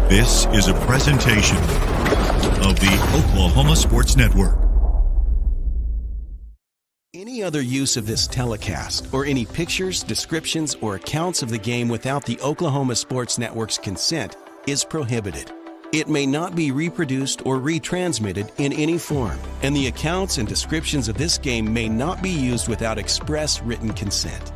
This is a presentation of the Oklahoma Sports Network. Any other use of this telecast or any pictures, descriptions, or accounts of the game without the Oklahoma Sports Network's consent is prohibited. It may not be reproduced or retransmitted in any form, and the accounts and descriptions of this game may not be used without express written consent.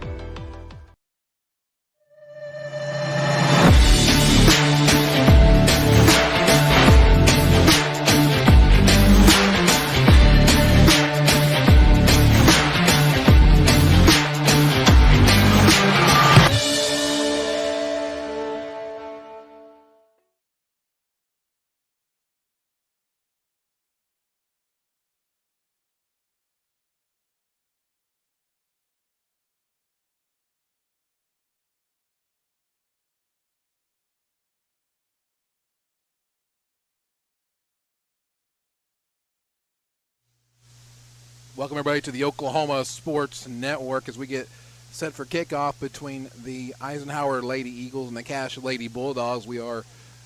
Welcome, everybody, to the Oklahoma Sports Network as we get set for kickoff between the Eisenhower Lady Eagles and the Cache Lady Bulldogs. We are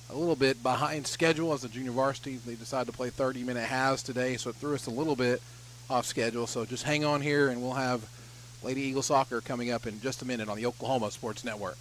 a little bit behind schedule as a junior varsity. They decided to play 30-minute halves today, so it threw us a little bit off schedule. So just hang on here, and we'll have Lady Eagle Soccer coming up in just a minute on the Oklahoma Sports Network.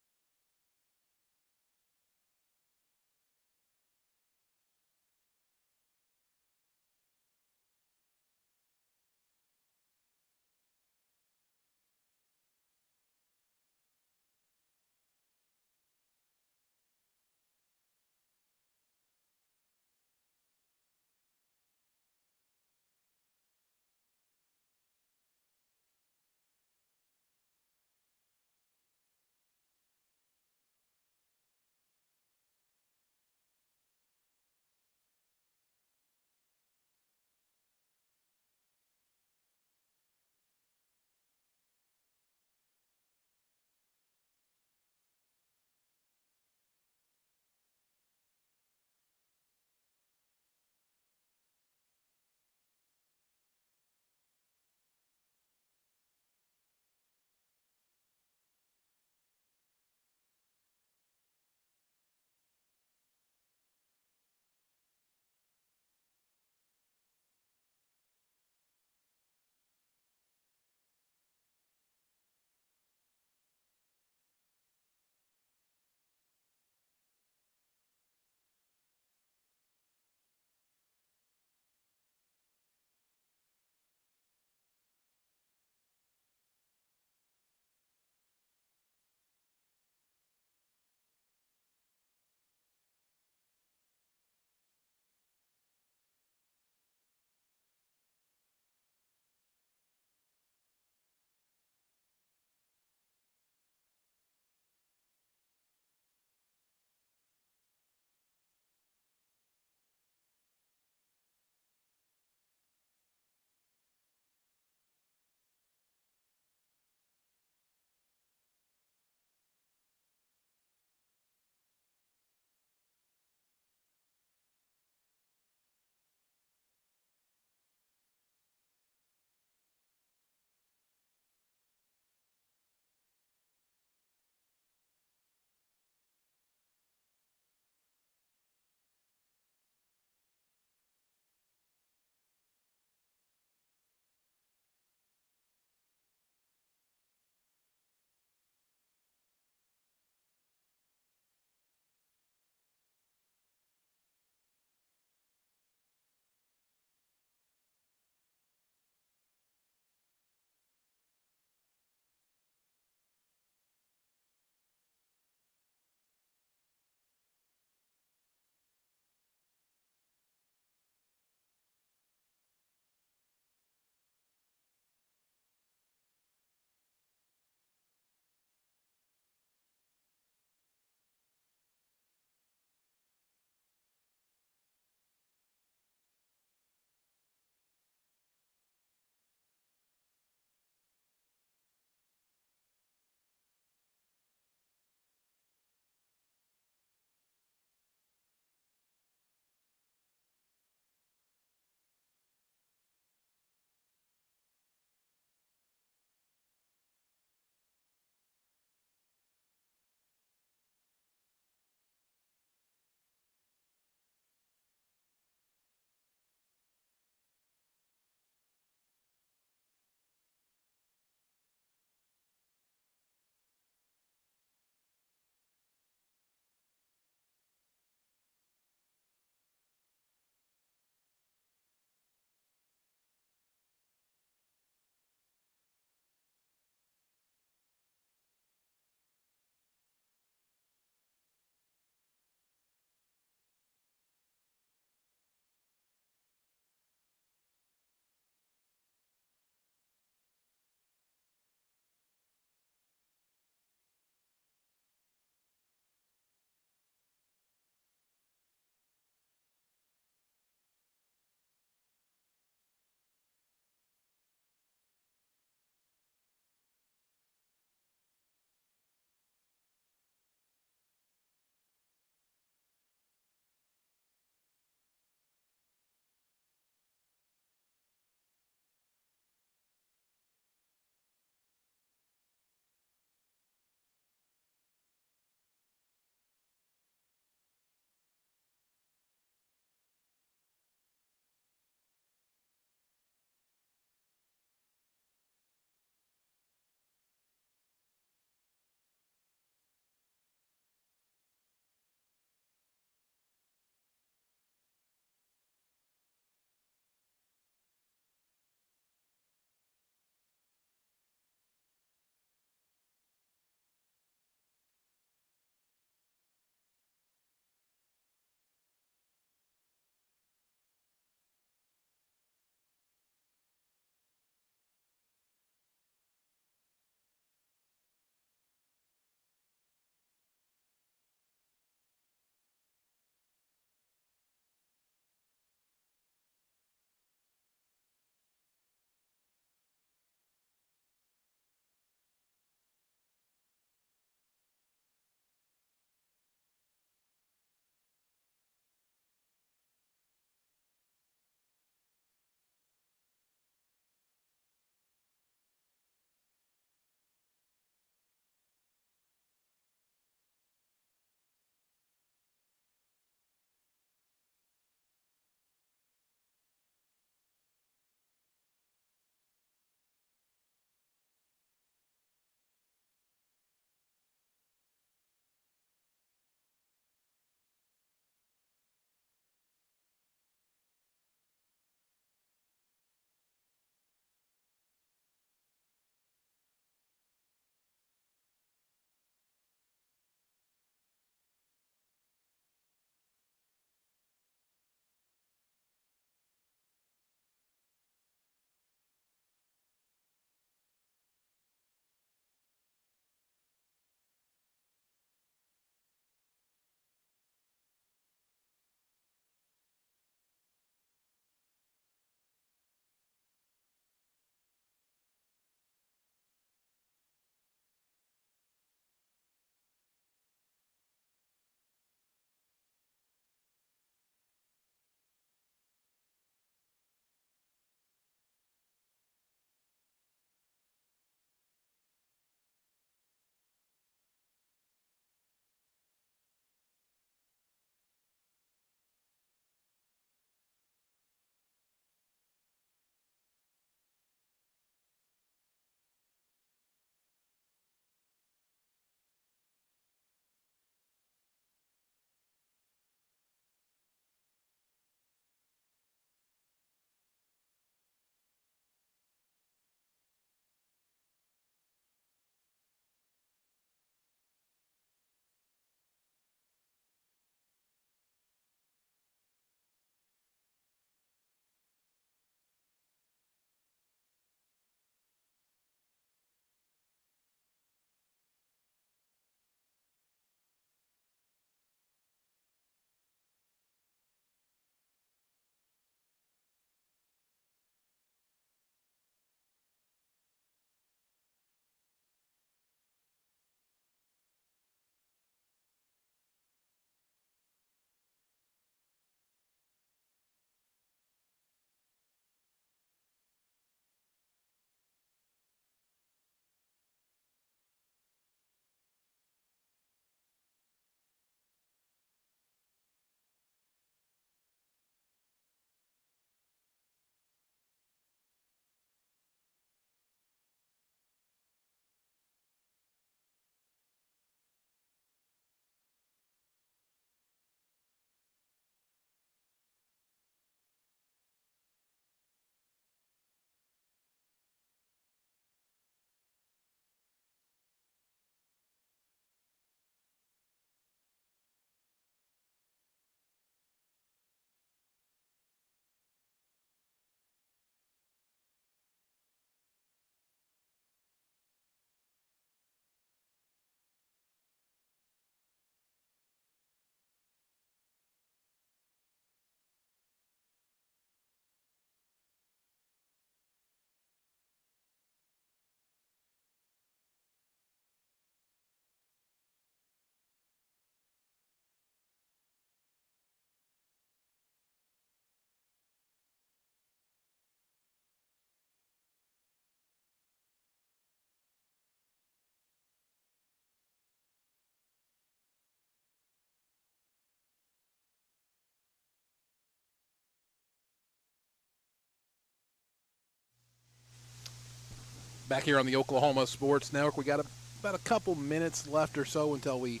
Back here on the Oklahoma Sports Network, we got about a couple minutes left or so until we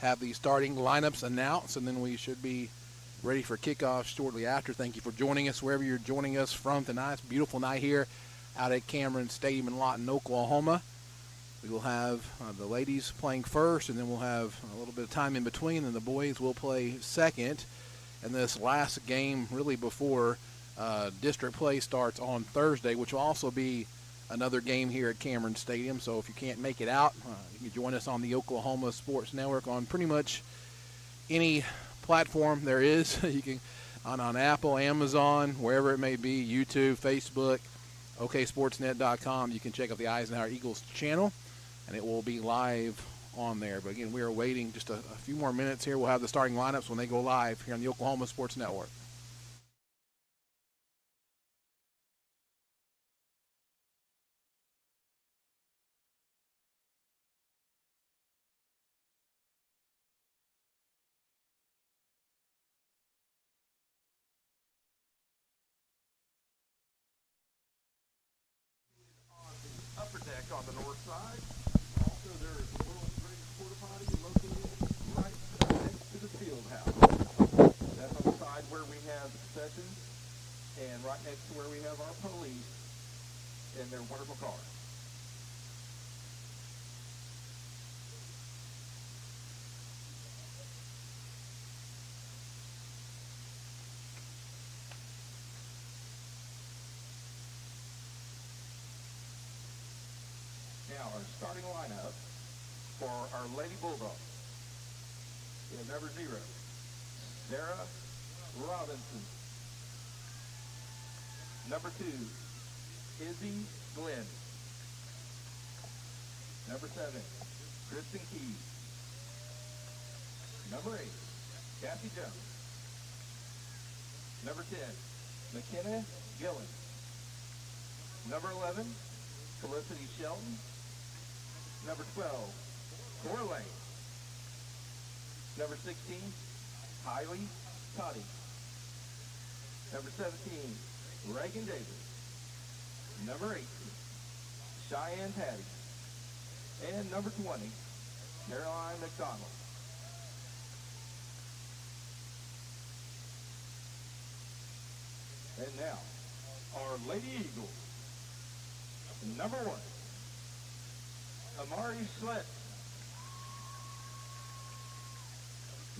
have the starting lineups announced, and then we should be ready for kickoff shortly after. Thank you for joining us wherever you're joining us from tonight. It's a beautiful night here out at Cameron Stadium in Lawton, Oklahoma. We will have the ladies playing first, and then we'll have a little bit of time in between, and the boys will play second. And this last game really before district play starts on Thursday, which will also be another game here at Cameron Stadium. So if you can't make it out, you can join us on the Oklahoma Sports Network on pretty much any platform there is. You can on Apple, Amazon, wherever it may be, YouTube, Facebook, oksportsnet.com. You can check out the Eisenhower Eagles channel, and it will be live on there. But again, we are waiting just a few more minutes here. We'll have the starting lineups when they go live here on the Oklahoma Sports Network. Upper deck on the north side. Also, there is the world's greatest porta potty located right next to the field house. That's on the side where we have the concessions, and right next to where we have our police in their wonderful cars. Now, our starting lineup for our Lady Bulldogs. We have number 0, Sarah Robinson. Number 2, Izzy Glenn. Number 7, Kristen Keys. Number 8, Kathy Jones. Number 10, McKenna Gillen. Number 11, Felicity Shelton. Number 12, Cora Lane. Number 16, Kylie Toddy. Number 17, Reagan Davis. Number 18, Cheyenne Patty. And number 20, Caroline McDonald. And now, our Lady Eagles. Number 1, Amari Slett.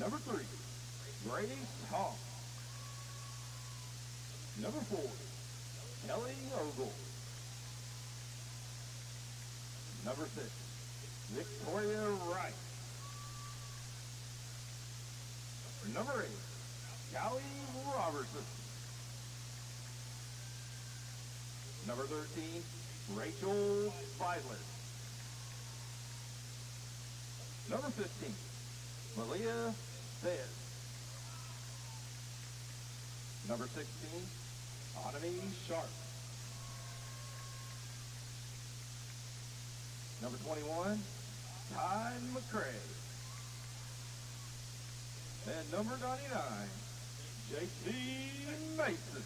Number 3, Grace Hall. Number 4, Kelly Ogle. Number 6, Victoria Wright. Number 8, Callie Robertson. Number 13, Rachel Feidler. Number 15, Malia Fez. Number 16, Anami Sharp. Number 21, Ty McCray. And number 99, JC Mason.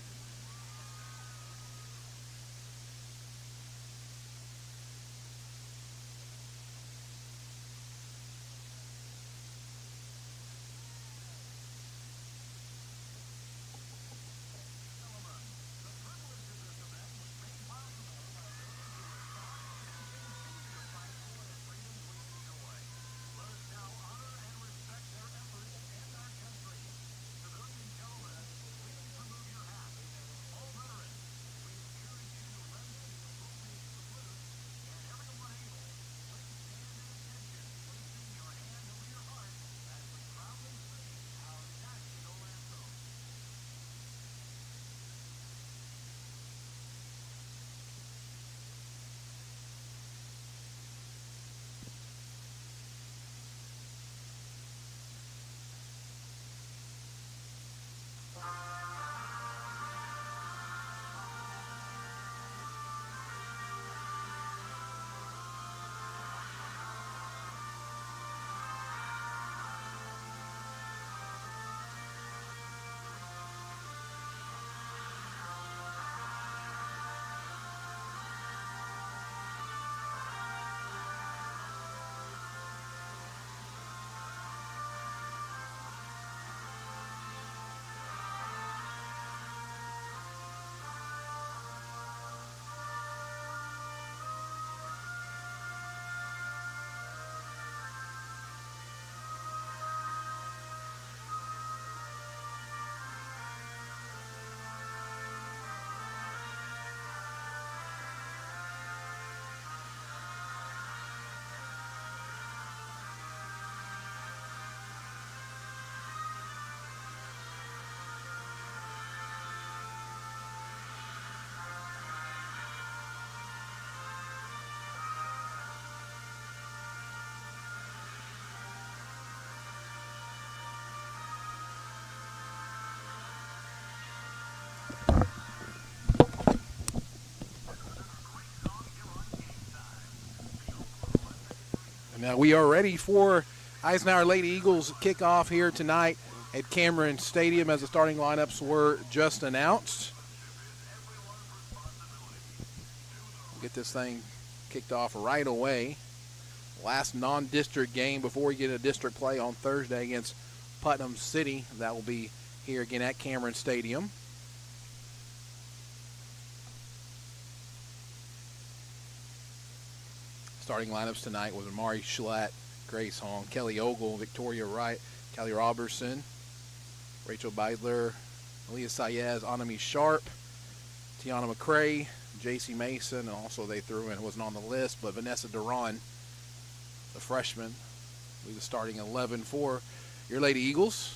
We are ready for Eisenhower Lady Eagles kickoff here tonight at Cameron Stadium as the starting lineups were just announced. We'll get this thing kicked off right away. Last non-district game before we get a district play on Thursday against Putnam City. That will be here again at Cameron Stadium. Starting lineups tonight was Amari Schlatt, Grace Hong, Kelly Ogle, Victoria Wright, Kelly Robertson, Rachel Beidler, Aaliyah Sayez, Anami Sharp, Tiana McCray, J.C. Mason, and also they threw in, wasn't on the list, but Vanessa Duran, the freshman, will be the starting 11 for your Lady Eagles.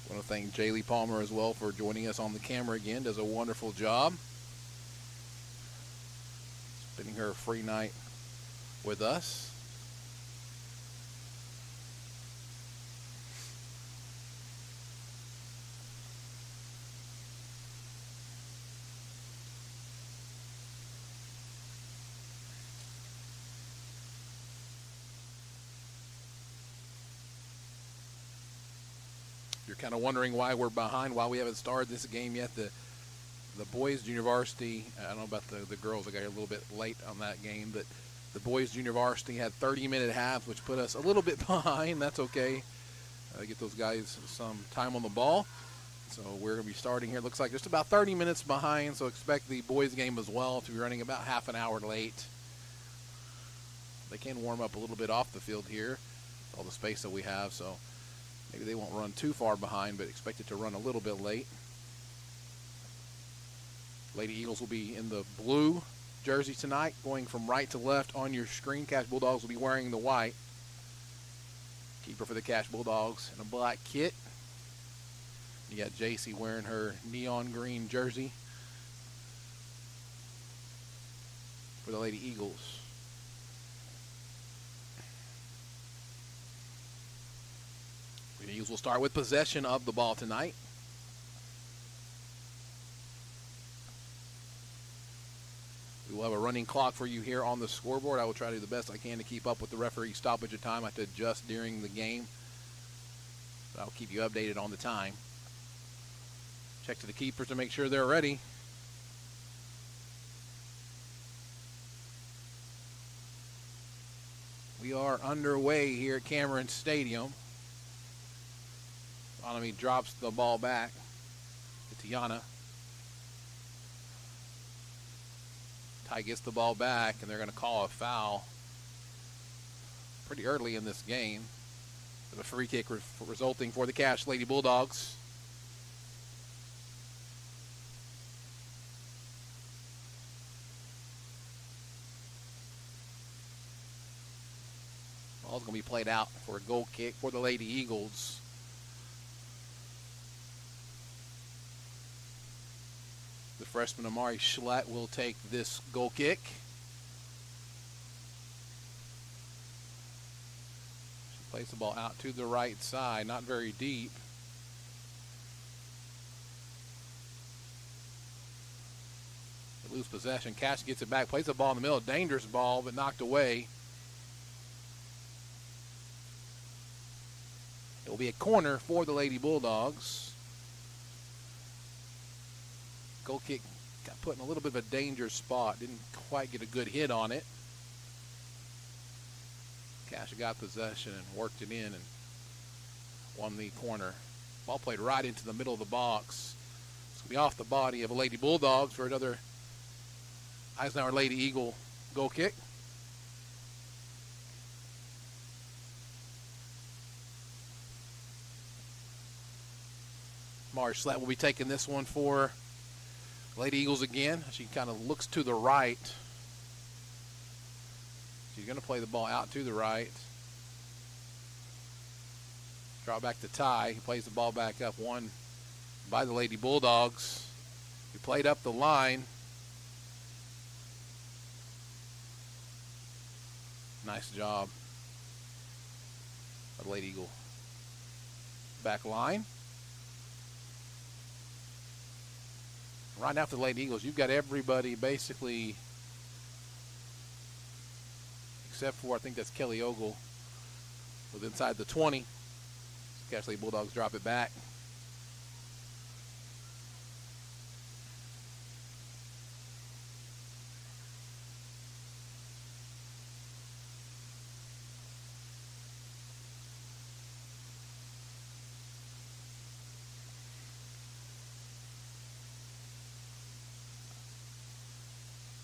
I want to thank Jaylee Palmer as well for joining us on the camera again. Does a wonderful job. Spending her free night with us. You're kind of wondering why we're behind, why we haven't started this game yet. The boys junior varsity, I don't know about the girls, I got here a little bit late on that game, but the boys junior varsity had 30-minute halves, which put us a little bit behind. That's okay. Get those guys some time on the ball. So we're going to be starting here. Looks like just about 30 minutes behind, so expect the boys game as well to be running about half an hour late. They can warm up a little bit off the field here, all the space that we have, so maybe they won't run too far behind, but expect it to run a little bit late. Lady Eagles will be in the blue jersey tonight, going from right to left on your screen. Cash Bulldogs will be wearing the white. Keeper for the Cash Bulldogs in a black kit. You got JC wearing her neon green jersey for the Lady Eagles. The Eagles will start with possession of the ball tonight. We will have a running clock for you here on the scoreboard. I will try to do the best I can to keep up with the referee stoppage of time. I have to adjust during the game, but I'll keep you updated on the time. Check to the keepers to make sure they're ready. We are underway here at Cameron Stadium. Anami drops the ball back to Tiana. Ty gets the ball back, and they're going to call a foul pretty early in this game. The free kick resulting for the Cash Lady Bulldogs. Ball's going to be played out for a goal kick for the Lady Eagles. The freshman Amari Schlatt will take this goal kick. She plays the ball out to the right side, not very deep. They lose possession. Cash gets it back, plays the ball in the middle. Dangerous ball, but knocked away. It will be a corner for the Lady Bulldogs. Goal kick got put in a little bit of a dangerous spot. Didn't quite get a good hit on it. Cash got possession and worked it in and won the corner. Ball played right into the middle of the box. It's going to be off the body of a Lady Bulldogs for another Eisenhower Lady Eagle goal kick. Mari Schlatt will be taking this one for Lady Eagles again. She kind of looks to the right. She's going to play the ball out to the right. Draw back to Ty. He plays the ball back up. One by the Lady Bulldogs. He played up the line. Nice job by the Lady Eagle back line. Right now for the Lady Eagles, you've got everybody basically, except for I think that's Kelly Ogle, with inside the 20. Cache Lady Bulldogs drop it back.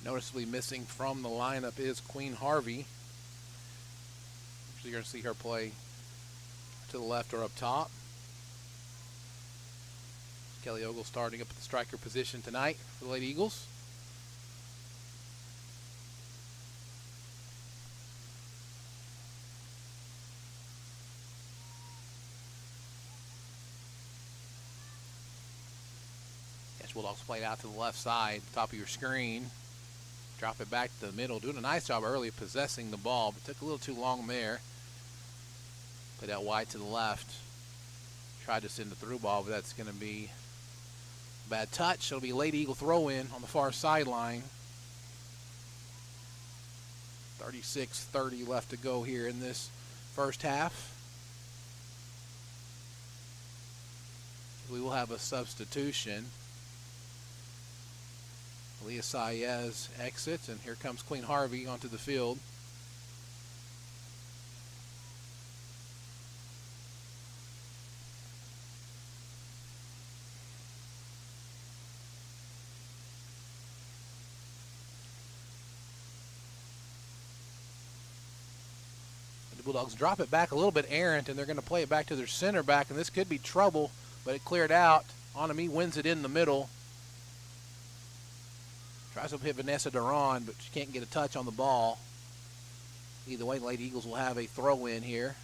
Noticeably missing from the lineup is Queen Harvey. So you're going to see her play to the left or up top. Kelly Ogle starting up at the striker position tonight for the Lady Eagles. Yes, Bulldogs played out to the left side, top of your screen. Drop it back to the middle. Doing a nice job early of possessing the ball, but took a little too long there. Played out wide to the left. Tried to send the through ball, but that's going to be a bad touch. It'll be a Lady Eagle throw in on the far sideline. 36-30 left to go here in this first half. We will have a substitution. Leah Saez exits, and here comes Queen Harvey onto the field. The Bulldogs drop it back a little bit errant, and they're going to play it back to their center back, and this could be trouble, but it cleared out. Onami wins it in the middle. Tries to hit Vanessa Duran, but she can't get a touch on the ball. Either way, Lady Eagles will have a throw in here.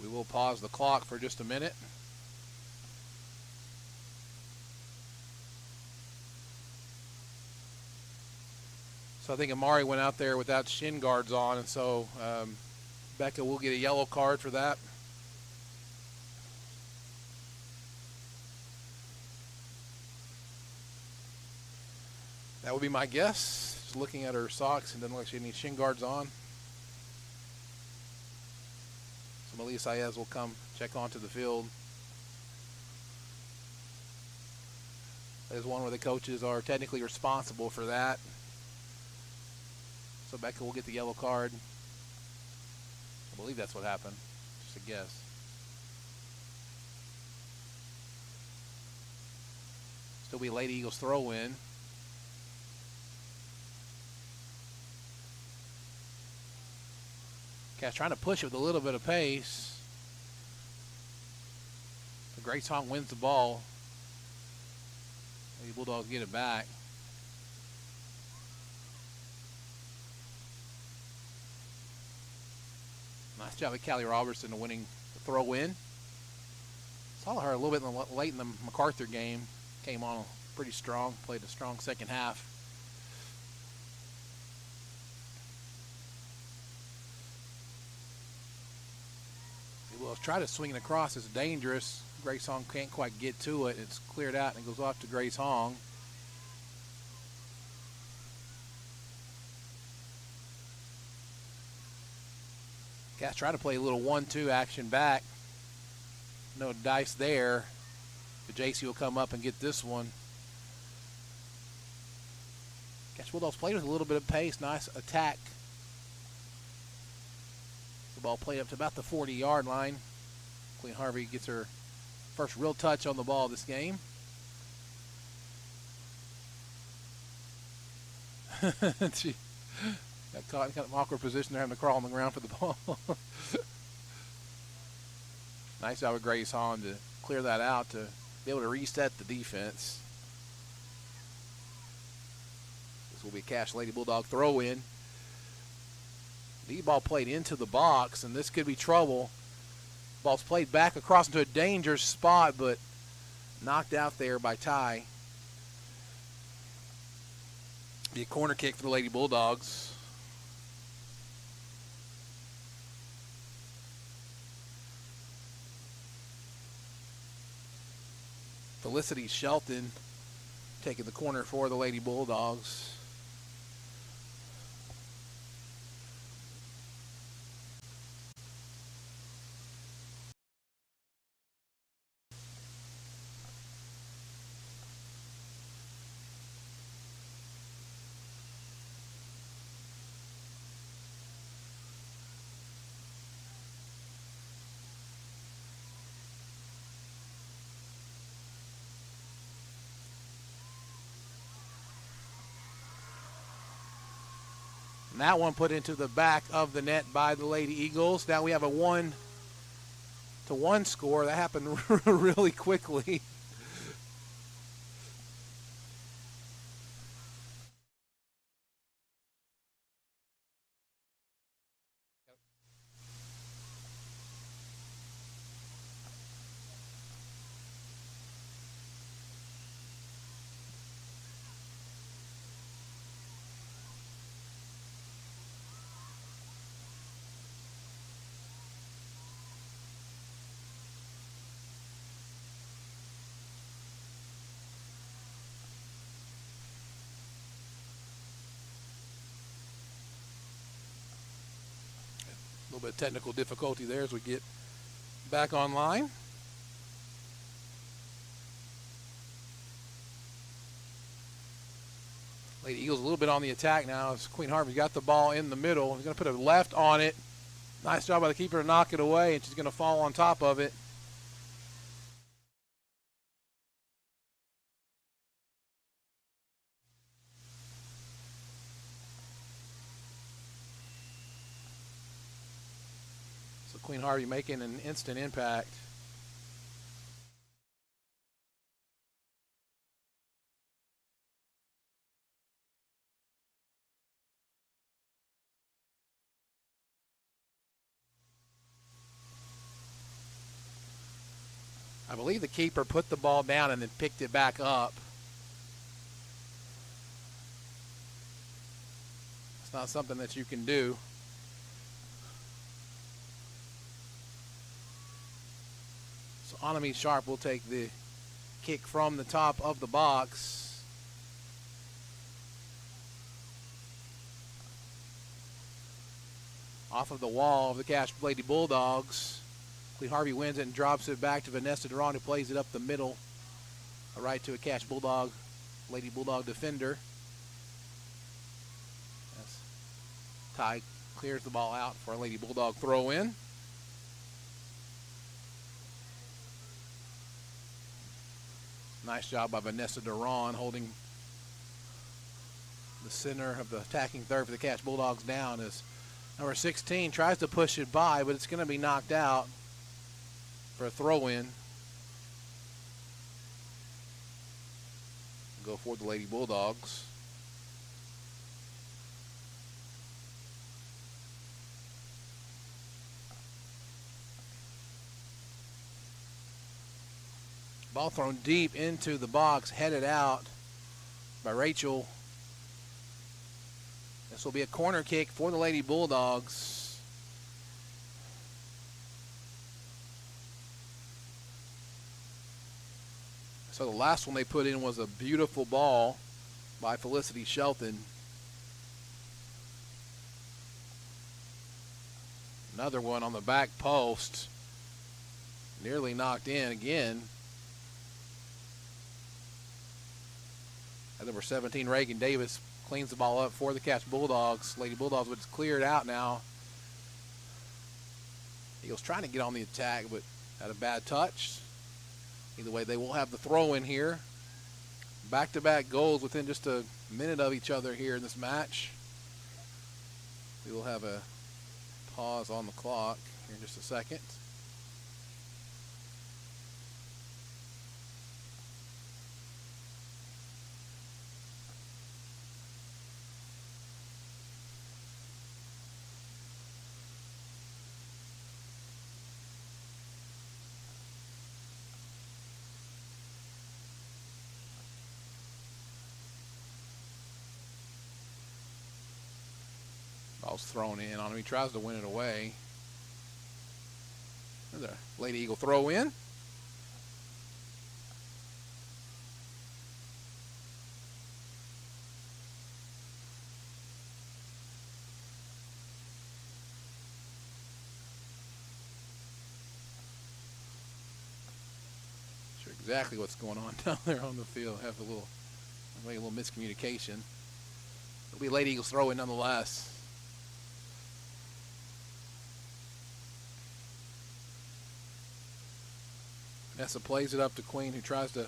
We will pause the clock for just a minute. So I think Amari went out there without shin guards on, and so Becca will get a yellow card for that. That would be my guess. Just looking at her socks, and doesn't look like she has any shin guards on. So Melissa Saez will come check onto the field. There's one where the coaches are technically responsible for that. So Becca will get the yellow card. I believe that's what happened. Just a guess. Still be a Lady Eagles throw in. Cash trying to push it with a little bit of pace. The Grace Hong wins the ball. The Bulldogs get it back. Nice job of Callie Robertson to winning the throw in. Saw her a little bit late in the MacArthur game. Came on pretty strong. Played a strong second half. Well, try to swing it across. It's dangerous. Grace Hong can't quite get to it. It's cleared out and it goes off to Grace Hong. Cats try to play a little 1-2 action back. No dice there. But JC will come up and get this one. Cats Bulldogs played with a little bit of pace. Nice attack. The ball played up to about the 40-yard line. Queen Harvey gets her first real touch on the ball this game. She got caught in kind of awkward position there, having to crawl on the ground for the ball. Nice job of Grace Hahn to clear that out to be able to reset the defense. This will be a Cache Lady Bulldog throw in. D-ball played into the box, and this could be trouble. Ball's played back across into a dangerous spot, but knocked out there by Ty. Be a corner kick for the Lady Bulldogs. Felicity Shelton taking the corner for the Lady Bulldogs. And that one put into the back of the net by the Lady Eagles. Now we have a 1-1 score. That happened really quickly. A little bit of technical difficulty there as we get back online. Lady Eagles a little bit on the attack now as Queen Harvey's got the ball in the middle. He's going to put a left on it. Nice job by the keeper to knock it away, and she's going to fall on top of it. Queen Harvey making an instant impact. I believe the keeper put the ball down and then picked it back up. It's not something that you can do. So Anami Sharp will take the kick from the top of the box. Off of the wall of the Cache Lady Bulldogs. Queen Harvey wins it and drops it back to Vanessa Duran, who plays it up the middle. Right to a Cache Bulldog, Lady Bulldog defender. As Ty clears the ball out for a Lady Bulldog throw in. Nice job by Vanessa Duran holding the center of the attacking third for the Cache Bulldogs down as number 16 tries to push it by, but it's going to be knocked out for a throw-in. Go for the Lady Bulldogs. Ball thrown deep into the box, headed out by Rachel. This will be a corner kick for the Lady Bulldogs. So the last one they put in was a beautiful ball by Felicity Shelton. Another one on the back post. Nearly knocked in again. At number 17, Reagan Davis cleans the ball up for the Cache Bulldogs. Lady Bulldogs, but it's cleared out now. Eagles trying to get on the attack, but had a bad touch. Either way, they will have the throw in here. Back-to-back goals within just a minute of each other here in this match. We will have a pause on the clock here in just a second. Ball's thrown in on him. He tries to win it away. The Lady Eagle throw in. Sure exactly what's going on down there on the field. Have a little miscommunication. It'll be Lady Eagles throw in nonetheless. Vanessa plays it up to Queen, who tries to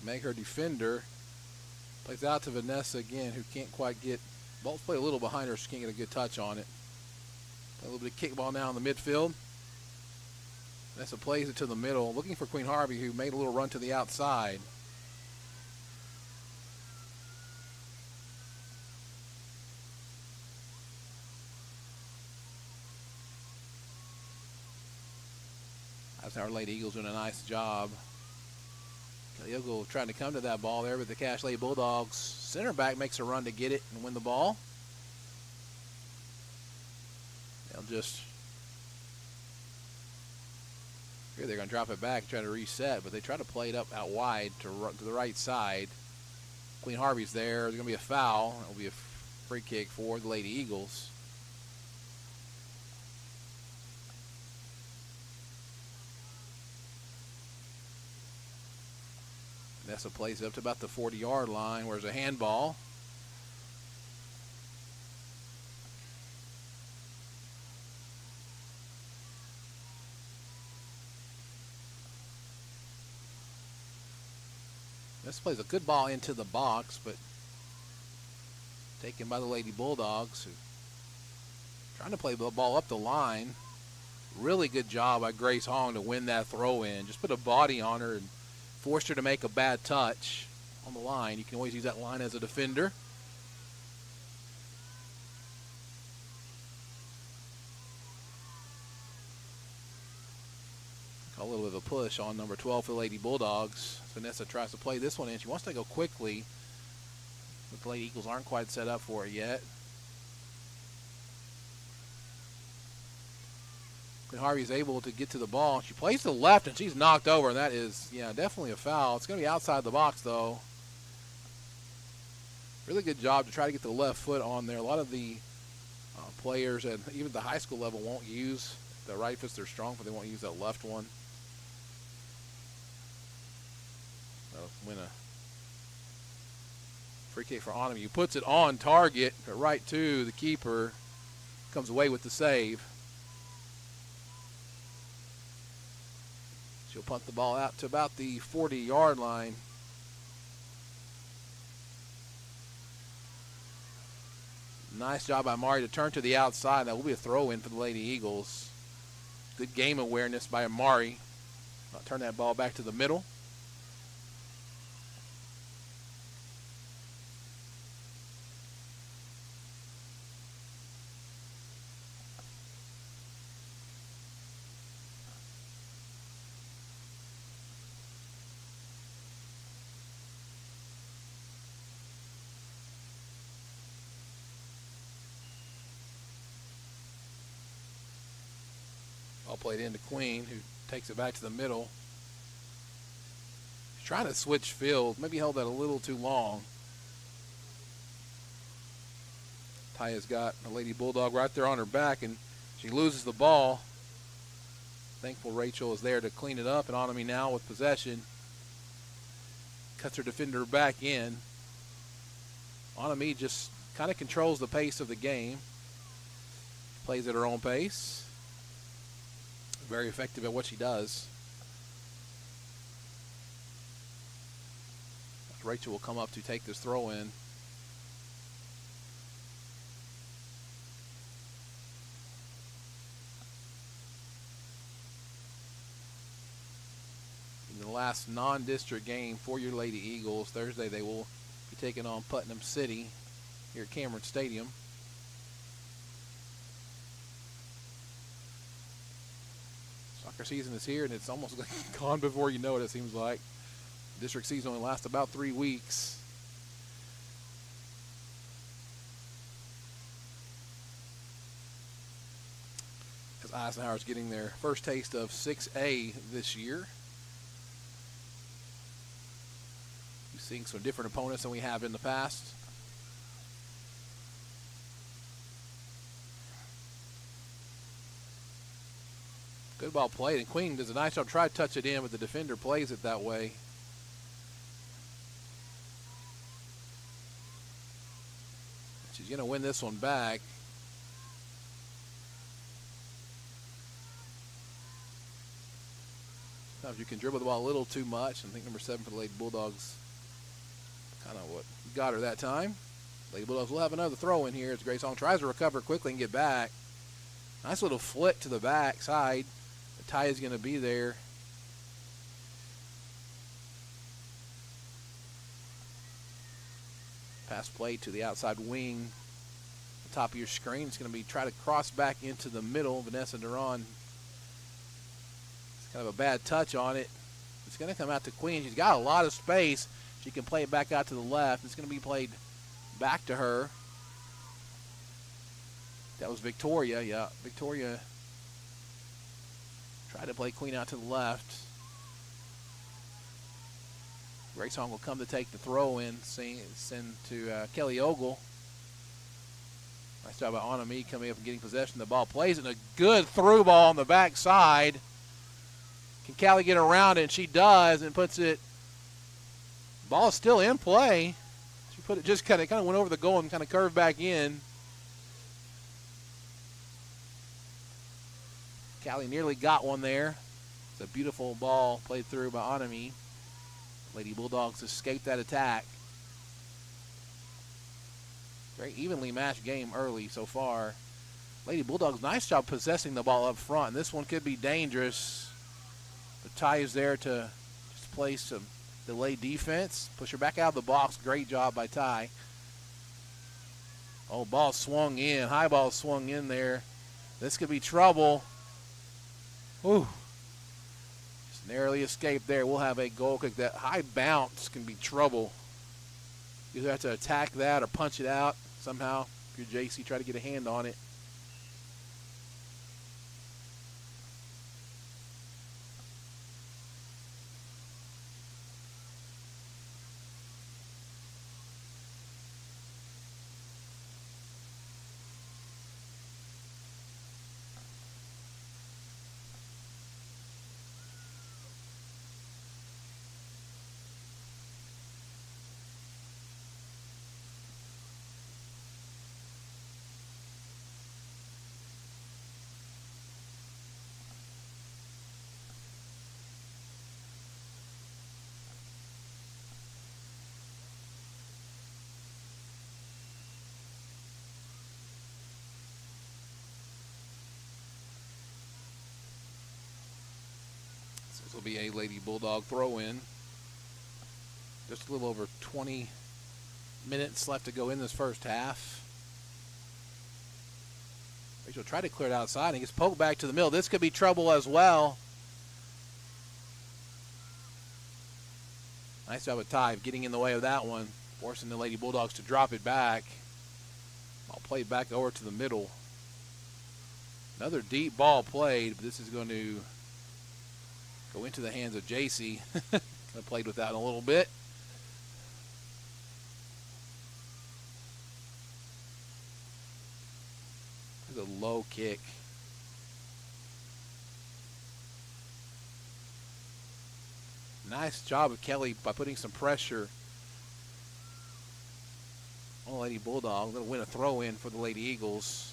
make her defender. Plays out to Vanessa again, who can't quite get. Ball's played a little behind her, she can't get a good touch on it. Play a little bit of kickball now in the midfield. Vanessa plays it to the middle, looking for Queen Harvey, who made a little run to the outside. Our Lady Eagles doing a nice job. The Eagle trying to come to that ball there, but the Cache Lady Bulldogs center back makes a run to get it and win the ball. They'll just here they're going to drop it back and try to reset, but they try to play it up out wide to the right side. Queen Harvey's there. There's going to be a foul. It'll be a free kick for the Lady Eagles. Vanessa plays it up to about the 40-yard line, where's a handball. This plays a good ball into the box, but taken by the Lady Bulldogs, who trying to play the ball up the line. Really good job by Grace Hong to win that throw in. Just put a body on her and forced her to make a bad touch on the line. You can always use that line as a defender. A little bit of a push on number 12 for the Lady Bulldogs. Vanessa tries to play this one in. She wants to go quickly, but the Lady Eagles aren't quite set up for it yet. Harvey's able to get to the ball. She plays to the left, and she's knocked over, and that is, definitely a foul. It's going to be outside the box, though. Really good job to try to get the left foot on there. A lot of the players at even the high school level won't use the right foot. They're strong, but they won't use that left one. Win a free kick for Onami. Puts it on target, right to the keeper. Comes away with the save. She'll punt the ball out to about the 40-yard line. Nice job by Amari to turn to the outside. That will be a throw-in for the Lady Eagles. Good game awareness by Amari. I'll turn that ball back to the middle. Ball played into Queen, who takes it back to the middle. He's trying to switch field. Maybe held that a little too long. Taya's got a Lady Bulldog right there on her back, and she loses the ball. Thankful Rachel is there to clean it up, and Onami now with possession. Cuts her defender back in. Onami just kind of controls the pace of the game. Plays at her own pace. Very effective at what she does. Rachel will come up to take this throw in. In the last non-district game for your Lady Eagles, Thursday they will be taking on Putnam City here at Cameron Stadium. Soccer season is here, and it's almost gone before you know it, it seems like. District season only lasts about 3 weeks. As Eisenhower's getting their first taste of 6A this year. We're seeing some different opponents than we have in the past. Good ball played, and Queen does a nice job. Try to touch it in, but the defender plays it that way. She's going to win this one back. Sometimes you can dribble the ball a little too much. I think number 7 for the Lady Bulldogs kind of what got her that time. Lady Bulldogs will have another throw in here as Grace Hong tries to recover quickly and get back. Nice little flick to the back side. The tie is going to be there. Pass play to the outside wing. The top of your screen. It's going to be try to cross back into the middle. Vanessa Duran. It's kind of a bad touch on it. It's going to come out to Queen. She's got a lot of space. She can play it back out to the left. It's going to be played back to her. That was Victoria. Yeah, Victoria tried to play Queen out to the left. Grace Hong will come to take the throw in, send to Kelly Ogle. Nice job by Anami coming up and getting possession of the ball. Plays it, a good through ball on the backside. Can Callie get around it? And she does, and puts it. Ball is still in play. She put it just kind of went over the goal and kind of curved back in. Callie nearly got one there. It's a beautiful ball played through by Anami. Lady Bulldogs escaped that attack. Very evenly matched game early so far. Lady Bulldogs, nice job possessing the ball up front. And this one could be dangerous. The tie is there to just play some delay defense. Push her back out of the box. Great job by Ty. Oh, ball swung in. High ball swung in there. This could be trouble. Ooh. Just narrowly escaped there. We'll have a goal kick. That high bounce can be trouble. You either have to attack that or punch it out somehow. If you're JC, try to get a hand on it. This will be a Lady Bulldog throw-in. Just a little over 20 minutes left to go in this first half. Rachel tried to clear it outside and gets poked back to the middle. This could be trouble as well. Nice job of Ty getting in the way of that one, forcing the Lady Bulldogs to drop it back. Ball played back over to the middle. Another deep ball played, but this is going to go into the hands of JC. Kind of played with that in a little bit. There's a low kick. Nice job of Kelly by putting some pressure on the Lady Bulldog. They'll win a throw-in for the Lady Eagles.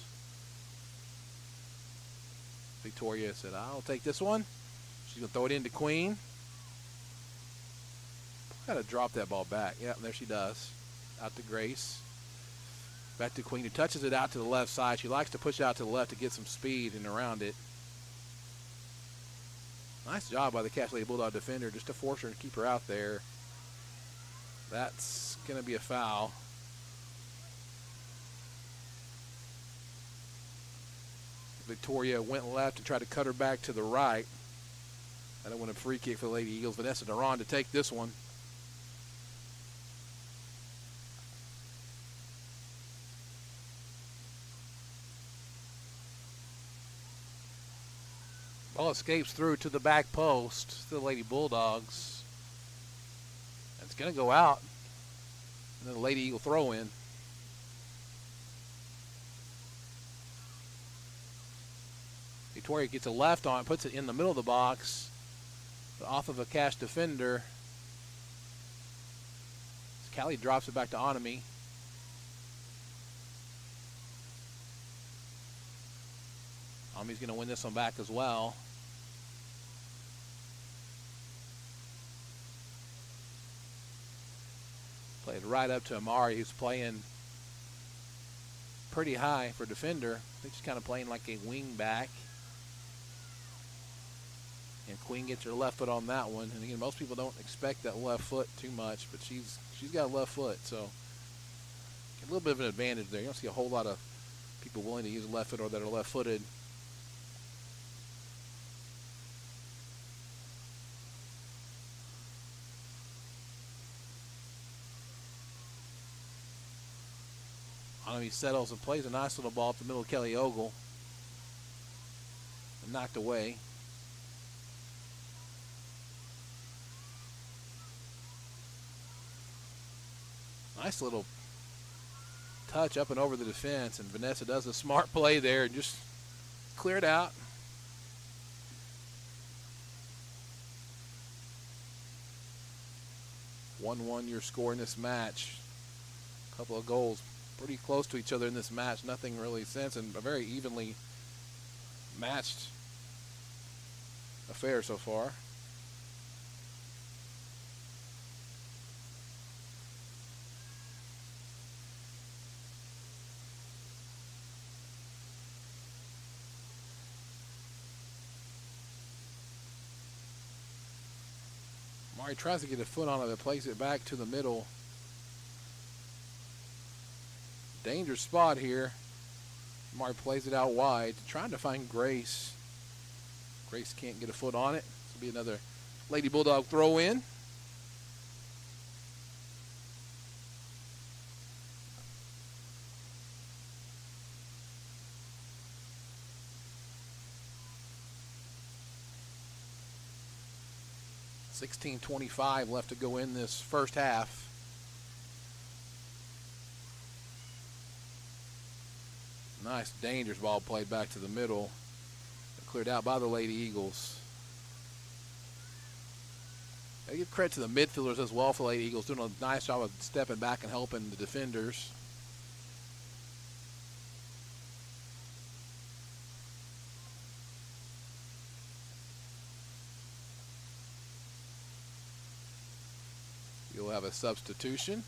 Victoria said, I'll take this one. She's going to throw it into Queen. Got to drop that ball back. Yeah, there she does. Out to Grace. Back to Queen, who touches it out to the left side. She likes to push it out to the left to get some speed and around it. Nice job by the Cache Lady Bulldog defender just to force her and keep her out there. That's going to be a foul. Victoria went left and tried to cut her back to the right. And I win a free kick for the Lady Eagles. Vanessa Duran to take this one. Ball escapes through to the back post to the Lady Bulldogs. It's going to go out. And then the Lady Eagle throw in. Victoria gets a left on it, puts it in the middle of the box, but off of a Cash defender. Callie drops it back to Onami. Onami's going to win this one back as well. Played right up to Amari, who's playing pretty high for defender. I think she's kind of playing like a wing back. And Queen gets her left foot on that one. And again, most people don't expect that left foot too much, but she's got a left foot, so a little bit of an advantage there. You don't see a whole lot of people willing to use a left foot or that are left-footed. Onami settles and plays a nice little ball up the middle of Kelly Ogle. And knocked away. Nice little touch up and over the defense, and Vanessa does a smart play there and just clear it out. One your score in this match. A couple of goals pretty close to each other in this match. Nothing really since, and a very evenly matched affair so far. Mari tries to get a foot on it, but plays it back to the middle. Dangerous spot here. Mari plays it out wide, trying to find Grace. Grace can't get a foot on it. This will be another Lady Bulldog throw in. .25 left to go in this first half. Nice, dangerous ball played back to the middle. Cleared out by the Lady Eagles. I give credit to the midfielders as well for the Lady Eagles, doing a nice job of stepping back and helping the defenders. You'll have a substitution.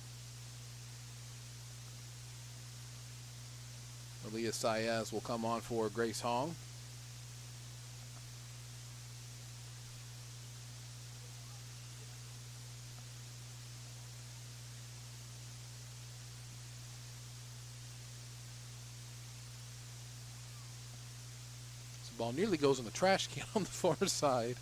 Malia Saez will come on for Grace Hong. This ball nearly goes in the trash can on the far side.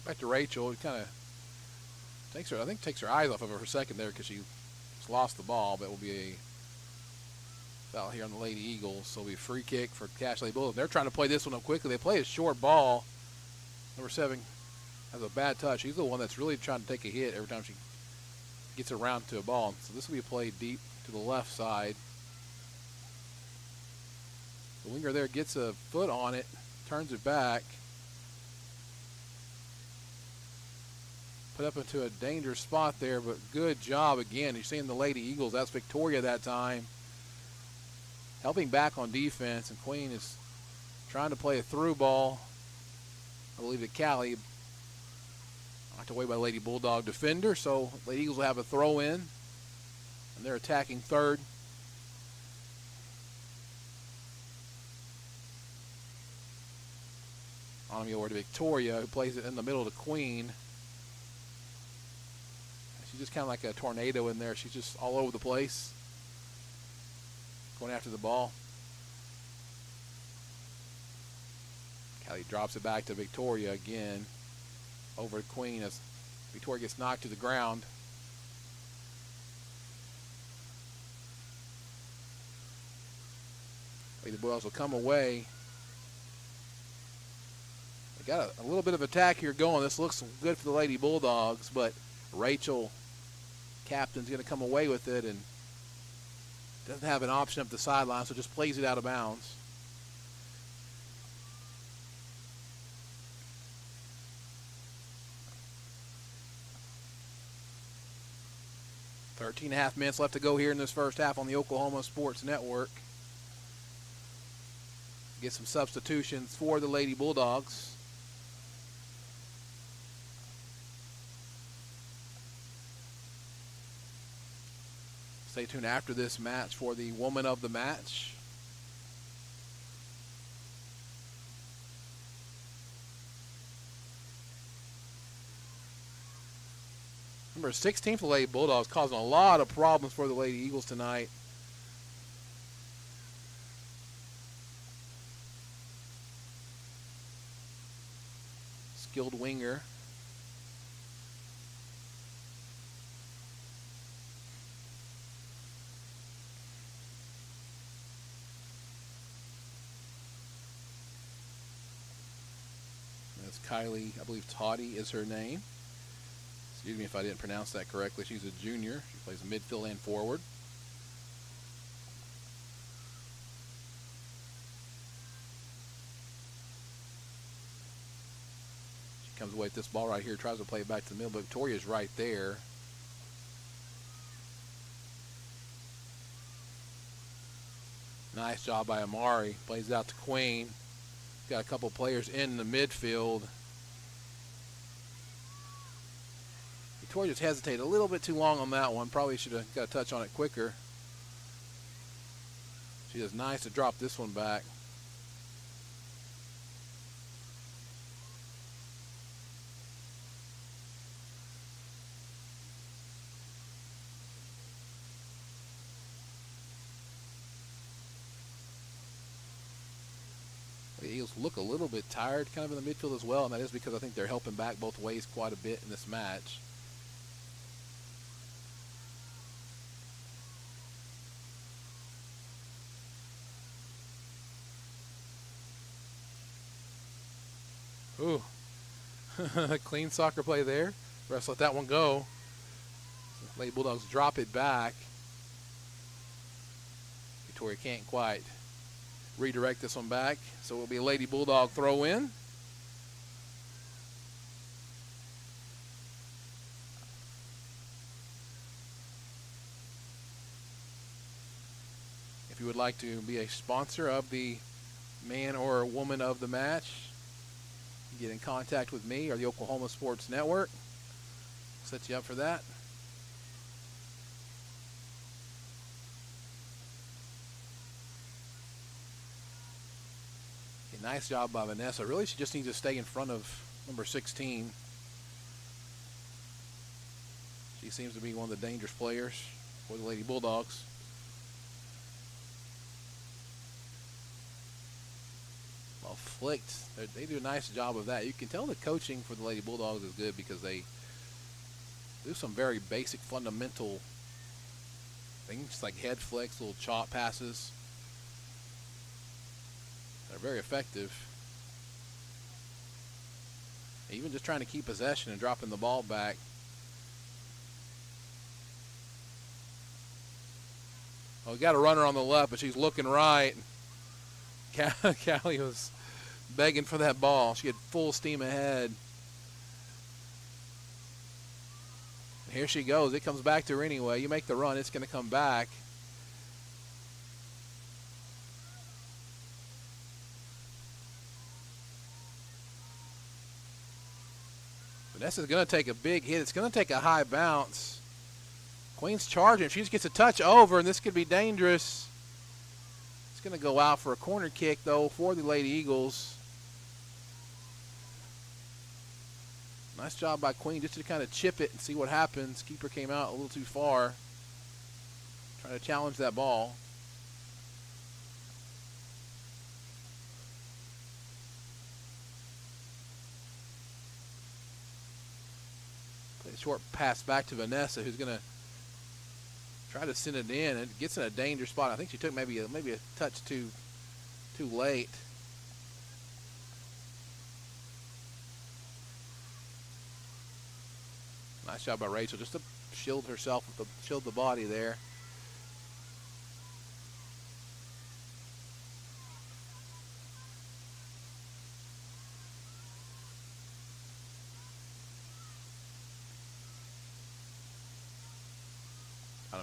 Back to Rachel. It kind of takes her, I think, takes her eyes off of her for a second there because she just lost the ball. But it will be a foul here on the Lady Eagles. So it'll be a free kick for Cash Lady Bulls. They're trying to play this one up quickly. They play a short ball. Number 7 has a bad touch. He's the one that's really trying to take a hit every time she gets around to a ball. So this will be played deep to the left side. The winger there gets a foot on it, turns it back. Put up into a dangerous spot there, but good job again. You're seeing the Lady Eagles. That's Victoria that time. Helping back on defense, and Queen is trying to play a through ball. I believe that Callie knocked away by Lady Bulldog defender, so Lady Eagles will have a throw in, and they're attacking third. On over to Victoria, who plays it in the middle to Queen. She's just kind of like a tornado in there. She's just all over the place, going after the ball. Callie drops it back to Victoria again. Over to Queen as Victoria gets knocked to the ground. Lady Bulldogs will come away. They got a little bit of attack here going. This looks good for the Lady Bulldogs, but Rachel, captain's going to come away with it and doesn't have an option up the sideline, so just plays it out of bounds. Thirteen and a half minutes left to go here in this first half on the Oklahoma Sports Network. Get some substitutions for the Lady Bulldogs. Stay tuned after this match for the woman of the match. Number 16 for the Lady Bulldogs, causing a lot of problems for the Lady Eagles tonight. Skilled winger. That's Kylie, I believe Toddy is her name. Excuse me if I didn't pronounce that correctly. She's a junior. She plays midfield and forward. She comes away with this ball right here, tries to play it back to the middle, but Victoria's right there. Nice job by Amari. Plays it out to Queen. Got a couple players in the midfield. Victoria just hesitated a little bit too long on that one. Probably should have got a touch on it quicker. She does nice to drop this one back. The Eagles look a little bit tired kind of in the midfield as well, and that is because I think they're helping back both ways quite a bit in this match. Ooh, clean soccer play there. Refs let that one go. Lady Bulldogs drop it back. Victoria can't quite redirect this one back, so it will be a Lady Bulldog throw in. If you would like to be a sponsor of the man or woman of the match, get in contact with me or the Oklahoma Sports Network. Set you up for that. Okay, nice job by Vanessa. Really, she just needs to stay in front of number 16. She seems to be one of the dangerous players for the Lady Bulldogs. Well, flicked. They do a nice job of that. You can tell the coaching for the Lady Bulldogs is good because they do some very basic, fundamental things like head flicks, little chop passes. They're very effective. Even just trying to keep possession and dropping the ball back. Oh, we got a runner on the left, but she's looking right. Callie was begging for that ball. She had full steam ahead. And here she goes. It comes back to her anyway. You make the run, it's going to come back. Vanessa's going to take a big hit. It's going to take a high bounce. Queen's charging. If she just gets a touch over, and this could be dangerous. It's going to go out for a corner kick, though, for the Lady Eagles. Nice job by Queen just to kind of chip it and see what happens. Keeper came out a little too far. Trying to challenge that ball. Play a short pass back to Vanessa, who's going to try to send it in. It gets in a danger spot. I think she took maybe a touch too too late. Nice job by Rachel just to shield herself, shield the body there.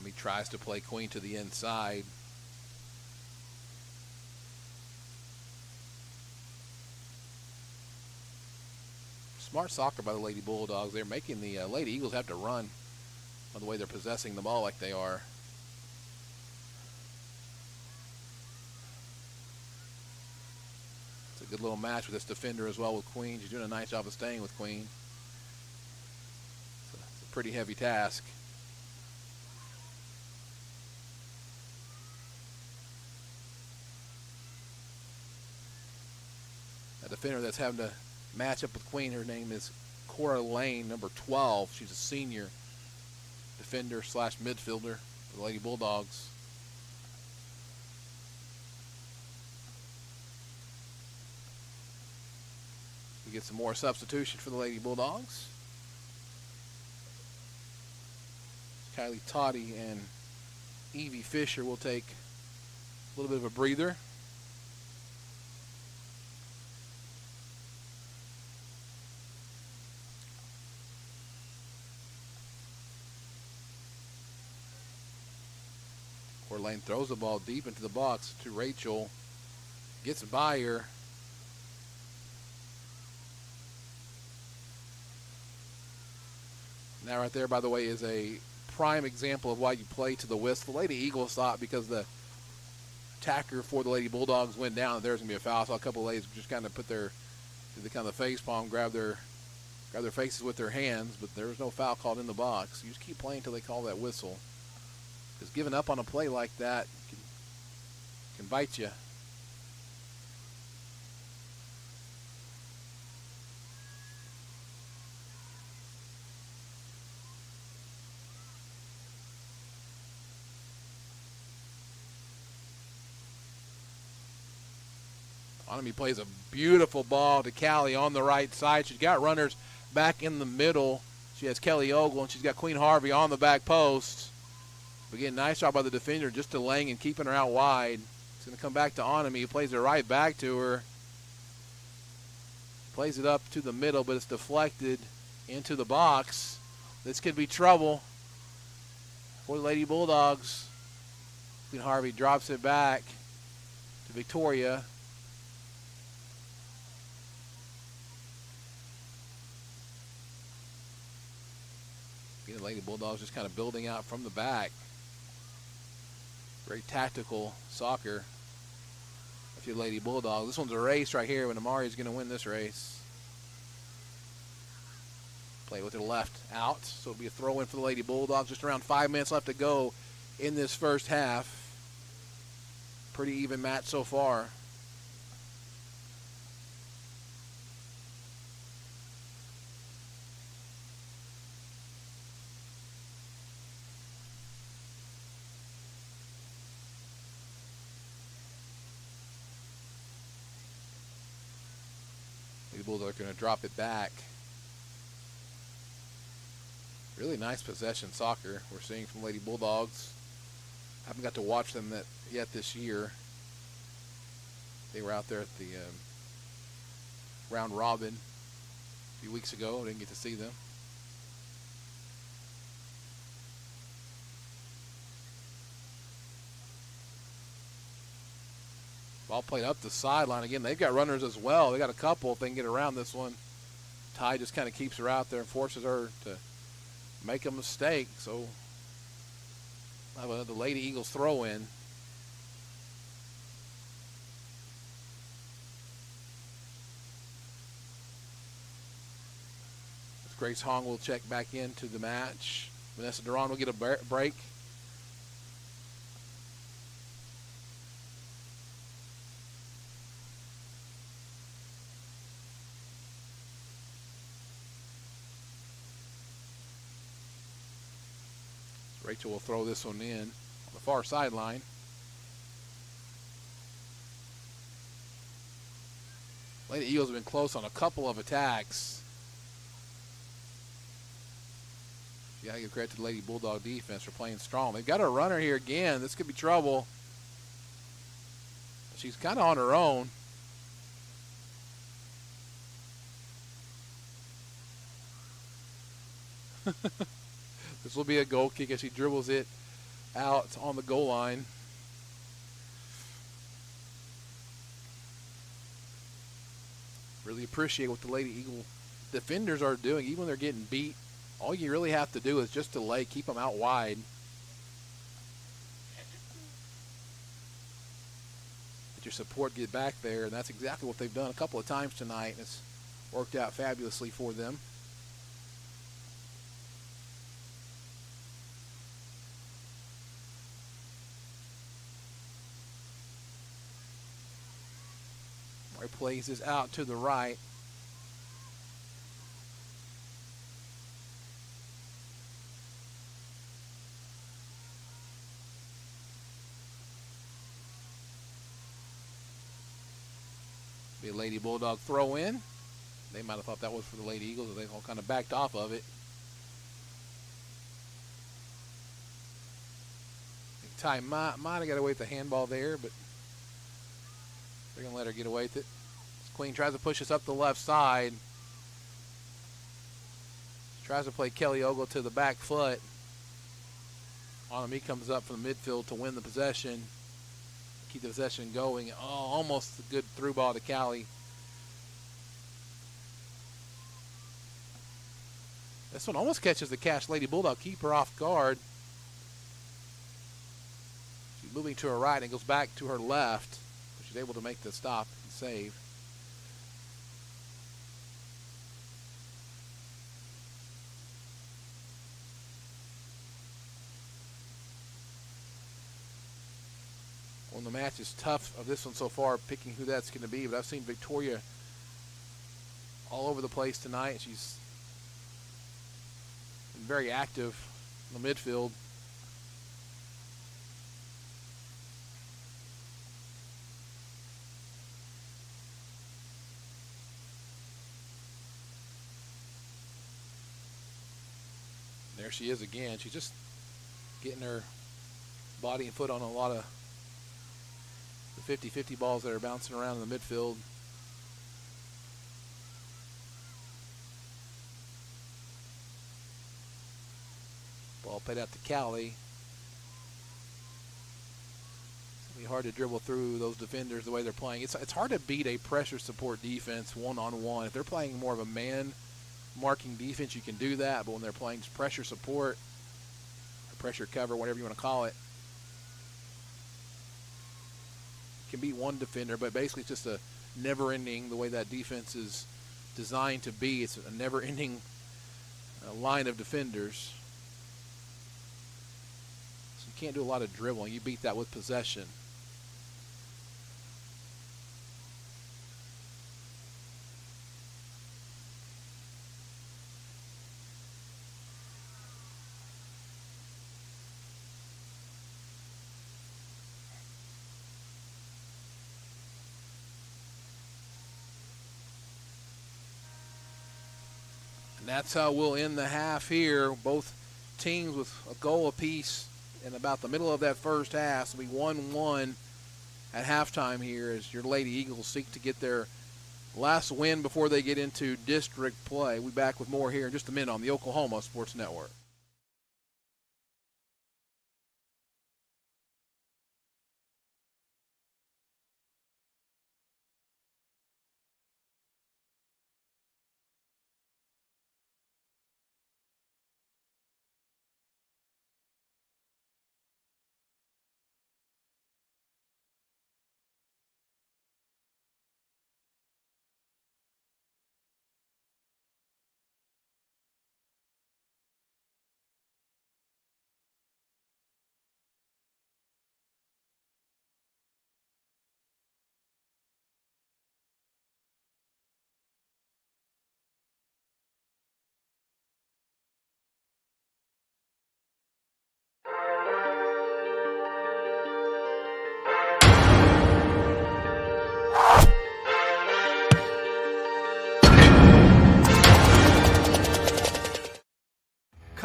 He tries to play queen to the inside. Smart soccer by the Lady Bulldogs. They're making the Lady Eagles have to run by the way they're possessing the ball like they are. It's a good little match with this defender as well with queen. She's doing a nice job of staying with queen. It's a pretty heavy task. A defender that's having to match up with queen, her name is Cora Lane, number 12. She's a senior defender slash midfielder for the Lady Bulldogs. We get some more substitution for the Lady Bulldogs. Kylie Toddy and Evie Fisher will take a little bit of a breather. Lane throws the ball deep into the box to Rachel. Gets by her. That right there, by the way, is a prime example of why you play to the whistle. The Lady Eagles thought because the attacker for the Lady Bulldogs went down that there was going to be a foul. So a couple of ladies just kind of put their, kind of face palm, grab their faces with their hands, but there was no foul called in the box. You just keep playing until they call that whistle. Because giving up on a play like that can bite you. Onami plays a beautiful ball to Callie on the right side. She's got runners back in the middle. She has Kelly Ogle, and she's got Queen Harvey on the back post. But again, nice job by the defender just delaying and keeping her out wide. It's going to come back to Onami, who plays it right back to her. Plays it up to the middle, but it's deflected into the box. This could be trouble for the Lady Bulldogs. Queen Harvey drops it back to Victoria. The Lady Bulldogs just kind of building out from the back. Very tactical soccer. A few Lady Bulldogs. This one's a race right here when Amari's going to win this race. Play with her left out. So it'll be a throw in for the Lady Bulldogs. Just around 5 minutes left to go in this first half. Pretty even match so far. Bulldogs are going to drop it back. Really nice possession soccer we're seeing from Lady Bulldogs. I haven't got to watch them yet this year. They were out there at the round robin a few weeks ago. I didn't get to see them. Ball played up the sideline again. They've got runners as well. They got a couple if they can get around this one. Ty just kind of keeps her out there and forces her to make a mistake. So the Lady Eagles throw in. Grace Hong will check back into the match. Vanessa Duran will get a break. Rachel will throw this one in on the far sideline. Lady Eagles have been close on a couple of attacks. You gotta give credit to the Lady Bulldog defense for playing strong. They've got a runner here again. This could be trouble. She's kind of on her own. This will be a goal kick as she dribbles it out on the goal line. Really appreciate what the Lady Eagle defenders are doing. Even when they're getting beat, all you really have to do is just delay, keep them out wide. Let your support get back there, and that's exactly what they've done a couple of times tonight, and it's worked out fabulously for them. Plays this out to the right. Be a Lady Bulldog throw in. They might have thought that was for the Lady Eagles, but they all kind of backed off of it. I think Ty might have got away with the handball there, but they're going to let her get away with it. Queen tries to push us up the left side. Tries to play Kelly Ogle to the back foot. Onami comes up from the midfield to win the possession. Keep the possession going. Oh, almost a good through ball to Callie. This one almost catches the Cache Lady Bulldog keeper off guard. She's moving to her right and goes back to her left. She's able to make the stop and save. Well, the match is tough of this one so far, picking who that's going to be, but I've seen Victoria all over the place tonight. She's been very active in the midfield. There she is again. She's just getting her body and foot on a lot of the 50-50 balls that are bouncing around in the midfield. Ball played out to Callie. It's going to be hard to dribble through those defenders the way they're playing. It's hard to beat a pressure support defense one-on-one. If they're playing more of a man marking defense, you can do that, but when they're playing pressure support or pressure cover, whatever you want to call it, you can beat one defender, but basically it's just a never-ending, the way that defense is designed to be. It's a never-ending line of defenders. So you can't do a lot of dribbling. You beat that with possession. And that's how we'll end the half here. Both teams with a goal apiece in about the middle of that first half. So we 1-1 at halftime here as your Lady Eagles seek to get their last win before they get into district play. We'll be back with more here in just a minute on the Oklahoma Sports Network.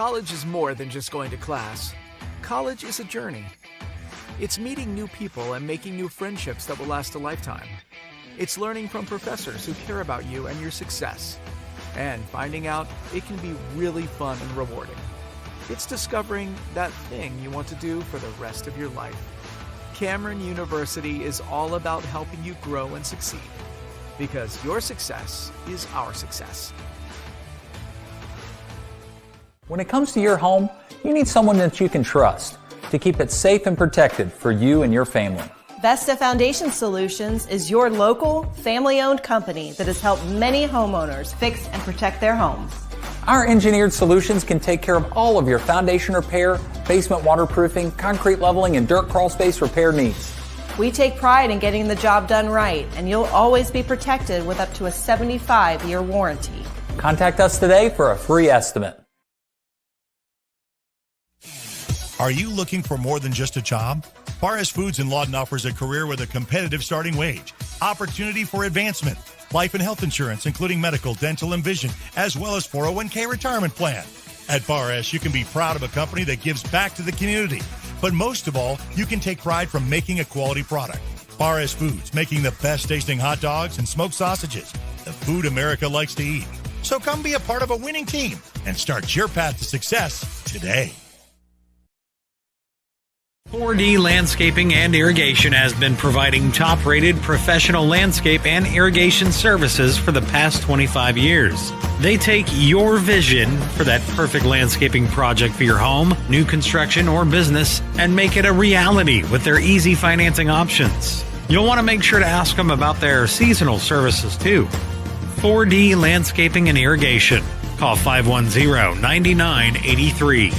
College is more than just going to class. College is a journey. It's meeting new people and making new friendships that will last a lifetime. It's learning from professors who care about you and your success. And finding out it can be really fun and rewarding. It's discovering that thing you want to do for the rest of your life. Cameron University is all about helping you grow and succeed. Because your success is our success. When it comes to your home, you need someone that you can trust to keep it safe and protected for you and your family. Vesta Foundation Solutions is your local, family-owned company that has helped many homeowners fix and protect their homes. Our engineered solutions can take care of all of your foundation repair, basement waterproofing, concrete leveling, and dirt crawl space repair needs. We take pride in getting the job done right, and you'll always be protected with up to a 75-year warranty. Contact us today for a free estimate. Are you looking for more than just a job? Bar S Foods in Lawton offers a career with a competitive starting wage, opportunity for advancement, life and health insurance, including medical, dental, and vision, as well as 401k retirement plan. At Bar S, you can be proud of a company that gives back to the community. But most of all, you can take pride from making a quality product. Bar S Foods, making the best tasting hot dogs and smoked sausages, the food America likes to eat. So come be a part of a winning team and start your path to success today. 4D Landscaping and Irrigation has been providing top-rated professional landscape and irrigation services for the past 25 years. They take your vision for that perfect landscaping project for your home, new construction, or business and make it a reality with their easy financing options. You'll want to make sure to ask them about their seasonal services too. 4D Landscaping and Irrigation. Call 510-9983.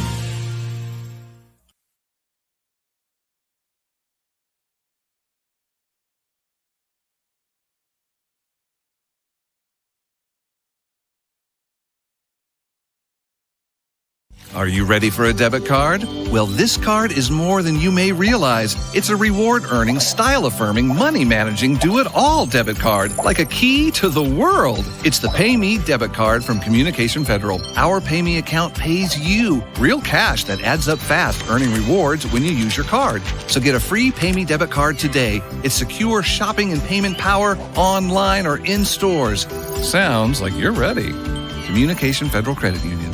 Are you ready for a debit card? Well, this card is more than you may realize. It's a reward-earning, style-affirming, money-managing, do-it-all debit card, like a key to the world. It's the Pay Me debit card from Communication Federal. Our Pay Me account pays you real cash that adds up fast, earning rewards when you use your card. So get a free Pay Me debit card today. It's secure shopping and payment power online or in stores. Sounds like you're ready. Communication Federal Credit Union.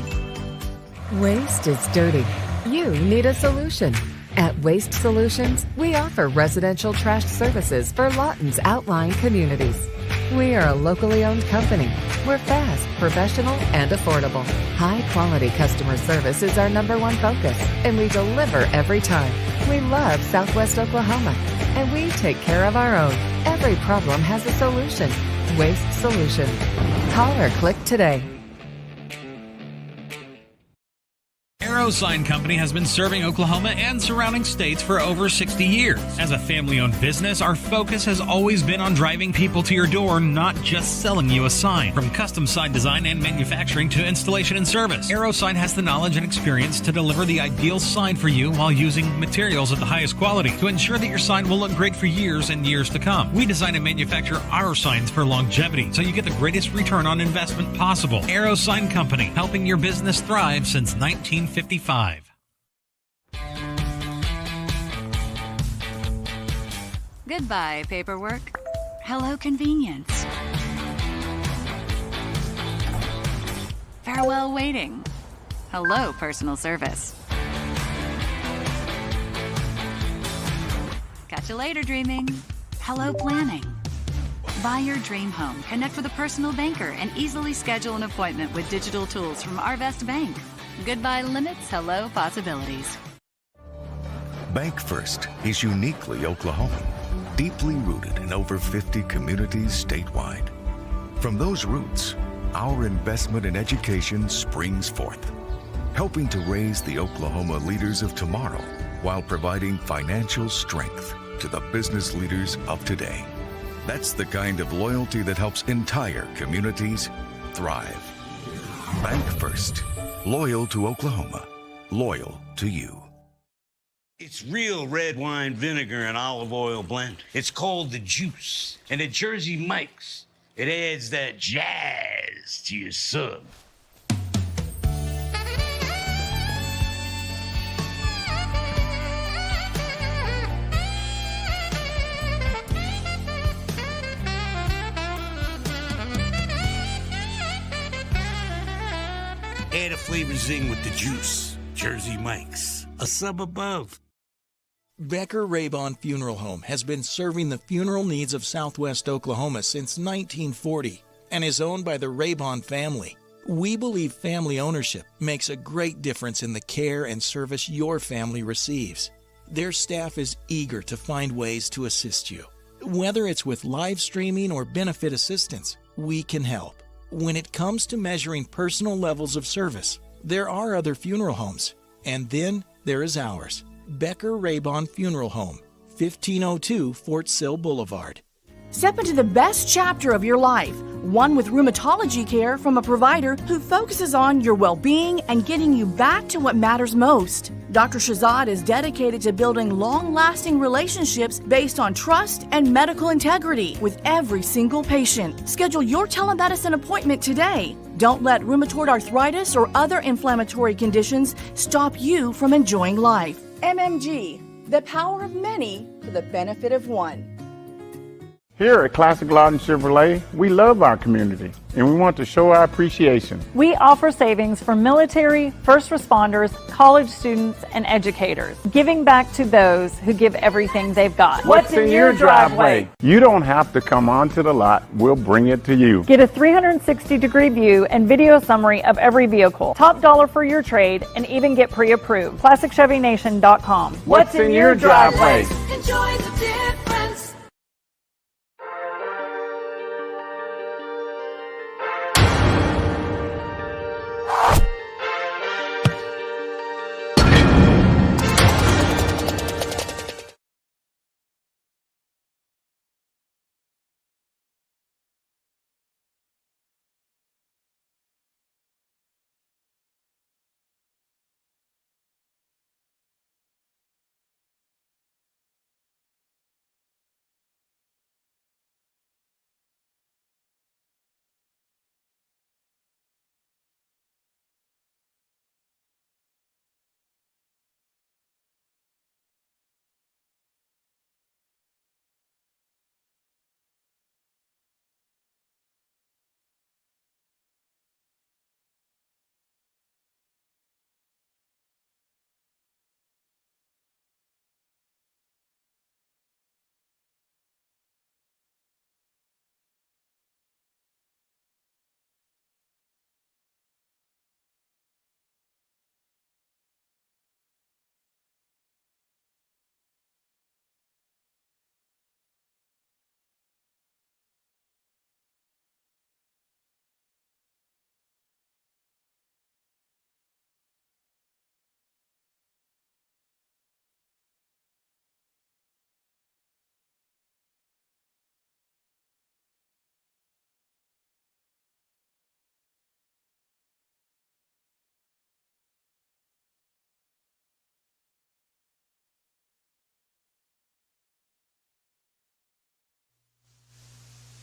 Waste is dirty. You need a solution. At Waste Solutions, we offer residential trash services for Lawton's outlying communities. We are a locally owned company. We're fast, professional, and affordable. High-quality customer service is our #1 focus, and we deliver every time. We love Southwest Oklahoma, and we take care of our own. Every problem has a solution. Waste Solutions. Call or click today. Arrow Sign Company has been serving Oklahoma and surrounding states for over 60 years. As a family-owned business, our focus has always been on driving people to your door, not just selling you a sign. From custom sign design and manufacturing to installation and service, Arrow Sign has the knowledge and experience to deliver the ideal sign for you while using materials of the highest quality to ensure that your sign will look great for years and years to come. We design and manufacture our signs for longevity, so you get the greatest return on investment possible. Arrow Sign Company, helping your business thrive since 1955. Goodbye, paperwork. Hello, convenience. Farewell, waiting. Hello, personal service. Catch you later, dreaming. Hello, planning. Buy your dream home, connect with a personal banker, and easily schedule an appointment with digital tools from Arvest Bank. Goodbye limits, hello possibilities. Bank First is uniquely Oklahoman, deeply rooted in over 50 communities statewide. From those roots, our investment in education springs forth, helping to raise the Oklahoma leaders of tomorrow while providing financial strength to the business leaders of today. That's the kind of loyalty that helps entire communities thrive. Bank First. Loyal to Oklahoma. Loyal to you. It's real red wine vinegar and olive oil blend. It's called the Juice. And at Jersey Mike's, it adds that jazz to your sub. Add a flavor zing with the juice. Jersey Mike's, a sub above. Becker Raybon Funeral Home has been serving the funeral needs of Southwest Oklahoma since 1940 and is owned by the Raybon family. We believe family ownership makes a great difference in the care and service your family receives. Their staff is eager to find ways to assist you. Whether it's with live streaming or benefit assistance, we can help. When it comes to measuring personal levels of service, there are other funeral homes, and then there is ours. Becker Raybon Funeral Home, 1502 Fort Sill Boulevard. Step into the best chapter of your life, one with rheumatology care from a provider who focuses on your well-being and getting you back to what matters most. Dr. Shahzad is dedicated to building long-lasting relationships based on trust and medical integrity with every single patient. Schedule your telemedicine appointment today. Don't let rheumatoid arthritis or other inflammatory conditions stop you from enjoying life. MMG, the power of many for the benefit of one. Here at Classic Lawton Chevrolet, we love our community and we want to show our appreciation. We offer savings for military, first responders, college students, and educators, giving back to those who give everything they've got. What's in your driveway? You don't have to come onto the lot, we'll bring it to you. Get a 360-degree view and video summary of every vehicle, top dollar for your trade, and even get pre-approved. ClassicChevyNation.com. What's in your driveway? Enjoy the difference.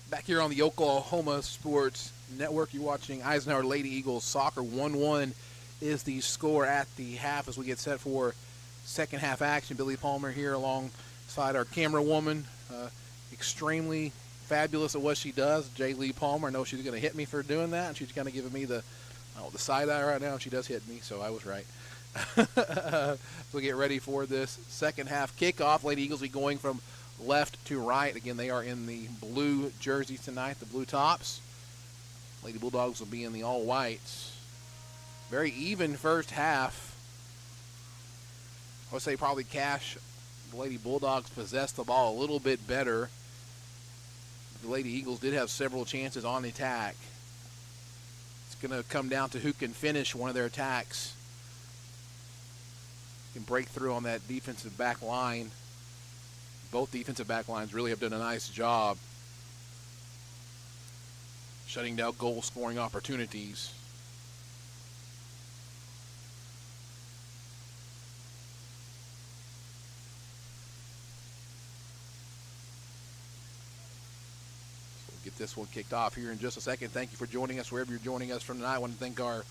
Back here on the Oklahoma Sports Network, you're watching Eisenhower Lady Eagles soccer. 1-1 is the score at the half as we get set for second half action. Billy Palmer here alongside our camera woman, extremely fabulous at what she does, J. Lee Palmer. I know she's going to hit me for doing that, and she's kind of giving me the side eye right now. She does hit me, so I was right. So get ready for this second half kickoff. Lady Eagles will be going from left to right. Again, they are in the blue jerseys tonight, the blue tops. Lady Bulldogs will be in the all whites. Very even first half. I would say probably Cash, the Lady Bulldogs possessed the ball a little bit better. The Lady Eagles did have several chances on the attack. It's going to come down to who can finish one of their attacks. Can break through on that defensive back line. Both defensive back lines really have done a nice job shutting down goal-scoring opportunities. So we'll get this one kicked off here in just a second. Thank you for joining us wherever you're joining us from tonight. I want to thank our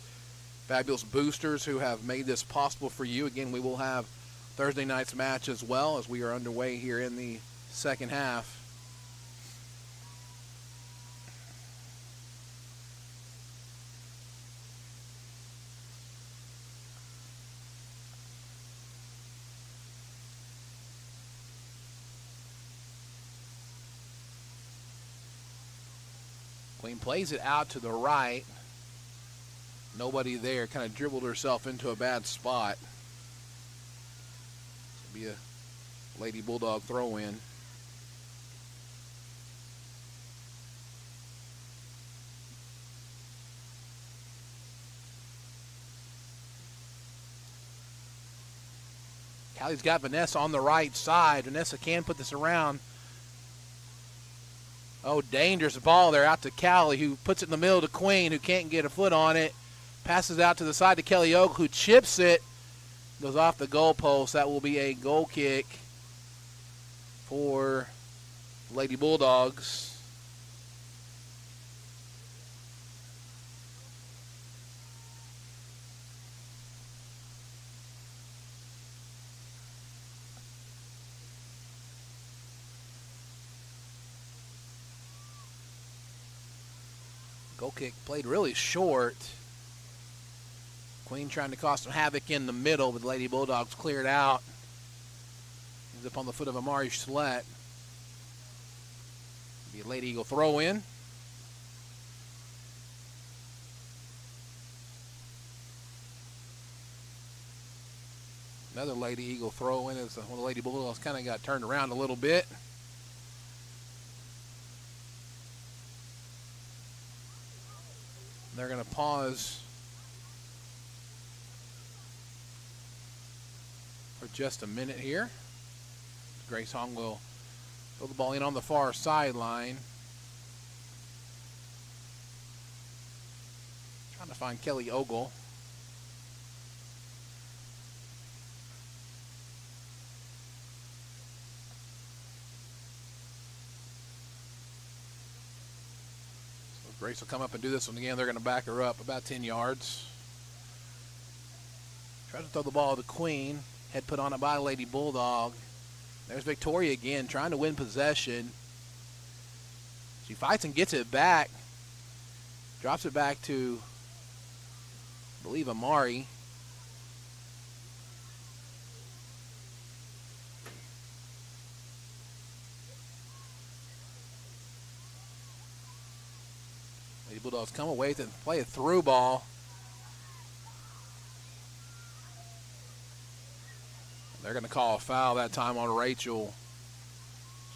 fabulous boosters who have made this possible for you. Again, we will have Thursday night's match as well as we are underway here in the second half. Queen plays it out to the right. Nobody there. Kind of dribbled herself into a bad spot. It'll be a Lady Bulldog throw-in. Callie's got Vanessa on the right side. Vanessa can put this around. Oh, dangerous ball there out to Callie, who puts it in the middle to Queen, who can't get a foot on it. Passes out to the side to Kelly Ogle, who chips it. Goes off the goalpost. That will be a goal kick for Lady Bulldogs. Goal kick played really short. Queen trying to cause some havoc in the middle, but the Lady Bulldogs cleared out. He's up on the foot of Amari Schlett. Be a Lady Eagle throw in. Another Lady Eagle throw in as one of the Lady Bulldogs kind of got turned around a little bit. They're going to pause for just a minute here. Grace Hong will throw the ball in on the far sideline. Trying to find Kelly Ogle. Grace will come up and do this one again. They're going to back her up about 10 yards. Try to throw the ball to Queen. Head put on it by Lady Bulldog. There's Victoria again, trying to win possession. She fights and gets it back. Drops it back to, I believe, Amari. Lady Bulldogs come away to play a through ball. They're going to call a foul that time on Rachel.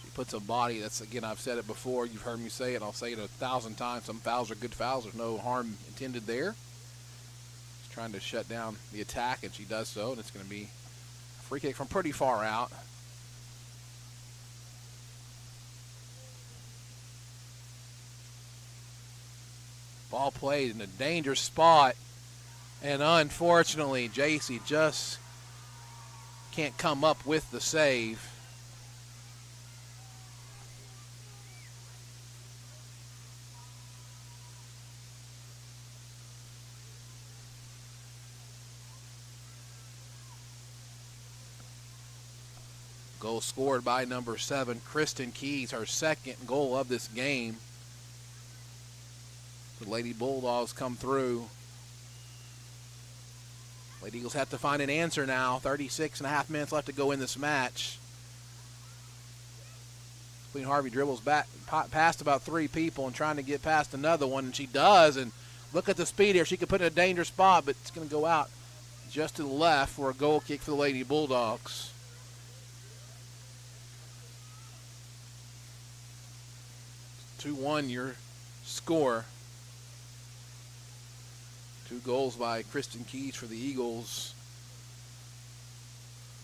She puts a body. That's, again, I've said it before. You've heard me say it. I'll say it 1,000 times. Some fouls are good fouls. There's no harm intended there. She's trying to shut down the attack, and she does so. And it's going to be a free kick from pretty far out. Ball played in a dangerous spot. And unfortunately, JC just can't come up with the save. Goal scored by number 7, Kristen Keys, her second goal of this game. The Lady Bulldogs come through. Lady Eagles have to find an answer now. 36 and a half minutes left to go in this match. Queen Harvey dribbles back past about 3 people and trying to get past another one, and she does. And look at the speed here. She could put it in a dangerous spot, but it's going to go out just to the left for a goal kick for the Lady Bulldogs. It's 2-1 your score. 2 goals by Kristen Keys for the Eagles.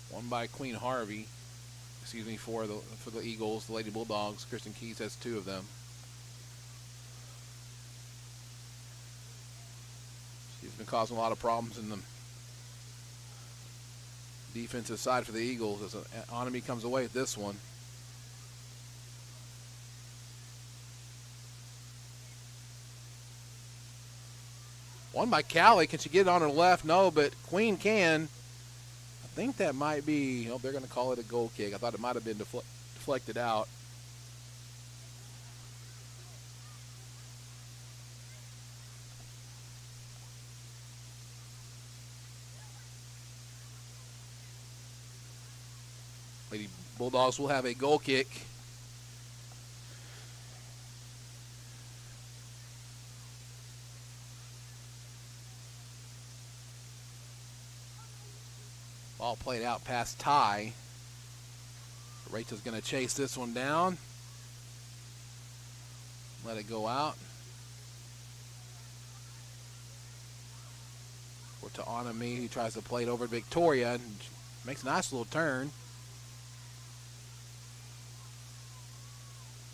1 by Queen Harvey. Excuse me, for the Eagles. The Lady Bulldogs, Kristen Keys has 2 of them. She's been causing a lot of problems in the defensive side for the Eagles as Anami comes away with this one. One by Callie. Can she get it on her left? No, but Queen can. I think that might be, they're going to call it a goal kick. I thought it might have been deflected out. Lady Bulldogs will have a goal kick. Ball played out past Ty. Rachel's going to chase this one down. Let it go out. Or to Anami, who tries to play it over to Victoria and makes a nice little turn.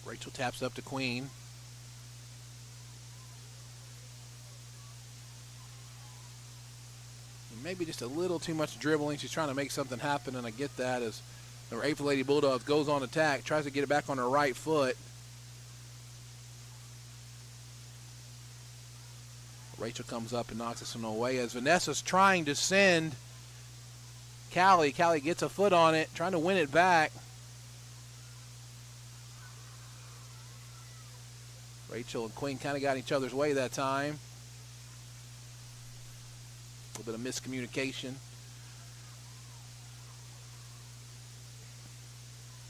Rachel taps up to Queen. Maybe just a little too much dribbling. She's trying to make something happen, and I get that as number 8 for Lady Bulldogs goes on attack, tries to get it back on her right foot. Rachel comes up and knocks this one away as Vanessa's trying to send Callie. Callie gets a foot on it, trying to win it back. Rachel and Queen kind of got each other's way that time. A little bit of miscommunication.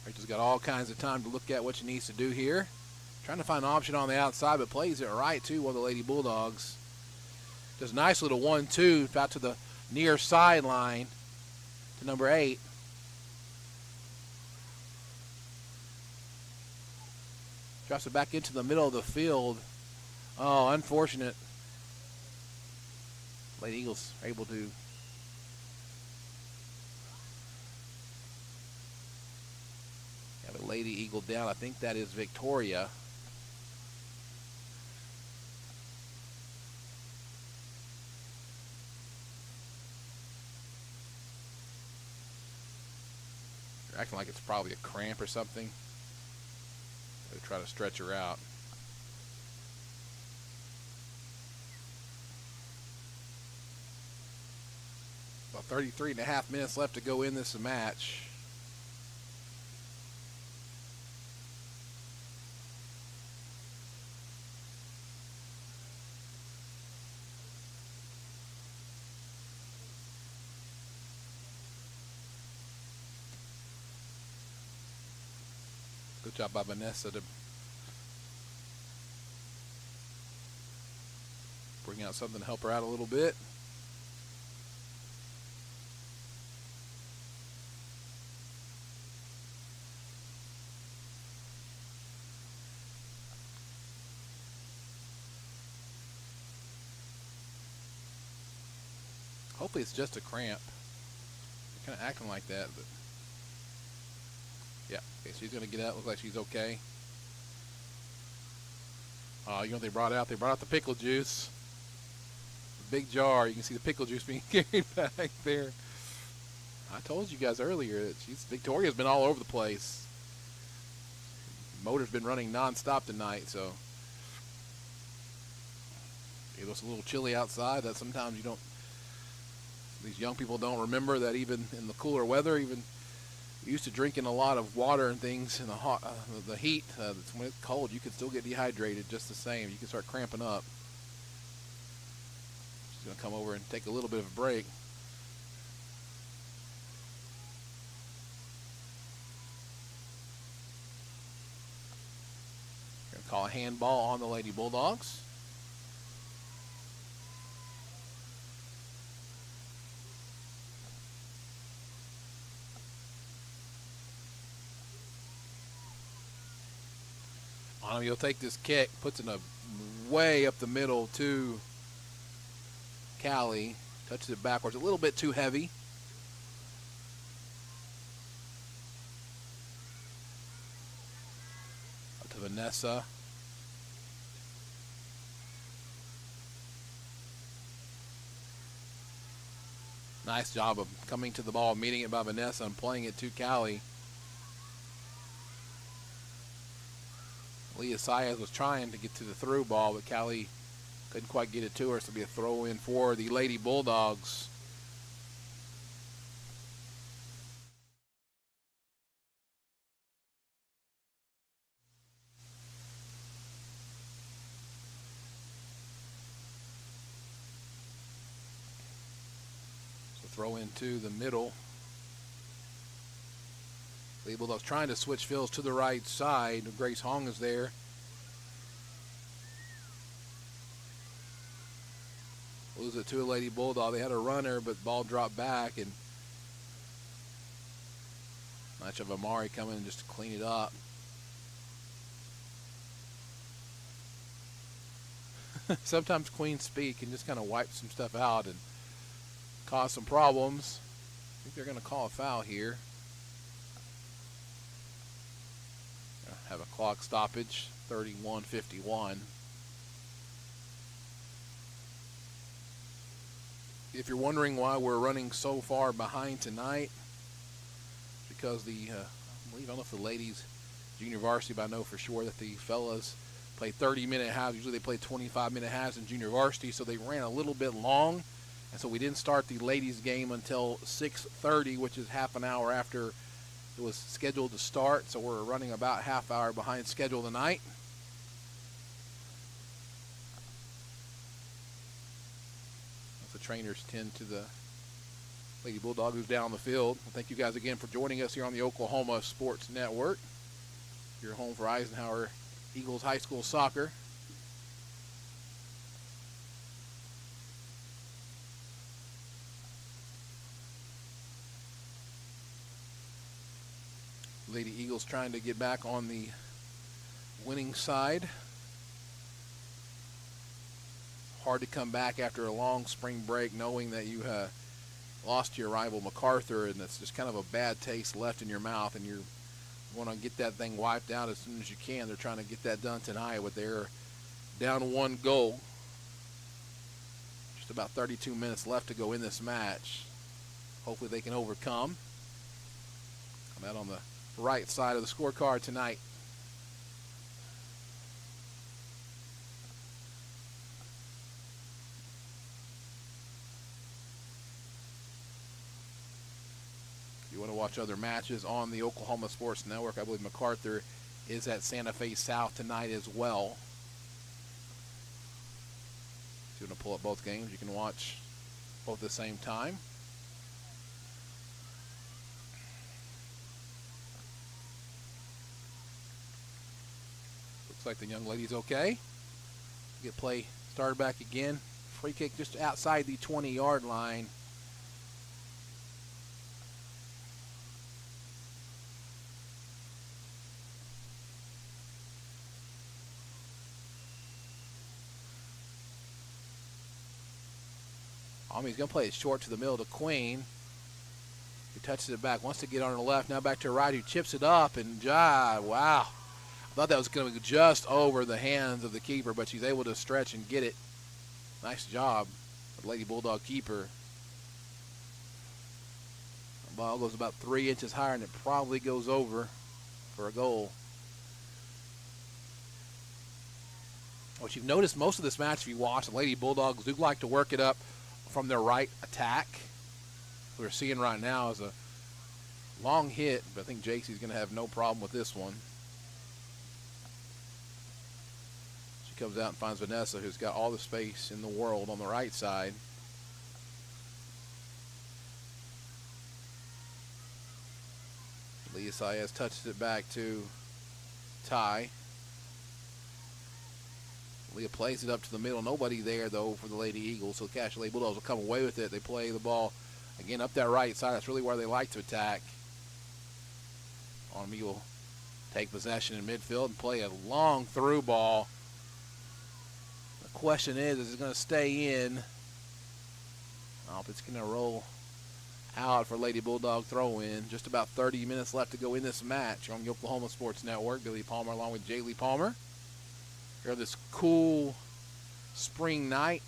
Rachel's got all kinds of time to look at what she needs to do here. Trying to find an option on the outside, but plays it right too, while the Lady Bulldogs does a nice little 1-2 out to the near sideline to number 8. Drops it back into the middle of the field. Oh, unfortunate. Lady Eagles are able to have a Lady Eagle down. I think that is Victoria. They're acting like it's probably a cramp or something. They try to stretch her out. About 33 and a half minutes left to go in this match. Good job by Vanessa to bring out something to help her out a little bit. Hopefully it's just a cramp. They're kind of acting like that, but yeah. Okay, she's going to get out. Looks like she's okay. You know what they brought out? They brought out the pickle juice. The big jar. You can see the pickle juice being carried back there. I told you guys earlier that Victoria's been all over the place. Motor's been running nonstop tonight, so it was a little chilly outside. That sometimes you don't. These young people don't remember that even in the cooler weather, even used to drinking a lot of water and things in the heat. When it's cold, you can still get dehydrated just the same. You can start cramping up. She's going to come over and take a little bit of a break. Going to call a handball on the Lady Bulldogs. He'll take this kick, puts it way up the middle to Callie, touches it backwards, a little bit too heavy. Up to Vanessa. Nice job of coming to the ball, meeting it by Vanessa and playing it to Callie. Leah Saez was trying to get to the through ball, but Callie couldn't quite get it to her, so it'll be a throw in for the Lady Bulldogs. So throw into the middle. Lady Bulldogs trying to switch fields to the right side. Grace Hong is there. Lose it to a Lady Bulldog. They had a runner, but ball dropped back, and Much of Amari coming in just to clean it up. Sometimes Queen Speed can just kind of wipe some stuff out and cause some problems. I think they're going to call a foul here. Have a clock stoppage, 31:51. If you're wondering why we're running so far behind tonight, because I don't know if the ladies junior varsity, but I know for sure that the fellas play 30-minute halves. Usually they play 25-minute halves in junior varsity, so they ran a little bit long, and so we didn't start the ladies game until 6:30, which is half an hour after it was scheduled to start. So we're running about half hour behind schedule tonight. The trainers tend to the Lady Bulldog who's down the field. Well, thank you guys again for joining us here on the Oklahoma Sports Network. Your home for Eisenhower Eagles High School Soccer. Lady Eagles trying to get back on the winning side. Hard to come back after a long spring break knowing that you lost to your rival MacArthur, and that's just kind of a bad taste left in your mouth, and you want to get that thing wiped out as soon as you can. They're trying to get that done tonight with their down 1 goal. Just about 32 minutes left to go in this match. Hopefully they can overcome. Come out on the right side of the scorecard tonight. If you want to watch other matches on the Oklahoma Sports Network, I believe MacArthur is at Santa Fe South tonight as well. If you want to pull up both games, you can watch both at the same time. Looks like the young lady's okay. Get play started back again. Free kick just outside the 20-yard line. He's going to play it short to the middle to Queen. He touches it back, wants to get on the left, now back to her right, who chips it up, and wow. I thought that was going to be just over the hands of the keeper, but she's able to stretch and get it. Nice job, the Lady Bulldog keeper. The ball goes about 3 inches higher, and it probably goes over for a goal. What you've noticed most of this match, if you watch, the Lady Bulldogs do like to work it up from their right attack. What we're seeing right now is a long hit, but I think JC's going to have no problem with this one. She comes out and finds Vanessa, who's got all the space in the world on the right side. Leah Saez touches it back to Ty. Leah plays it up to the middle. Nobody there, though, for the Lady Eagles. So the Cache Lady Bulldogs will come away with it. They play the ball, again, up that right side. That's really where they like to attack. Army will take possession in midfield and play a long through ball. The question is it going to stay in? Oh, it's going to roll out for Lady Bulldog throw-in. Just about 30 minutes left to go in this match on the Oklahoma Sports Network. Billy Palmer along with Jaylee Palmer. Here this cool spring night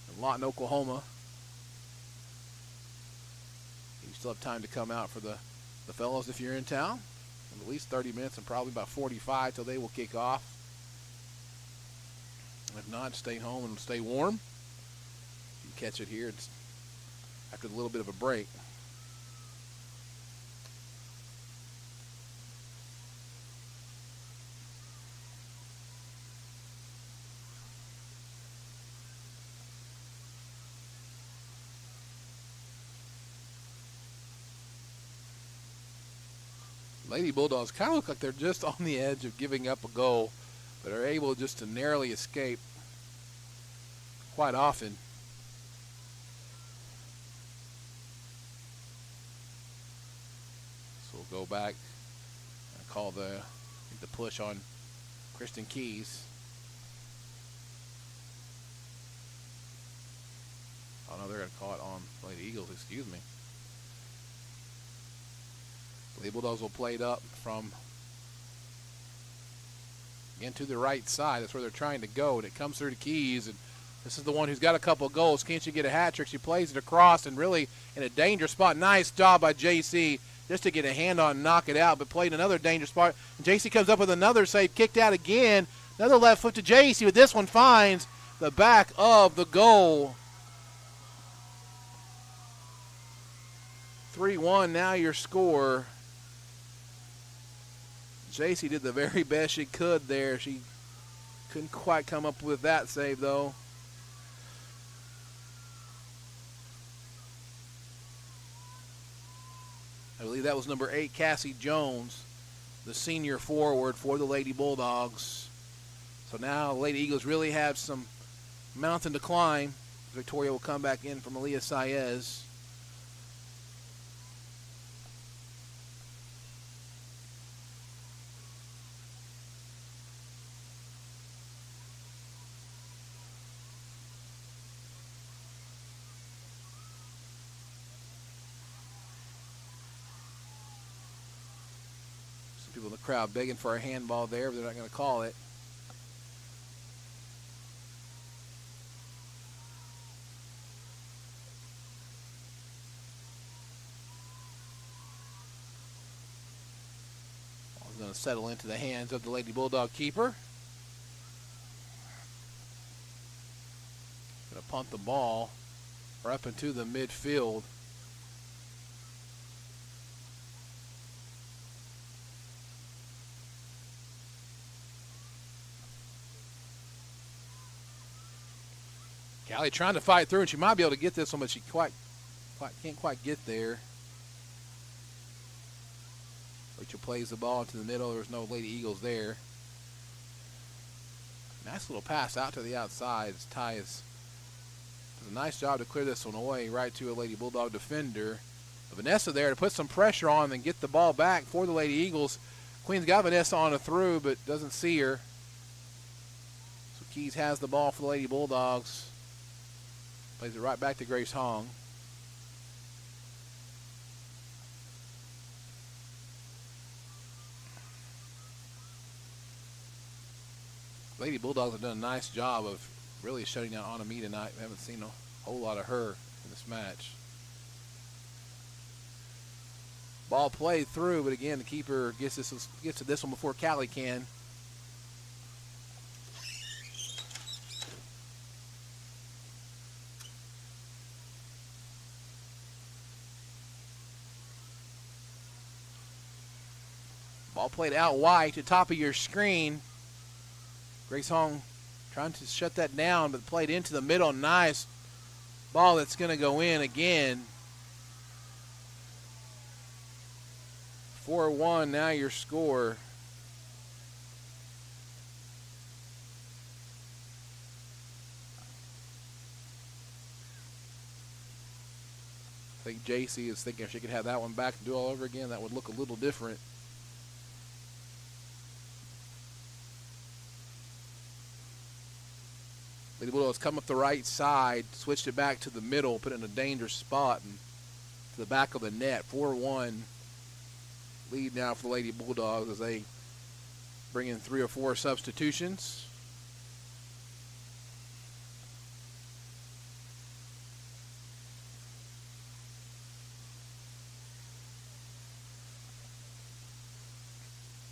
in Lawton, Oklahoma. You still have time to come out for the fellows if you're in town. At least 30 minutes and probably about 45 till they will kick off. If not, stay home and stay warm. You can catch it here after a little bit of a break. Lady Bulldogs kind of look like they're just on the edge of giving up a goal, but are able just to narrowly escape quite often. go back and call the push on Kristen Keys. Oh, no, they're going to call it on Lady Eagles, excuse me. The Bulldogs will play it up from, again, to the right side. That's where they're trying to go, and it comes through to Keys, and this is the one who's got a couple of goals. Can't she get a hat trick? She plays it across and really in a dangerous spot. Nice job by JC just to get a hand on and knock it out, but played another dangerous spot. And JC comes up with another save, kicked out again. Another left foot to JC, but this one finds the back of the goal. 3-1 now your score. JC did the very best she could there. She couldn't quite come up with that save, though. I believe that was number 8, Cassie Jones, the senior forward for the Lady Bulldogs. So now Lady Eagles really have some mountain to climb. Victoria will come back in from Aaliyah Saez. People in the crowd begging for a handball there, but they're not going to call it. Ball's going to settle into the hands of the Lady Bulldog keeper. Going to punt the ball up into the midfield. Callie trying to fight through, and she might be able to get this one, but she can't quite get there. Rachel plays the ball into the middle. There's no Lady Eagles there. Nice little pass out to the outside. Ty does a nice job to clear this one away right to a Lady Bulldog defender. But Vanessa there to put some pressure on and get the ball back for the Lady Eagles. Queen's got Vanessa on a through, but doesn't see her. So Keys has the ball for the Lady Bulldogs. Plays it right back to Grace Hong. Lady Bulldogs have done a nice job of really shutting down Anami tonight. We haven't seen a whole lot of her in this match. Ball played through, but again, the keeper gets to this one before Callie can. Ball played out wide to top of your screen. Grace Hong trying to shut that down, but played into the middle. Nice ball that's going to go in again. 4-1 now your score. I think JC is thinking if she could have that one back and do all over again, that would look a little different. Lady Bulldogs come up the right side, switched it back to the middle, put it in a dangerous spot and to the back of the net. 4-1 lead now for the Lady Bulldogs as they bring in 3 or 4 substitutions.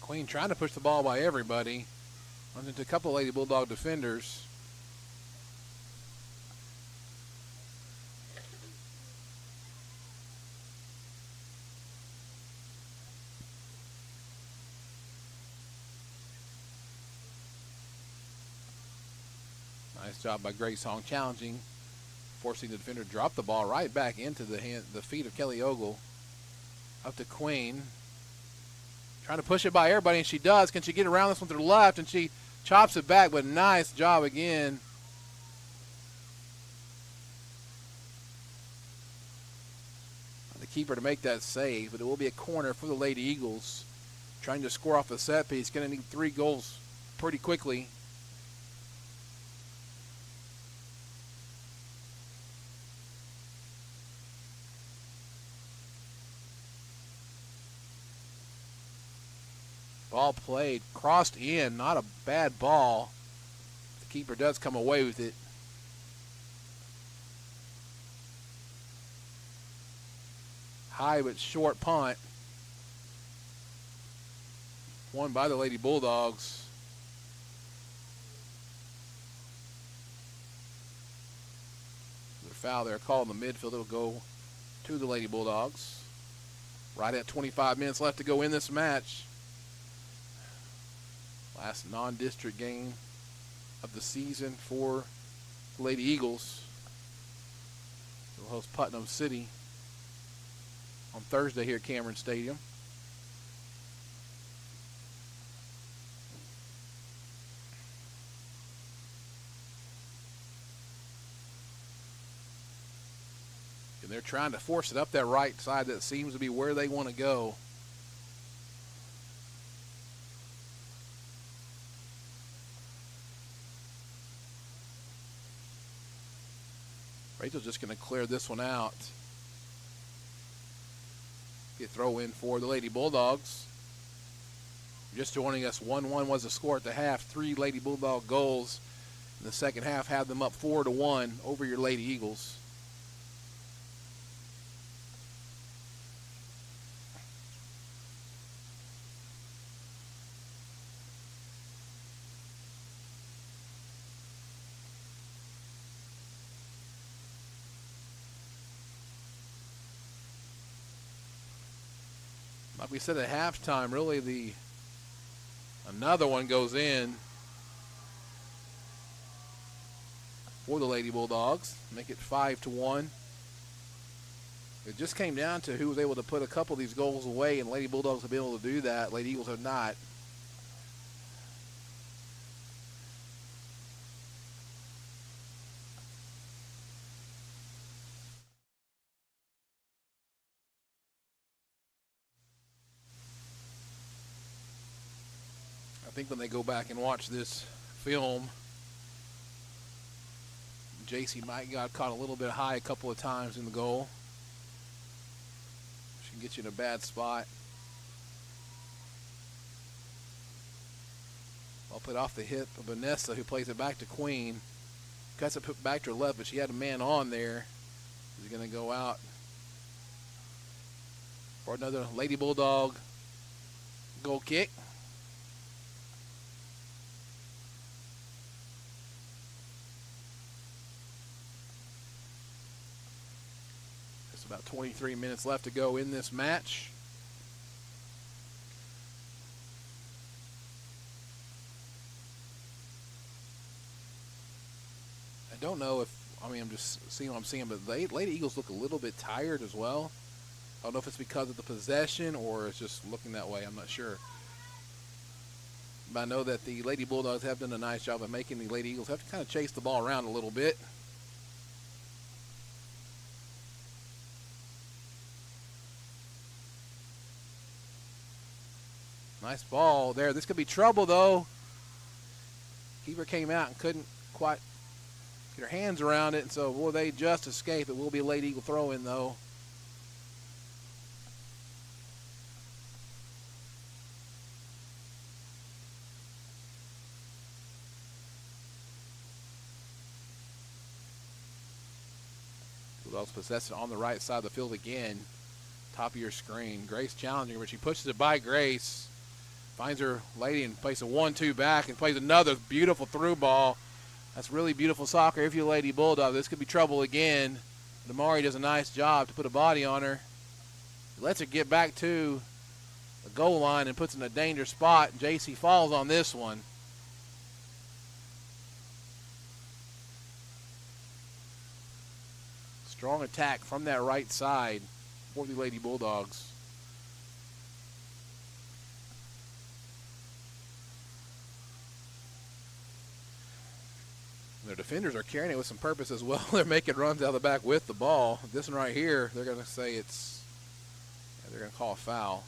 Queen trying to push the ball by everybody. Runs into a couple of Lady Bulldog defenders. Nice job by Grace Hong challenging, forcing the defender to drop the ball right back into the feet of Kelly Ogle. Up to Queen. Trying to push it by everybody, and she does. Can she get around this one to the left? And she chops it back, but nice job again. The keeper to make that save, but it will be a corner for the Lady Eagles. Trying to score off a set piece. Going to need 3 goals pretty quickly. Ball played, crossed in, not a bad ball. The keeper does come away with it. High but short punt. Won by the Lady Bulldogs. The foul there called in the midfield. It'll go to the Lady Bulldogs. Right at 25 minutes left to go in this match. Last non-district game of the season for the Lady Eagles. They'll host Putnam City on Thursday here at Cameron Stadium. And they're trying to force it up that right side. That seems to be where they want to go. Rachel's just going to clear this one out. Get throw in for the Lady Bulldogs. Just joining us, 1-1 was the score at the half. 3 Lady Bulldog goals in the second half had them up 4-1 over your Lady Eagles. Like we said at halftime, really another one goes in for the Lady Bulldogs. Make it 5-1. It just came down to who was able to put a couple of these goals away, and Lady Bulldogs have been able to do that. Lady Eagles have not. I think when they go back and watch this film, JC Mike got caught a little bit high a couple of times in the goal. She can get you in a bad spot. I'll put off the hip of Vanessa, who plays it back to Queen. Cuts it put back to her left, but she had a man on there. She's going to go out for another Lady Bulldog goal kick. About 23 minutes left to go in this match. I don't know if, I'm just seeing what I'm seeing, but the Lady Eagles look a little bit tired as well. I don't know if it's because of the possession or it's just looking that way. I'm not sure. But I know that the Lady Bulldogs have done a nice job of making the Lady Eagles have to kind of chase the ball around a little bit. Nice ball there. This could be trouble, though. Keeper came out and couldn't quite get her hands around it, and so will they just escape? It will be a Lady Eagle throw-in, though. Bulldogs possess it on the right side of the field again. Top of your screen. Grace challenging her, but she pushes it by Grace. Finds her lady and plays a 1-2 back and plays another beautiful through ball. That's really beautiful soccer. If you're Lady Bulldog, this could be trouble again. Damari does a nice job to put a body on her. He lets her get back to the goal line and puts in a dangerous spot. JC falls on this one. Strong attack from that right side for the Lady Bulldogs. Their defenders are carrying it with some purpose as well. They're making runs out of the back with the ball. This one right here, they're going to say it's They're going to call a foul.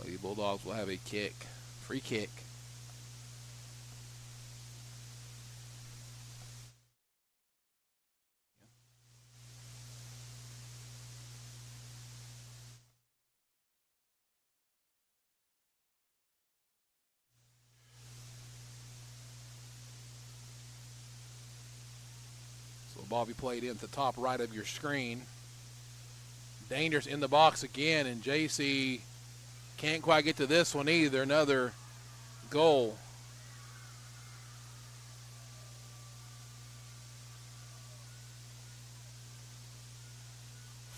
Lady Bulldogs will have a kick. Free kick. So the ball be played in at the top right of your screen. Dangerous in the box again, and JC can't quite get to this one either. Another goal.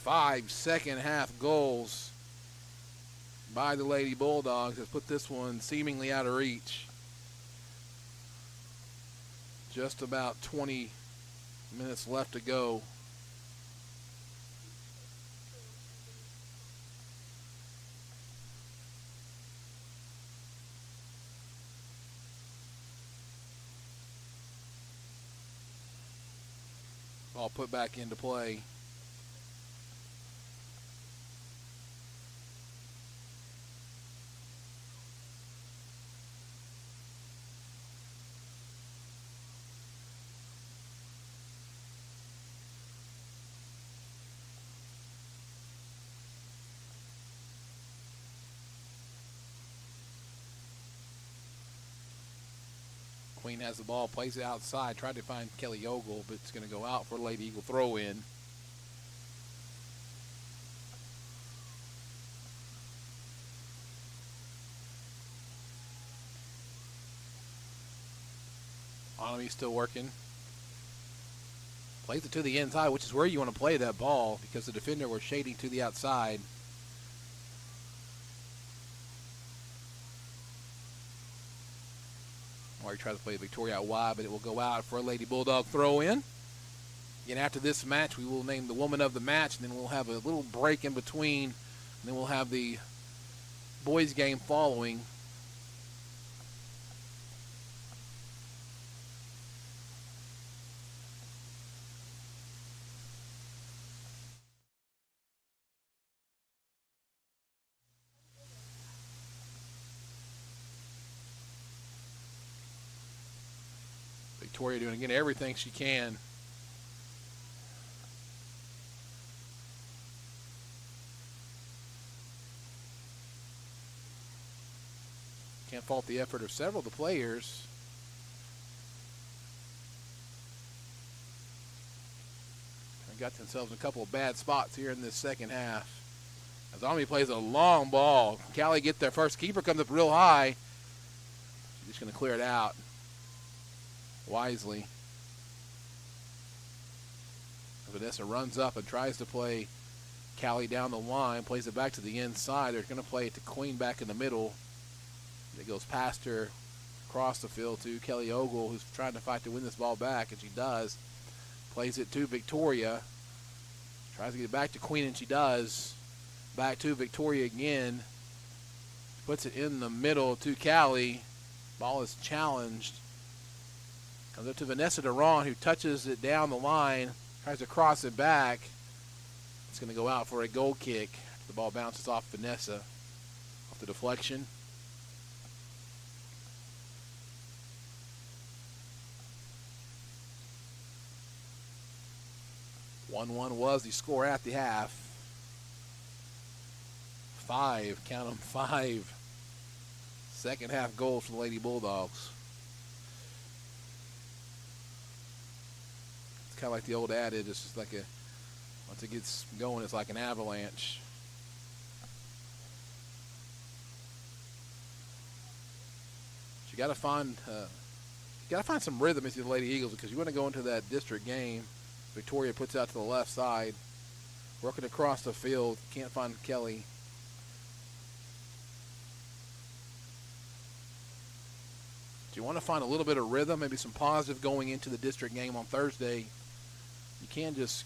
Five second-half goals by the Lady Bulldogs has put this one seemingly out of reach. Just about 20 minutes left to go. Ball put back into play. Queen has the ball, plays it outside, tried to find Kelly Ogle, but it's going to go out for a Lady Eagle throw in. Onami still working. Plays it to the inside, which is where you want to play that ball because the defender was shading to the outside. Or he tries to play Victoria out wide, but it will go out for a Lady Bulldog throw in. Again, after this match, we will name the woman of the match, and then we'll have a little break in between, and then we'll have the boys game following. Victoria doing, again, everything she can. Can't fault the effort of several of the players. They got themselves in a couple of bad spots here in this second half. As Army plays a long ball. Callie get there first. Keeper comes up real high. She's just going to clear it out wisely. Vanessa runs up and tries to play Callie down the line, plays it back to the inside. They're going to play it to Queen back in the middle. It goes past her across the field to Kelly Ogle, who's trying to fight to win this ball back, and she does. Plays it to Victoria. Tries to get it back to Queen, and she does. Back to Victoria again. Puts it in the middle to Callie. Ball is challenged. Comes up to Vanessa Duran, who touches it down the line. Tries to cross it back. It's going to go out for a goal kick. The ball bounces off Vanessa. Off the deflection. One was the score at the half. 5, count them, 5 second half goals for the Lady Bulldogs. It's kind of like the old adage, it's just like once it gets going, it's like an avalanche. You got to find some rhythm into the Lady Eagles because you want to go into that district game Victoria puts out to the left side. Working across the field. Can't find Kelly. Do you want to find a little bit of rhythm, maybe some positive going into the district game on Thursday? You can't just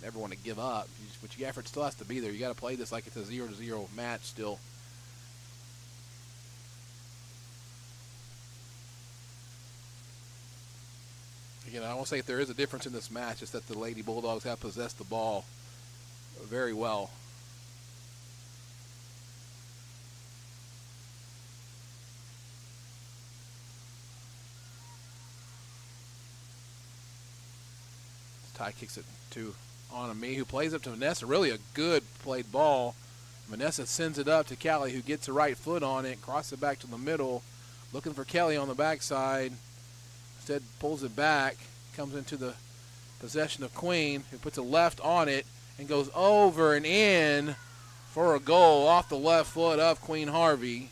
never want to give up, but your effort still has to be there. You got to play this like it's a 0-0 match still. Again, I won't say if there is a difference in this match, it's that the Lady Bulldogs have possessed the ball very well. Ty kicks it to Anami, who plays up to Vanessa. Really a good played ball. Vanessa sends it up to Callie, who gets the right foot on it, crosses it back to the middle, looking for Kelly on the backside. Instead pulls it back, comes into the possession of Queen, who puts a left on it and goes over and in for a goal off the left foot of Queen Harvey.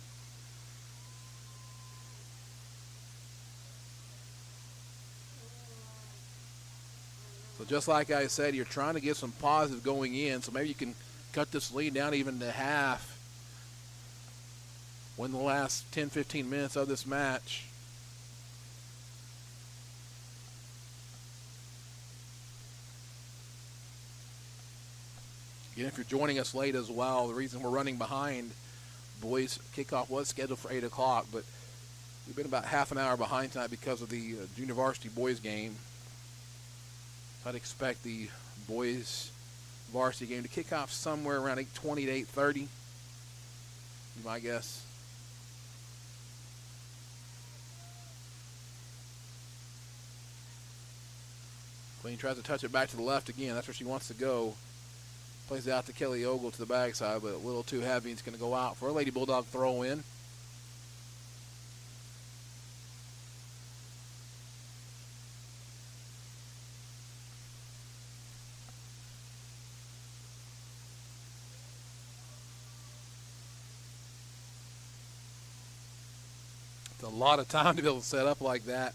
So just like I said, you're trying to get some positive going in, so maybe you can cut this lead down even to half. Win the last 10, 15 minutes of this match. Again, if you're joining us late as well, the reason we're running behind, boys kickoff was scheduled for 8 o'clock, but we've been about half an hour behind tonight because of the junior varsity boys game. I'd expect the boys varsity game to kick off somewhere around 8:20 to 8:30. My guess. Queen tries to touch it back to the left again. That's where she wants to go. Plays it out to Kelly Ogle to the backside, but a little too heavy. It's going to go out for a Lady Bulldog throw in. It's a lot of time to be able to set up like that.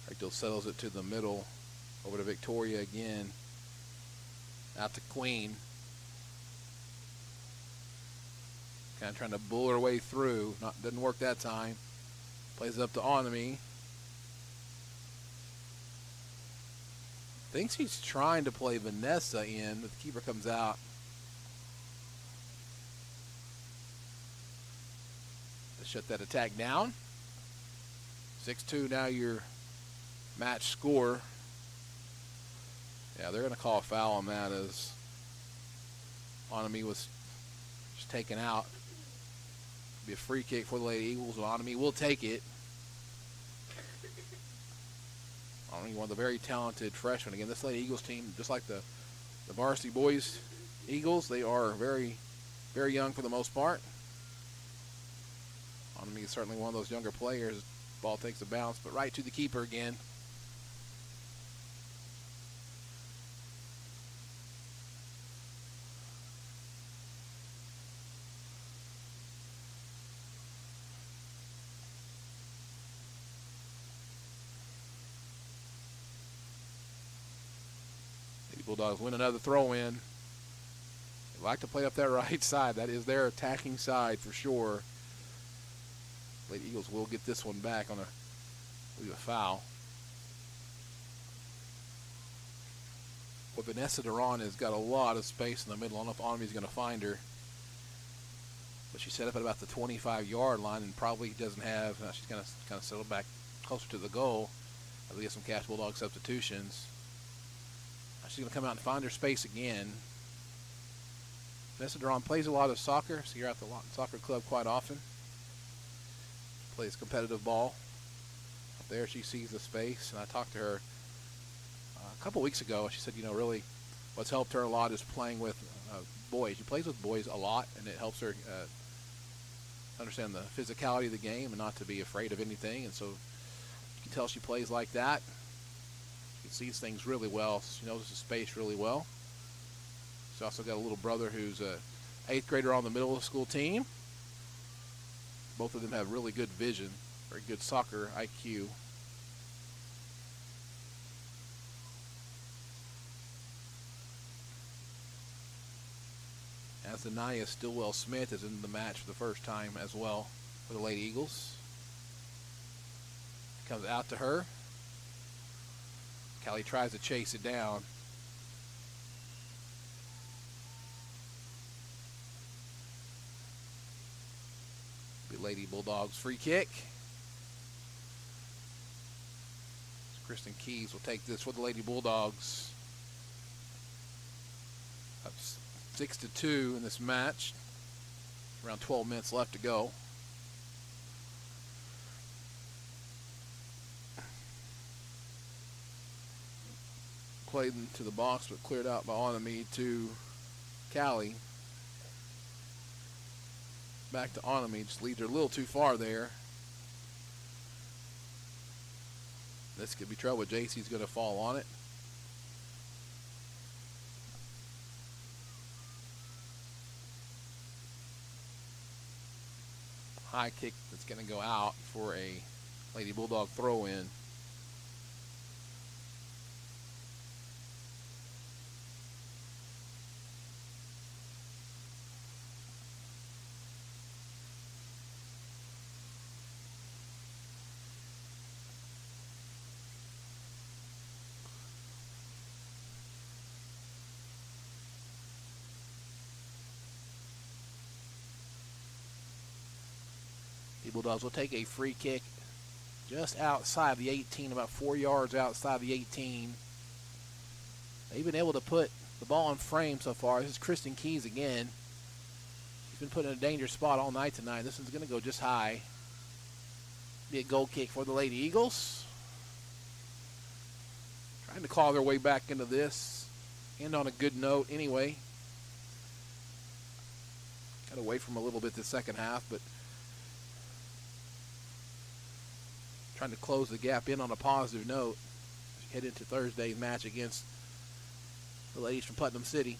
Rachel settles it to the middle, over to Victoria again, out to Queen. Kind of trying to bull her way through. Didn't work that time. Plays it up to Anami. Thinks he's trying to play Vanessa in, but the keeper comes out. To shut that attack down. 6-2 now your match score. Yeah, they're going to call a foul on that as Anami was just taken out. Be a free kick for the Lady Eagles. Anami will take it. Anami, one of the very talented freshmen. Again, this Lady Eagles team, just like the varsity boys Eagles, they are very, very young for the most part. Anami is certainly one of those younger players. Ball takes a bounce, but right to the keeper again. Bulldogs win another throw-in. They like to play up that right side. That is their attacking side for sure. Lady Eagles will get this one back on a foul. But Vanessa Duran has got a lot of space in the middle. I don't know if Anami's going to find her. But she's set up at about the 25-yard line and probably doesn't have. She's going to kind of settle back closer to the goal as we get some Cash Bulldog substitutions. She's going to come out and find her space again. Vanessa Duran plays a lot of soccer. See her at the soccer club quite often. Plays competitive ball. Up there she sees the space. And I talked to her a couple weeks ago. She said, really what's helped her a lot is playing with boys. She plays with boys a lot, and it helps her understand the physicality of the game and not to be afraid of anything. And so you can tell she plays like that. She sees things really well. She knows the space really well. She's also got a little brother who's a 8th grader on the middle school team. Both of them have really good vision, very good soccer IQ. As Anaya Stillwell-Smith is in the match for the first time as well for the Lady Eagles. Comes out to her. Callie tries to chase it down. The Lady Bulldogs free kick. Kristen Keys will take this for the Lady Bulldogs. Up 6-2 in this match. Around 12 minutes left to go. Played into the box, but cleared out by Onami to Callie. Back to Onami, just leads her a little too far there. This could be trouble. JC's going to fall on it. High kick that's going to go out for a Lady Bulldog throw-in. Bulldogs will take a free kick just outside the 18, about 4 yards outside the 18. They've been able to put the ball in frame so far. This is Kristen Keys again. She's been put in a dangerous spot all night tonight. This one's going to go just high. Be a goal kick for the Lady Eagles. Trying to claw their way back into this. End on a good note anyway. Got away from a little bit the second half, but trying to close the gap in on a positive note as we head into Thursday's match against the ladies from Putnam City.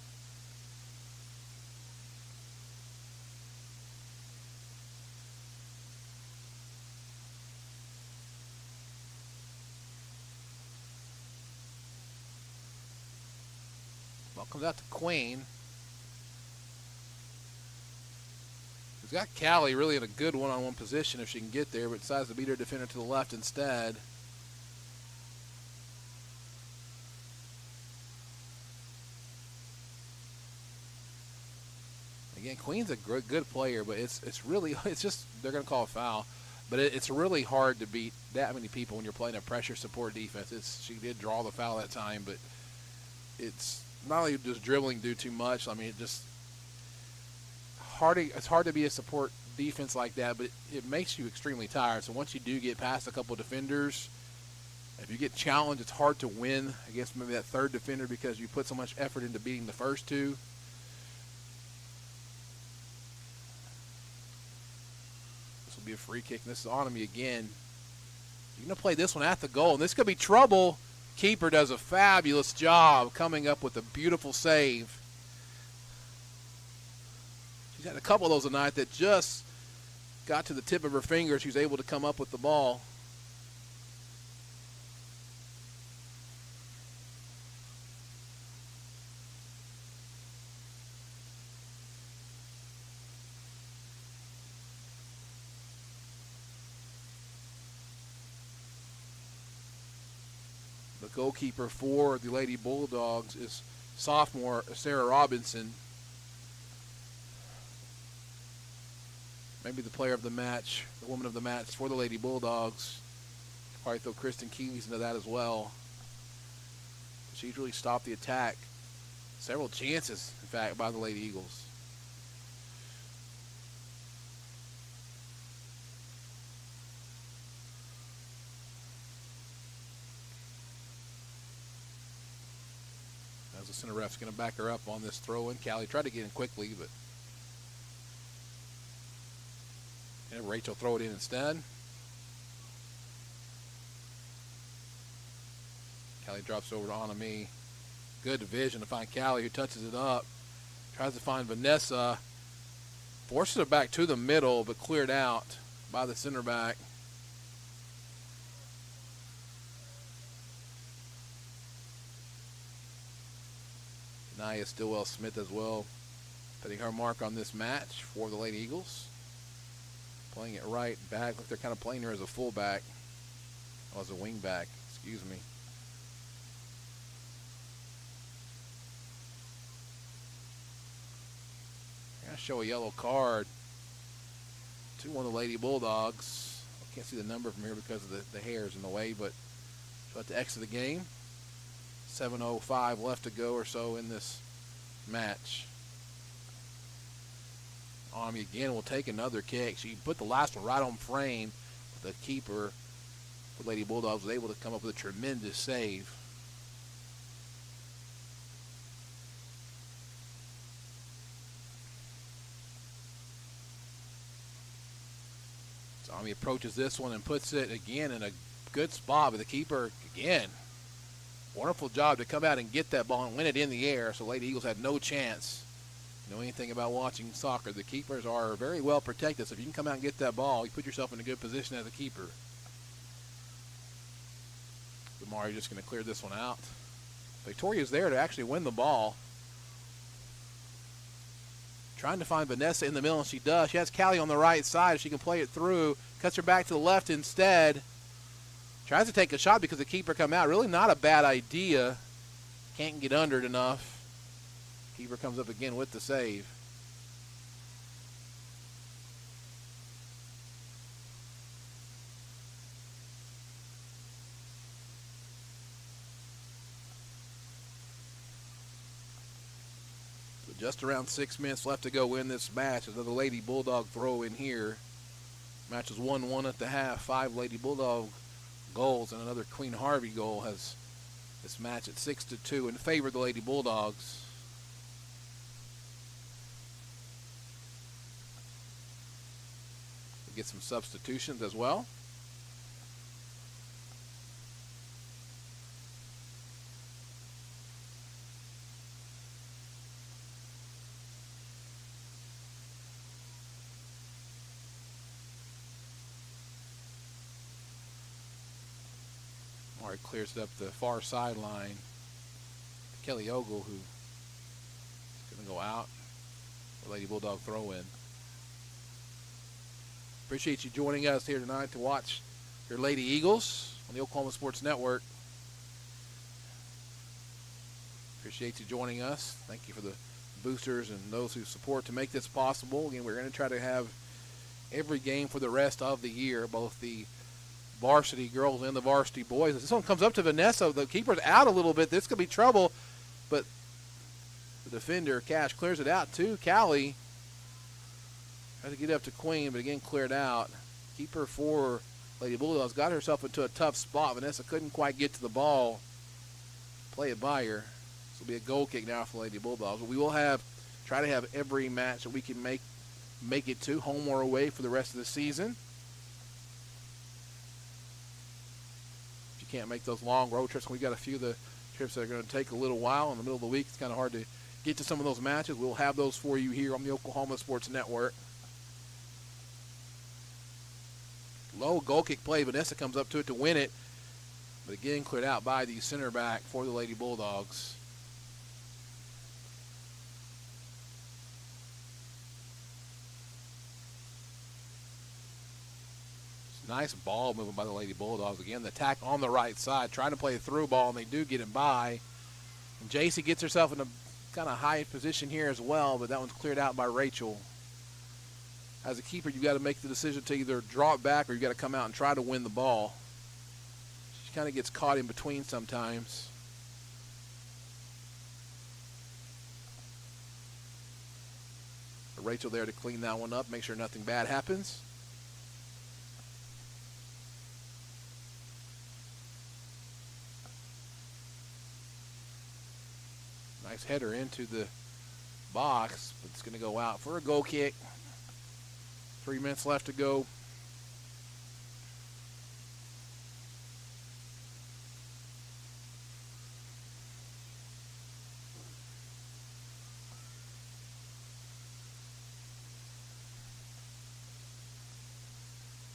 Ball comes out to Queen. He's got Callie really in a good one-on-one position if she can get there, but decides to beat her defender to the left instead. Again, Queen's a good player, but it's just they're going to call a foul. But it's really hard to beat that many people when you're playing a pressure support defense. She did draw the foul that time, but it's not only just dribbling do too much. I mean, it's hard to be a support defense like that, but it makes you extremely tired. So once you do get past a couple of defenders, if you get challenged, it's hard to win against maybe that third defender because you put so much effort into beating the first two. This will be a free kick, and this is Onami again. You're going to play this one at the goal, and this could be trouble. Keeper does a fabulous job coming up with a beautiful save. She's had a couple of those tonight that just got to the tip of her finger. She was able to come up with the ball. The goalkeeper for the Lady Bulldogs is sophomore Sarah Robinson. Maybe the player of the match, the woman of the match for the Lady Bulldogs. Probably throw Kristen Keys into that as well. She's really stopped the attack. Several chances, in fact, by the Lady Eagles. As the center ref's going to back her up on this throw-in. Callie tried to get in quickly, but and Rachel throw it in instead. Callie drops over to Onami. Good division to find Callie, who touches it up. Tries to find Vanessa. Forces it back to the middle, but cleared out. by the center back. Nia Stillwell-Smith as well, putting her mark on this match for the Lady Eagles. Playing it right back. Look, they're kind of playing her as a fullback. Oh, as a wing back, excuse me. I'm going to show a yellow card to one of the Lady Bulldogs. I can't see the number from here because of the hairs in the way, but at the X of the game. 7:05 left to go or so in this match. Army again will take another kick. She put the last one right on frame. The keeper, the Lady Bulldogs, was able to come up with a tremendous save. So Army approaches this one and puts it again in a good spot, but the keeper, again, wonderful job to come out and get that ball and win it in the air, so Lady Eagles had no chance. You know anything about watching soccer, the keepers are very well protected, so if you can come out and get that ball, you put yourself in a good position as a keeper. Damari just going to clear this one out. Victoria's there to actually win the ball. Trying to find Vanessa in the middle, and she does. She has Callie on the right side. If she can play it through, cuts her back to the left instead. Tries to take a shot because the keeper come out. Really not a bad idea. Can't get under it enough. Keeper comes up again with the save. So just around 6 minutes left to go in this match. Another Lady Bulldog throw in here. Match is 1-1 at the half. 5 Lady Bulldog goals and another Queen Harvey goal has this match at 6-2 in favor of the Lady Bulldogs. We get some substitutions as well. Mark clears it up the far sideline. Kelly Ogle, who is going to go out. The Lady Bulldog throw in. Appreciate you joining us here tonight to watch your Lady Eagles on the Oklahoma Sports Network. Appreciate you joining us. Thank you for the boosters and those who support to make this possible. Again, we're going to try to have every game for the rest of the year, both the varsity girls and the varsity boys. This one comes up to Vanessa. The keeper's out a little bit. This could be trouble, but the defender, Cash, clears it out to Callie. Tried to get up to Queen, but again cleared out. Keeper for Lady Bulldogs got herself into a tough spot. Vanessa couldn't quite get to the ball. Play it by her. This will be a goal kick now for Lady Bulldogs. But we will try to have every match that we can make it to, home or away, for the rest of the season. If you can't make those long road trips, we got a few of the trips that are going to take a little while. In the middle of the week, it's kind of hard to get to some of those matches. We'll have those for you here on the Oklahoma Sports Network. Low goal kick play. Vanessa comes up to it to win it. But again, cleared out by the center back for the Lady Bulldogs. Nice ball movement by the Lady Bulldogs. Again, the attack on the right side, trying to play a through ball, and they do get him by. And JC gets herself in a kind of high position here as well, but that one's cleared out by Rachel. As a keeper, you've got to make the decision to either draw it back or you've got to come out and try to win the ball. She kind of gets caught in between sometimes. But Rachel there to clean that one up, make sure nothing bad happens. Nice header into the box, but it's going to go out for a goal kick. 3 minutes left to go.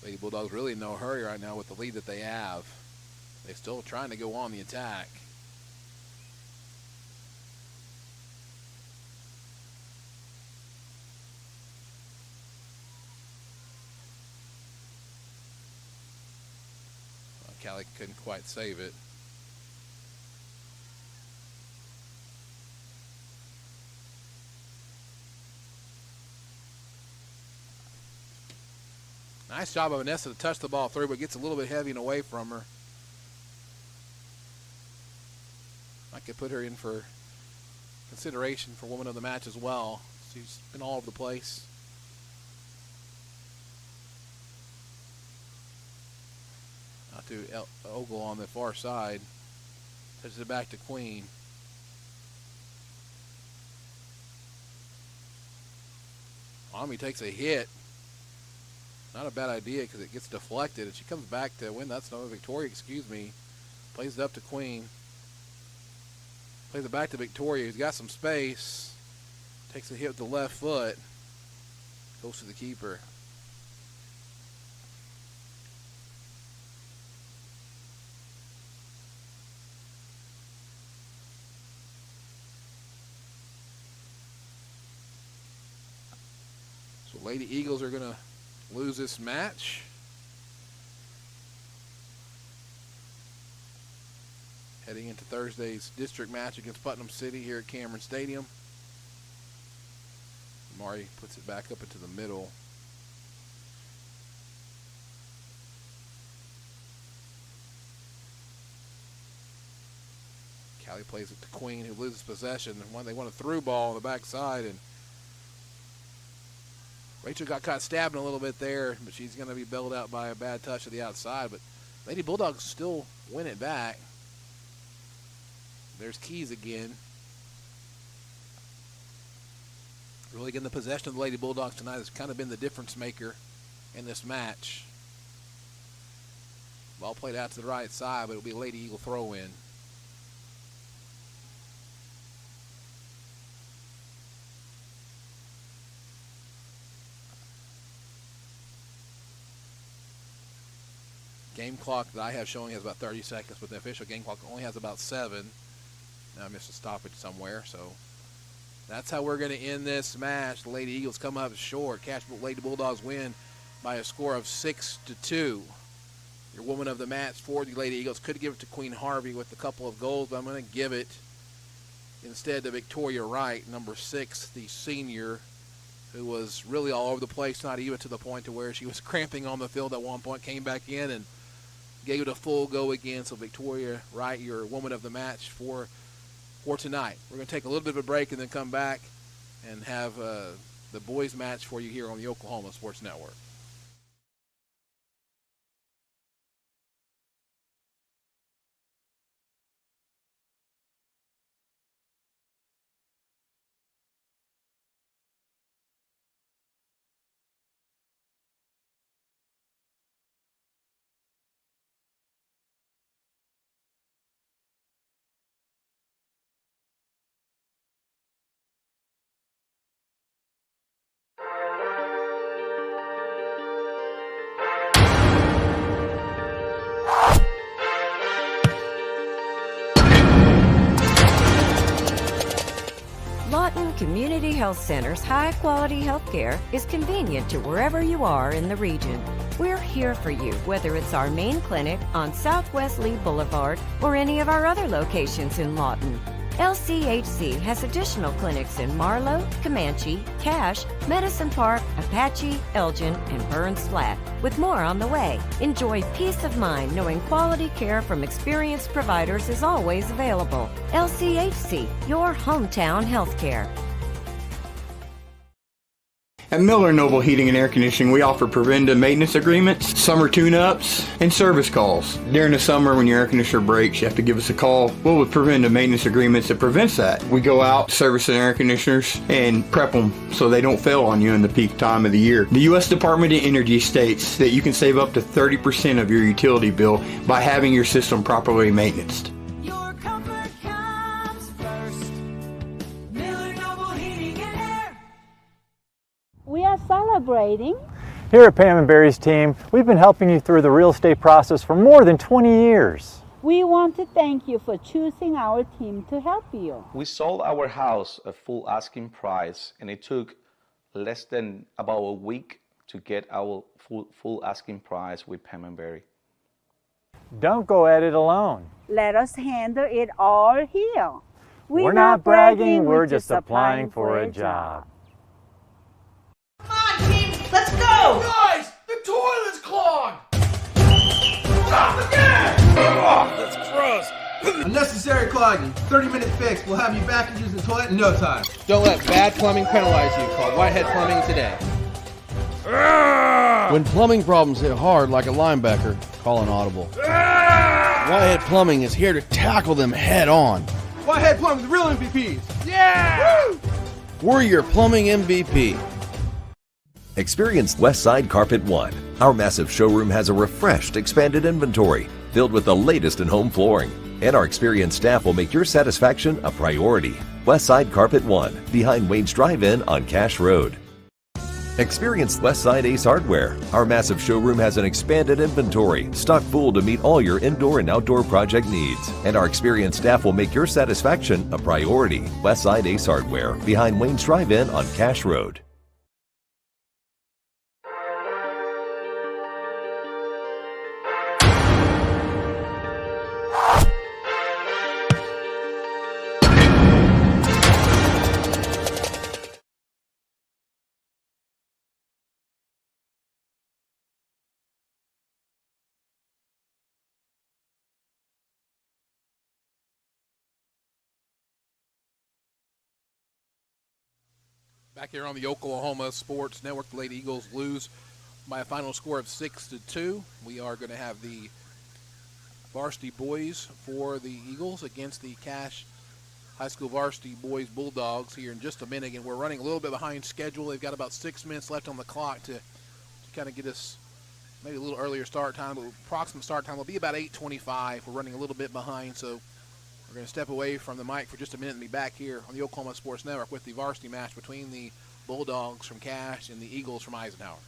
Lady Bulldogs really in no hurry right now with the lead that they have. They're still trying to go on the attack. Callie couldn't quite save it. Nice job of Vanessa to touch the ball through, but gets a little bit heavy and away from her. I could put her in for consideration for woman of the match as well. She's been all over the place. Out to Ogle on the far side. Touches it back to Queen. Army takes a hit. Not a bad idea because it gets deflected, and she comes back to win. That's no Victoria, excuse me. Plays it up to Queen. Plays it back to Victoria, who's got some space. Takes a hit with the left foot. Goes to the keeper. So Lady Eagles are going to lose this match. Heading into Thursday's district match against Putnam City here at Cameron Stadium. Mari puts it back up into the middle. Callie plays it to Queen, who loses possession. They want a through ball on the backside, and Rachel got caught stabbing a little bit there, but she's going to be bailed out by a bad touch to the outside. But Lady Bulldogs still win it back. There's Keys again. Really getting the possession of the Lady Bulldogs tonight has kind of been the difference maker in this match. Ball played out to the right side, but it'll be a Lady Eagle throw in. Game clock that I have showing has about 30 seconds, but the official game clock only has about 7. Now I missed a stoppage somewhere, so that's how we're going to end this match. The Lady Eagles come up short. Lady Bulldogs win by a score of 6-2. Your woman of the match for the Lady Eagles could give it to Queen Harvey with a couple of goals, but I'm going to give it instead to Victoria Wright, number 6, the senior, who was really all over the place, not even to the point to where she was cramping on the field at one point, came back in and gave it a full go again. So Victoria Wright, your woman of the match for tonight. We're going to take a little bit of a break and then come back and have the boys match for you here on the Oklahoma Sports Network. Lawton Community Health Center's high-quality health care is convenient to wherever you are in the region. We're here for you, whether it's our main clinic on Southwest Lee Boulevard or any of our other locations in Lawton. LCHC has additional clinics in Marlow, Comanche, Cache, Medicine Park, Apache, Elgin, and Burns Flat, with more on the way. Enjoy peace of mind knowing quality care from experienced providers is always available. LCHC, your hometown healthcare. At Miller Noble Heating and Air Conditioning, we offer preventive maintenance agreements, summer tune-ups, and service calls. During the summer, when your air conditioner breaks, you have to give us a call. Well, with preventive maintenance agreements, it prevents that. We go out, service the air conditioners, and prep them so they don't fail on you in the peak time of the year. The U.S. Department of Energy states that you can save up to 30% of your utility bill by having your system properly maintained. We are celebrating Here at Pam and Barry's team, we've been helping you through the real estate process for more than 20 years. We want to thank you for choosing our team to help you. We sold our house at full asking price, and it took less than about a week to get our full asking price with Pam and Barry. Don't go at it alone. Let us handle it all here. We're not bragging, we're just applying for a job. Let's go! Guys, the toilet's clogged! Stop again! Oh, that's gross. Unnecessary clogging. 30-minute fix. We'll have you back and use the toilet in no time. Don't let bad plumbing penalize you. Call Whitehead Plumbing today. When plumbing problems hit hard like a linebacker, call an audible. Whitehead Plumbing is here to tackle them head on. Whitehead Plumbing, the real MVPs. Yeah! Woo! We're your plumbing MVP. Experience Westside Carpet One. Our massive showroom has a refreshed, expanded inventory filled with the latest in home flooring. And our experienced staff will make your satisfaction a priority. Westside Carpet One, behind Wayne's Drive-In on Cash Road. Experience Westside Ace Hardware. Our massive showroom has an expanded inventory, stocked full to meet all your indoor and outdoor project needs. And our experienced staff will make your satisfaction a priority. Westside Ace Hardware, behind Wayne's Drive-In on Cash Road. Back here on the Oklahoma Sports Network, the Lady Eagles lose by a final score of 6-2. We are going to have the varsity boys for the Eagles against the Cache High School varsity boys Bulldogs here in just a minute. And we're running a little bit behind schedule. They've got about 6 minutes left on the clock to kind of get us maybe a little earlier start time. But approximate start time will be about 8:25. We're running a little bit behind, so we're going to step away from the mic for just a minute and be back here on the Oklahoma Sports Network with the varsity match between the Bulldogs from Cache and the Eagles from Eisenhower.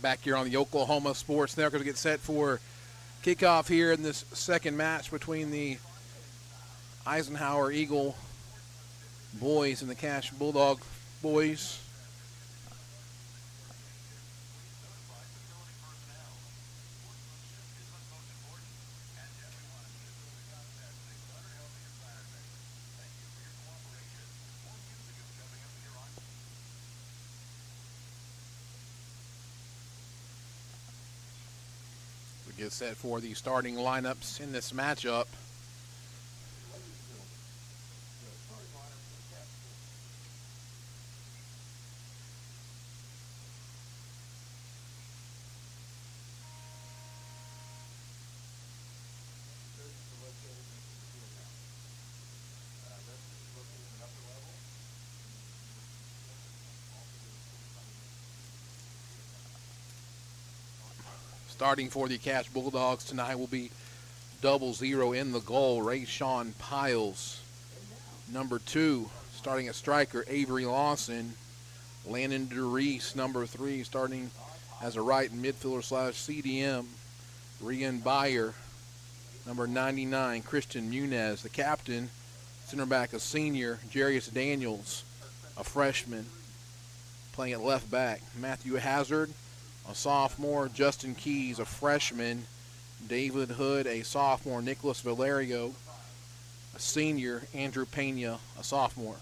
Back here on the Oklahoma Sports Network to get set for kickoff here in this second match between the Eisenhower Eagle boys and the Cache Bulldog boys. We get set for the starting lineups in this matchup. Starting for the Cache Bulldogs tonight will be 00 in the goal, Rayshawn Piles. Number 2, starting at striker, Avery Lawson. Landon DeReese, number 3, starting as a right midfielder / CDM. Rian Byer, number 99, Christian Munez. The captain, center back, a senior, Jarius Daniels, a freshman, playing at left back. Matthew Hazard, a sophomore. Justin Keys, a freshman. David Hood, a sophomore. Nicholas Valerio, a senior. Andrew Pena, a sophomore.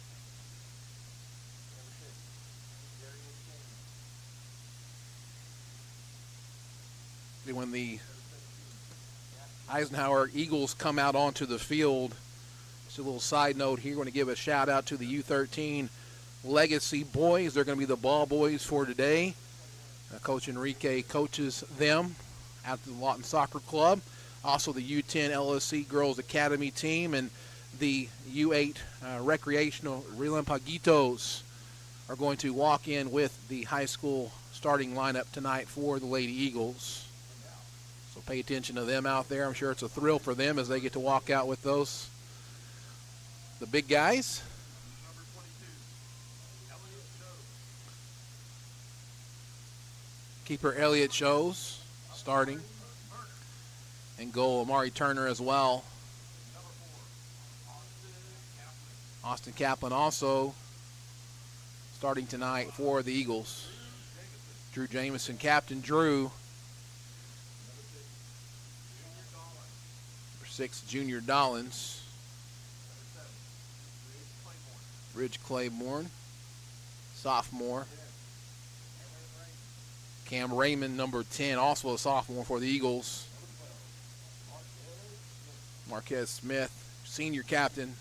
When the Eisenhower Eagles come out onto the field, just a little side note here, we're going to give a shout out to the U13 Legacy boys. They're going to be the ball boys for today. Coach Enrique coaches them at the Lawton Soccer Club. Also the U10 LSC Girls Academy team and the U8 Recreational Relampaguitos are going to walk in with the high school starting lineup tonight for the Lady Eagles. So pay attention to them out there. I'm sure it's a thrill for them as they get to walk out with the big guys. Keeper Elliott Shows starting. And goal, Amari Turner as well. Austin Kaplan also starting tonight for the Eagles. Drew Jamison, Captain Drew. Number 6, Junior Dollins. Ridge Claiborne, sophomore. Cam Raymond, number 10, also a sophomore for the Eagles. Marquez Smith, senior captain.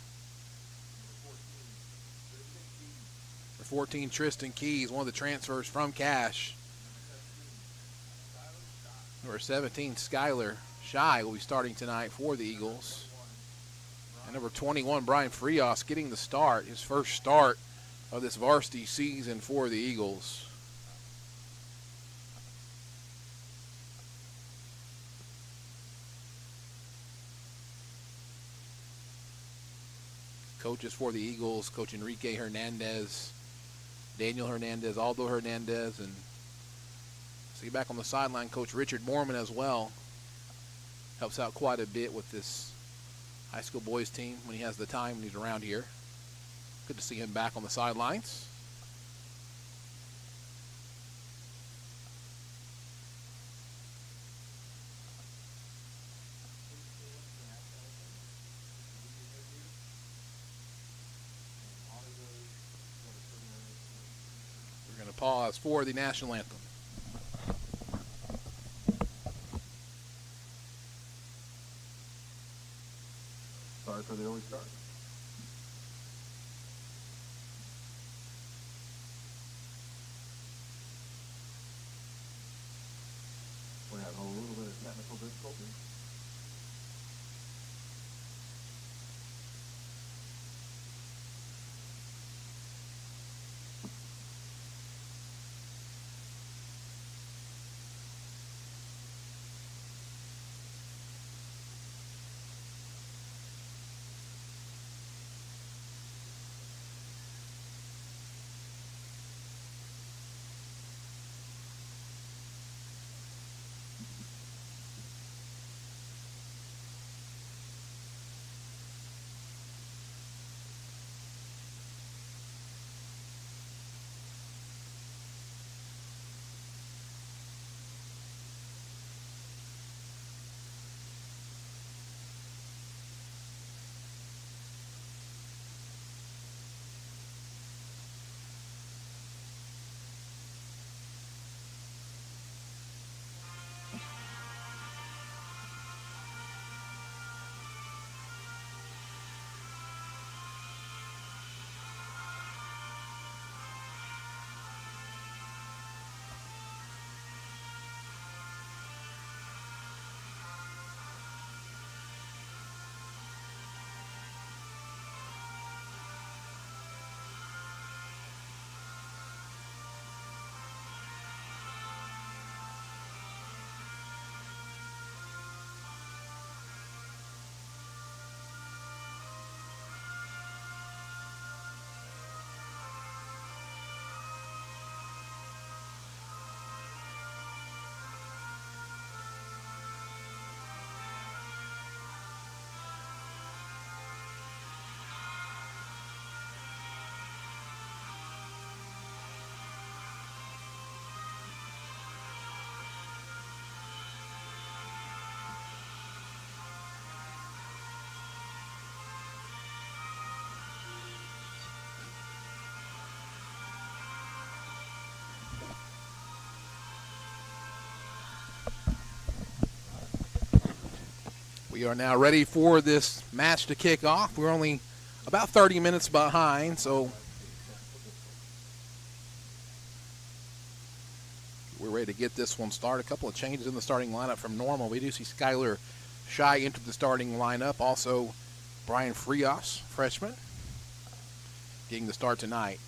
For 14, Tristan Keys, one of the transfers from Cache. Number 17, Skylar Shy will be starting tonight for the Eagles. And number 21, Brian Frias getting the start, his first start of this varsity season for the Eagles. Coaches for the Eagles, Coach Enrique Hernandez, Daniel Hernandez, Aldo Hernandez, and see back on the sideline, Coach Richard Mormon as well. Helps out quite a bit with this high school boys team when he has the time when he's around here. Good to see him back on the sidelines. We're going to pause for the national anthem. Sorry for the early start. We had a little bit of technical difficulty. We are now ready for this match to kick off. We're only about 30 minutes behind, so we're ready to get this one started. A couple of changes in the starting lineup from normal. We do see Skylar Shy into the starting lineup. Also, Brian Frias, freshman, getting the start tonight.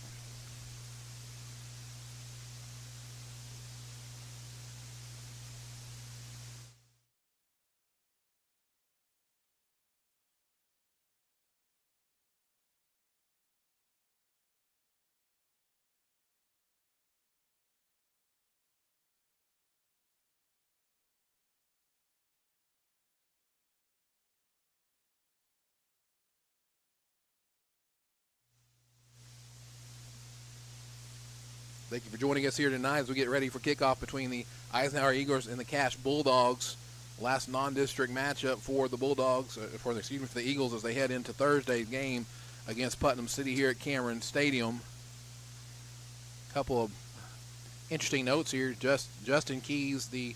Thank you for joining us here tonight as we get ready for kickoff between the Eisenhower Eagles and the Cache Bulldogs. Last non-district matchup for the Bulldogs, for the Eagles as they head into Thursday's game against Putnam City here at Cameron Stadium. A couple of interesting notes here. Justin Keys, the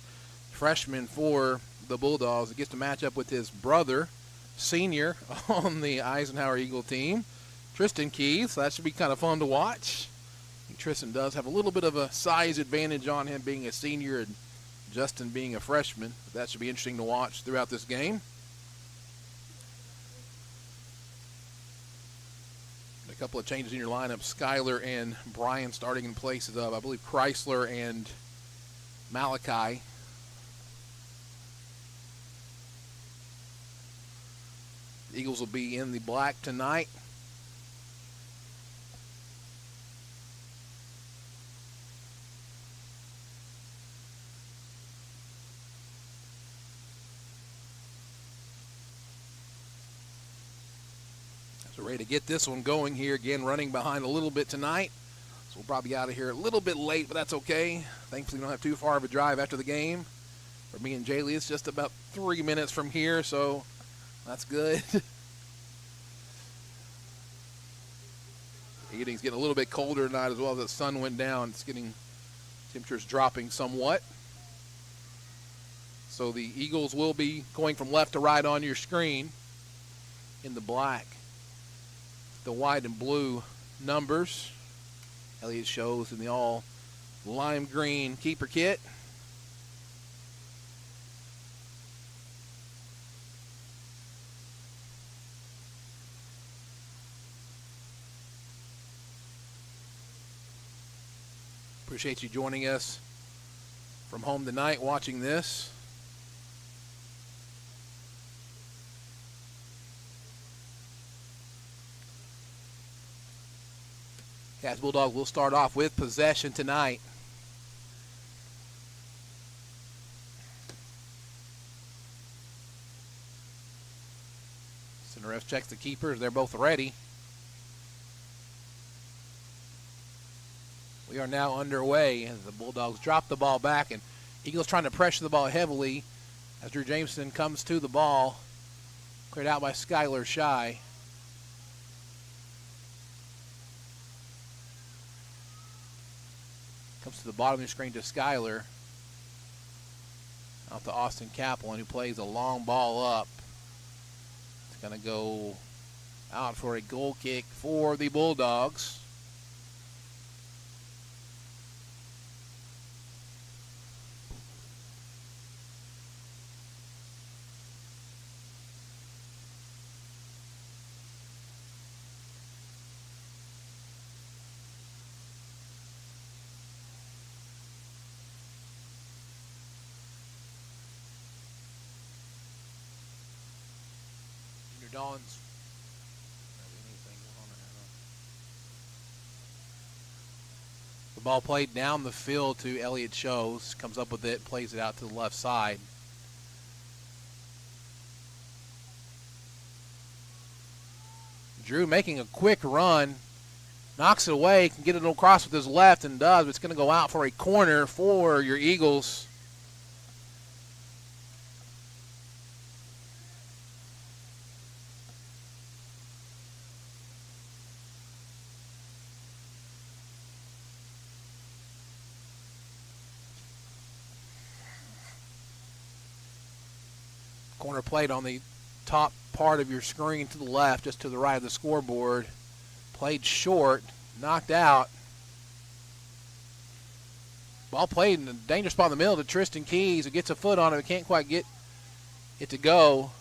freshman for the Bulldogs, gets to match up with his brother, senior on the Eisenhower Eagle team, Tristan Keys. So that should be kind of fun to watch. Tristan does have a little bit of a size advantage on him being a senior and Justin being a freshman. But that should be interesting to watch throughout this game. A couple of changes in your lineup. Skylar and Brian starting in places of, I believe, Chrysler and Malachi. The Eagles will be in the black tonight. So ready to get this one going here. Again, running behind a little bit tonight. So we'll probably be out of here a little bit late, but that's okay. Thankfully, we don't have too far of a drive after the game. For me and Jaylee, it's just about 3 minutes from here, so that's good. It's getting a little bit colder tonight as well as the sun went down. It's getting, temperatures dropping somewhat. So the Eagles will be going from left to right on your screen in the black. The white and blue numbers. Elliott shows in the all lime green keeper kit. Appreciate you joining us from home tonight watching this. Cache Bulldogs will start off with possession tonight. Center ref checks the keepers. They're both ready. We are now underway as the Bulldogs drop the ball back, and Eagles trying to pressure the ball heavily as Drew Jameson comes to the ball. Cleared out by Skylar Shy. Comes to the bottom of the screen to Skylar. Out to Austin Kaplan, who plays a long ball up. It's going to go out for a goal kick for the Bulldogs. Dawn's the ball played down the field to Elliott Shows, comes up with it, plays it out to the left side. Drew making a quick run, knocks it away, can get it across with his left and does, but it's going to go out for a corner for your Eagles. Corner plate on the top part of your screen to the left, just to the right of the scoreboard. Played short, knocked out. Ball played in a dangerous spot in the middle to Tristan Keys, who gets a foot on it, but can't quite get it to go.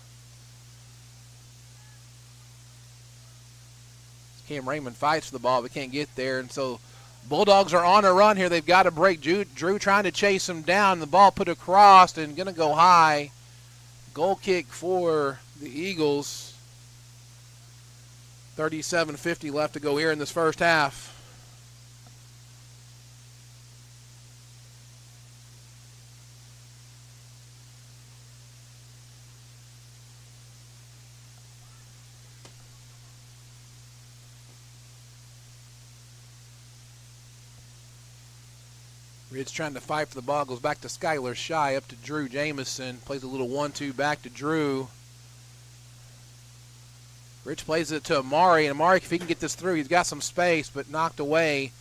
Cam Raymond fights for the ball, but can't get there, and so Bulldogs are on a run here. They've got to break. Drew trying to chase him down. The ball put across and going to go high. Goal kick for the Eagles. 37:50 left to go here in this first half. Ridge trying to fight for the ball. Goes back to Skylar Shy, up to Drew Jamison. Plays a little 1-2 back to Drew. Rich plays it to Amari, and Amari, if he can get this through, he's got some space, but knocked away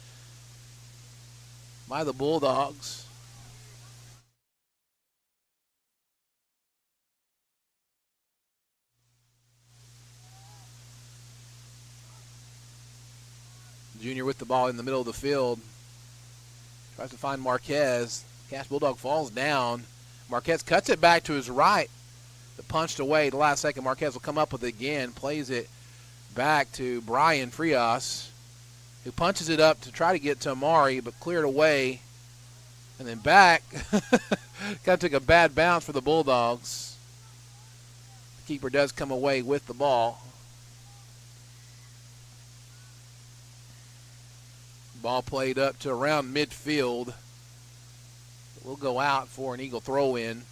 by the Bulldogs. Junior with the ball in the middle of the field. Tries to find Marquez. Cash Bulldog falls down. Marquez cuts it back to his right. The punched away. The last second, Marquez will come up with it again. Plays it back to Brian Frias, who punches it up to try to get to Amari, but cleared away. And then back. Kind of took a bad bounce for the Bulldogs. The keeper does come away with the ball. Ball played up to around midfield. We'll go out for an Eagle throw-in.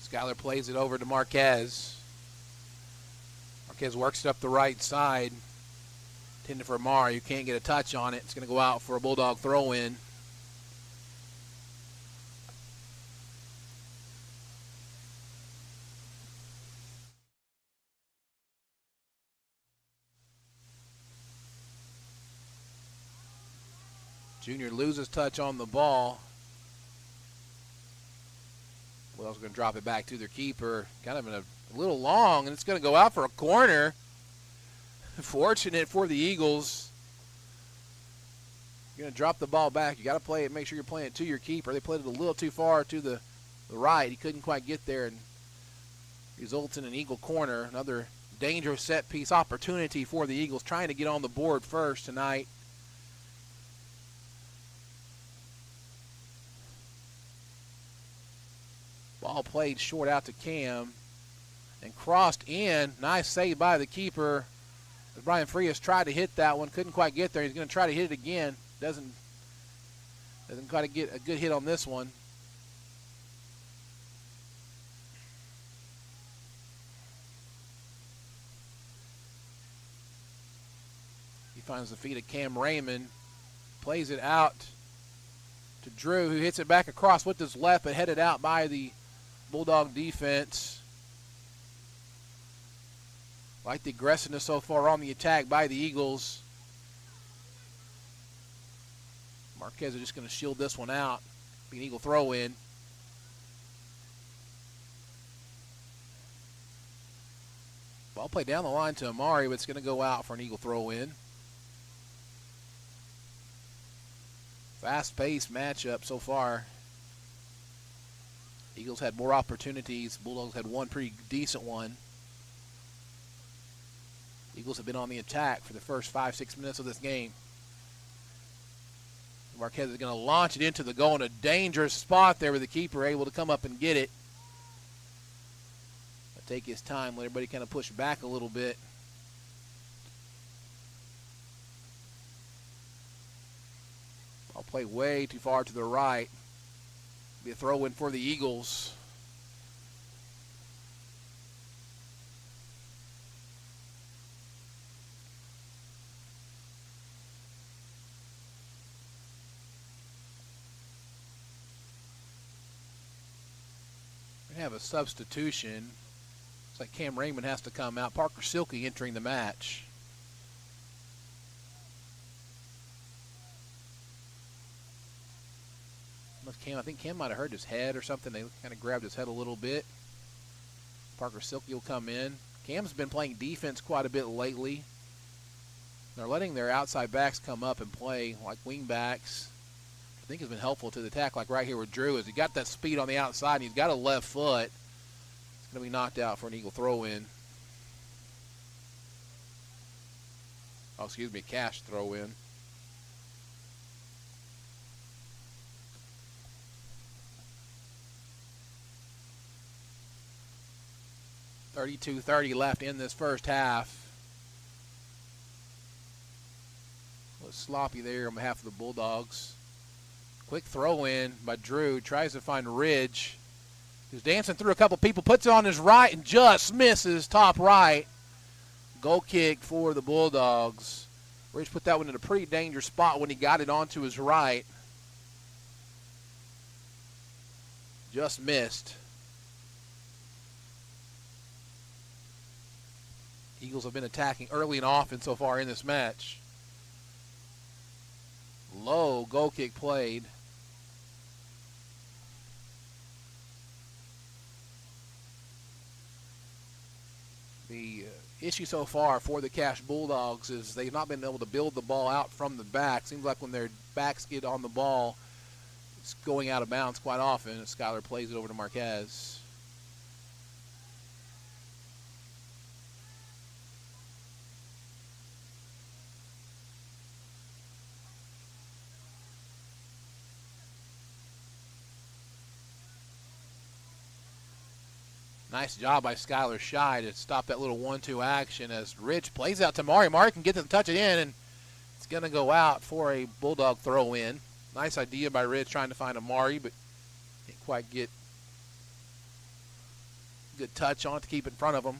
Skyler plays it over to Marquez. Marquez works it up the right side. Intended for Amari, you can't get a touch on it. It's going to go out for a Bulldog throw-in. Junior loses touch on the ball. Bulldogs going to drop it back to their keeper. Kind of in a little long, and it's going to go out for a corner. Fortunate for the Eagles. You're going to drop the ball back. You got to play it. Make sure you're playing it to your keeper. They played it a little too far to the right. He couldn't quite get there, and results in an Eagle corner. Another dangerous set piece opportunity for the Eagles, trying to get on the board first tonight. Ball played short out to Cam and crossed in. Nice save by the keeper. Brian Frias tried to hit that one, couldn't quite get there. He's going to try to hit it again. Doesn't quite get a good hit on this one. He finds the feet of Cam Raymond, plays it out to Drew, who hits it back across with his left, but headed out by the Bulldog defense. Like the aggressiveness so far on the attack by the Eagles. Marquez is just going to shield this one out. Be an Eagle throw in. Ball played down the line to Amari, but it's going to go out for an Eagle throw in. Fast-paced matchup so far. Eagles had more opportunities. Bulldogs had one pretty decent one. Eagles have been on the attack for the first 5-6 minutes of this game. Marquez is going to launch it into the goal in a dangerous spot there with the keeper able to come up and get it. But take his time, let everybody kind of push back a little bit. I'll play way too far to the right. Be a throw-in for the Eagles. have a substitution. Looks like Cam Raymond has to come out. Parker Silky entering the match. I think Cam might have hurt his head or something. They kind of grabbed his head a little bit. Parker Silky will come in. Cam's been playing defense quite a bit lately. They're letting their outside backs come up and play like wing backs. I think has been helpful to the attack, like right here with Drew, is he got that speed on the outside and he's got a left foot. It's going to be knocked out for an Eagle throw-in. Oh, excuse me, Cash throw-in. .32-30 left in this first half. A little sloppy there on behalf of the Bulldogs. Quick throw in by Drew. Tries to find Ridge. He's dancing through a couple people. Puts it on his right and just misses top right. Goal kick for the Bulldogs. Ridge put that one in a pretty dangerous spot when he got it onto his right. Just missed. Eagles have been attacking early and often so far in this match. Low goal kick played. The issue so far for the Cash Bulldogs is they've not been able to build the ball out from the back. Seems like when their backs get on the ball, it's going out of bounds quite often. Skylar plays it over to Marquez. Nice job by Skylar Shy to stop that little 1-2 action as Rich plays out to Mari. Mari can get to touch it in, and it's going to go out for a Bulldog throw-in. Nice idea by Rich trying to find a Mari, but can't quite get good touch on it to keep it in front of him.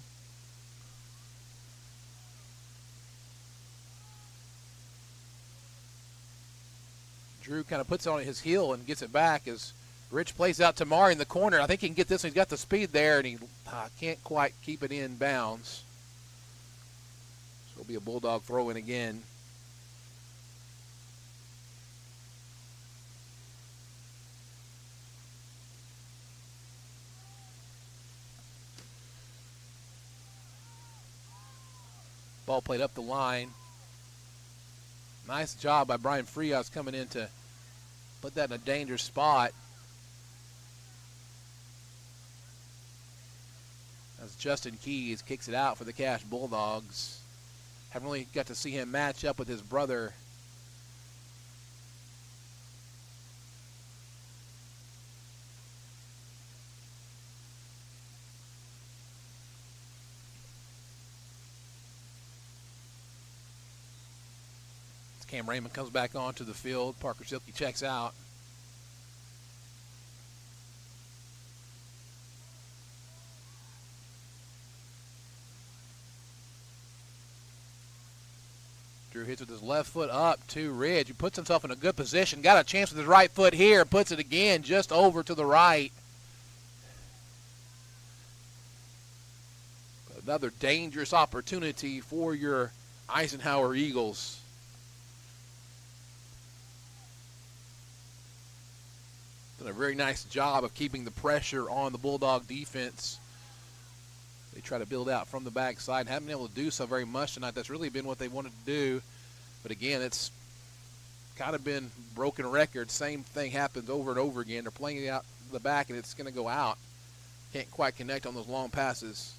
Drew kind of puts it on his heel and gets it back as Rich plays out to Mari in the corner. I think he can get this. He's got the speed there, and he can't quite keep it in bounds. So it'll be a Bulldog throw-in again. Ball played up the line. Nice job by Brian Frias coming in to put that in a dangerous spot. As Justin Keys kicks it out for the Cash Bulldogs. Haven't really got to see him match up with his brother. As Cam Raymond comes back onto the field, Parker Silky checks out. Drew hits with his left foot up to Ridge. He puts himself in a good position. Got a chance with his right foot here. Puts it again just over to the right. Another dangerous opportunity for your Eisenhower Eagles. Done a very nice job of keeping the pressure on the Bulldog defense. They try to build out from the backside and haven't been able to do so very much tonight. That's really been what they wanted to do. But again, it's kind of been broken record. Same thing happens over and over again. They're playing it out the back, and it's going to go out. Can't quite connect on those long passes.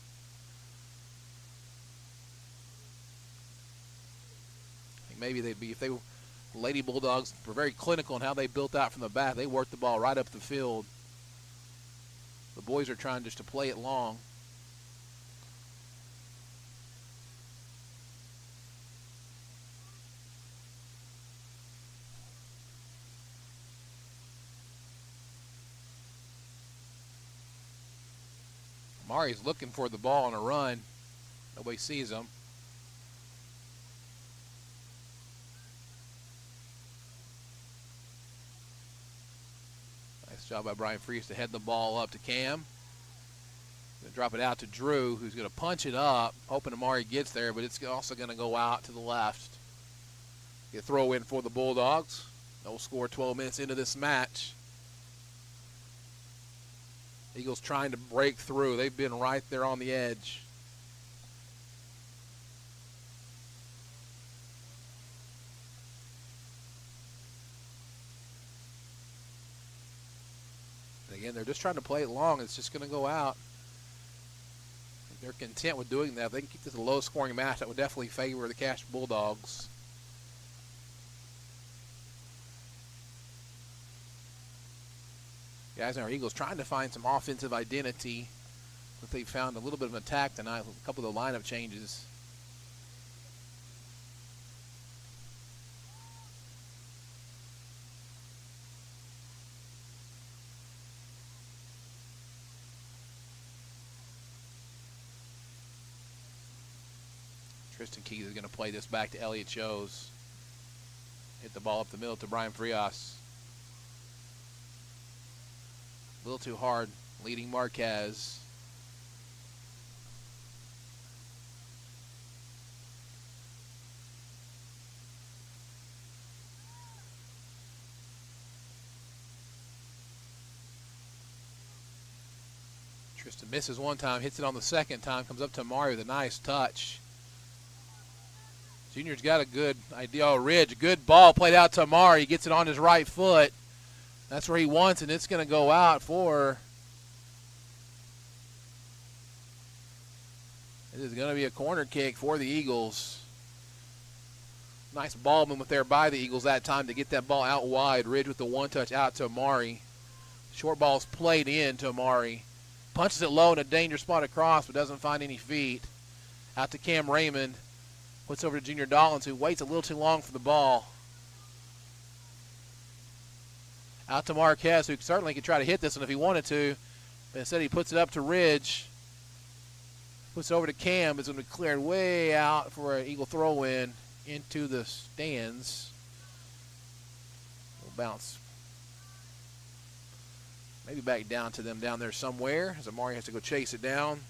I think maybe they'd be, if they were Lady Bulldogs, were very clinical in how they built out from the back. They worked the ball right up the field. The boys are trying just to play it long. Mari's looking for the ball on a run. Nobody sees him. Nice job by Brian Freese to head the ball up to Cam. Gonna drop it out to Drew, who's going to punch it up, hoping Amari gets there, but it's also going to go out to the left. Get a throw in for the Bulldogs. They'll score 12 minutes into this match. Eagles trying to break through. They've been right there on the edge. And again, they're just trying to play it long. It's just going to go out. They're content with doing that. If they can keep this a low-scoring match, that would definitely favor the Cache Bulldogs. The Eisenhower Eagles trying to find some offensive identity, but they found a little bit of an attack tonight with a couple of the lineup changes. Tristan Keys is going to play this back to Elliott Chose. Hit the ball up the middle to Brian Frias. A little too hard, leading Marquez. Tristan misses one time, hits it on the second time, comes up to Amari with a nice touch. Junior's got a good idea. Oh, Ridge, good ball played out to Amari. He gets it on his right foot. That's where he wants, and it's going to go out for. It is going to be a corner kick for the Eagles. Nice ball movement there by the Eagles that time to get that ball out wide. Ridge with the one touch out to Amari. Short ball's played in to Amari. Punches it low in a dangerous spot across, but doesn't find any feet. Out to Cam Raymond. Puts over to Junior Dollins, who waits a little too long for the ball. Out to Marquez, who certainly could try to hit this one if he wanted to. But instead he puts it up to Ridge. Puts it over to Cam. It's going to be cleared way out for an Eagle throw-in into the stands. Will bounce maybe back down to them down there somewhere as Amari has to go chase it down.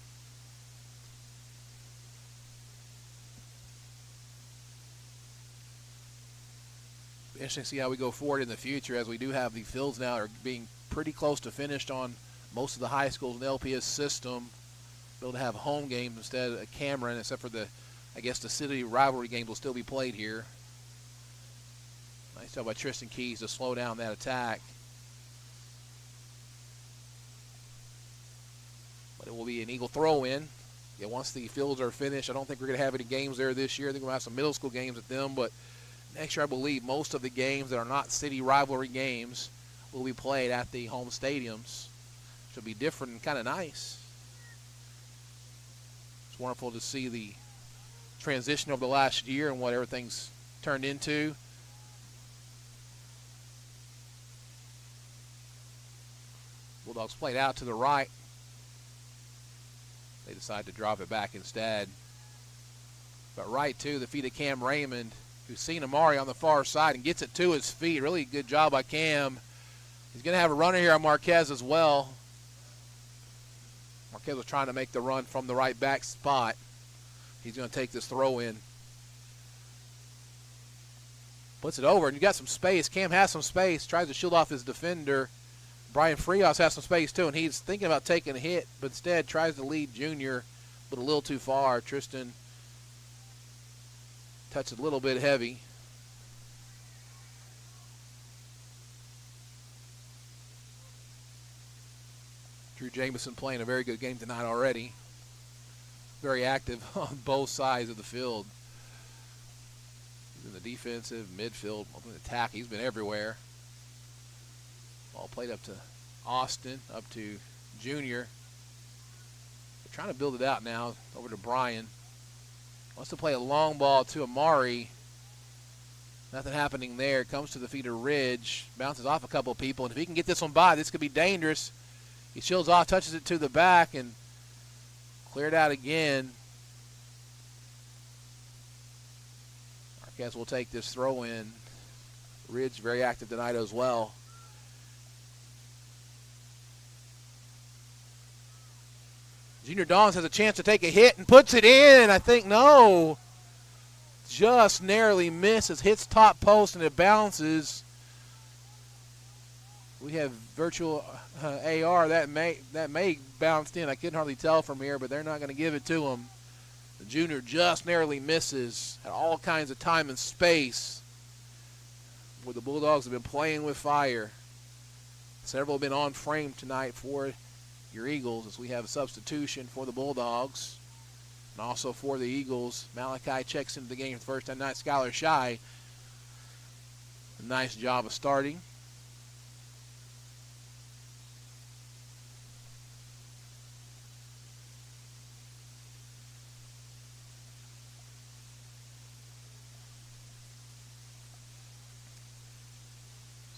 Interesting to see how we go forward in the future, as we do have the fields now are being pretty close to finished on most of the high schools in the LPS system. Be able to have home games instead of Cameron, except for the, I guess the city rivalry games will still be played here. Nice job by Tristan Keys to slow down that attack. But it will be an Eagle throw-in. Yeah, once the fields are finished, I don't think we're going to have any games there this year. I think we'll have some middle school games at them, but next year I believe most of the games that are not city rivalry games will be played at the home stadiums. Which will be different and kind of nice. It's wonderful to see the transition over the last year and what everything's turned into. Bulldogs played out to the right. They decide to drop it back instead. But right to the feet of Cam Raymond, who's seen Amari on the far side and gets it to his feet. Really good job by Cam. He's going to have a runner here on Marquez as well. Marquez was trying to make the run from the right back spot. He's going to take this throw in. Puts it over, and you got some space. Cam has some space, tries to shield off his defender. Brian Frias has some space too, and he's thinking about taking a hit, but instead tries to lead Junior, but a little too far. Tristan touched a little bit heavy. Drew Jamison playing a very good game tonight already. Very active on both sides of the field. He's in the defensive, midfield, attack. He's been everywhere. Ball played up to Austin, up to Junior. They're trying to build it out now. Over to Brian. Wants to play a long ball to Amari. Nothing happening there. Comes to the feet of Ridge. Bounces off a couple of people. And if he can get this one by, this could be dangerous. He shields off, touches it to the back, and cleared out again. Marquez will take this throw in. Ridge very active tonight as well. Junior Dawes has a chance to take a hit and puts it in. I think no. Just narrowly misses. Hits top post and it bounces. We have virtual AR. That may bounced in. I couldn't hardly tell from here, but they're not going to give it to him. The junior just narrowly misses. Had all kinds of time and space where the Bulldogs have been playing with fire. Several have been on frame tonight for your Eagles as we have a substitution for the Bulldogs. And also for the Eagles, Malachi checks into the game for the first time tonight. Skylar Shy, a nice job of starting.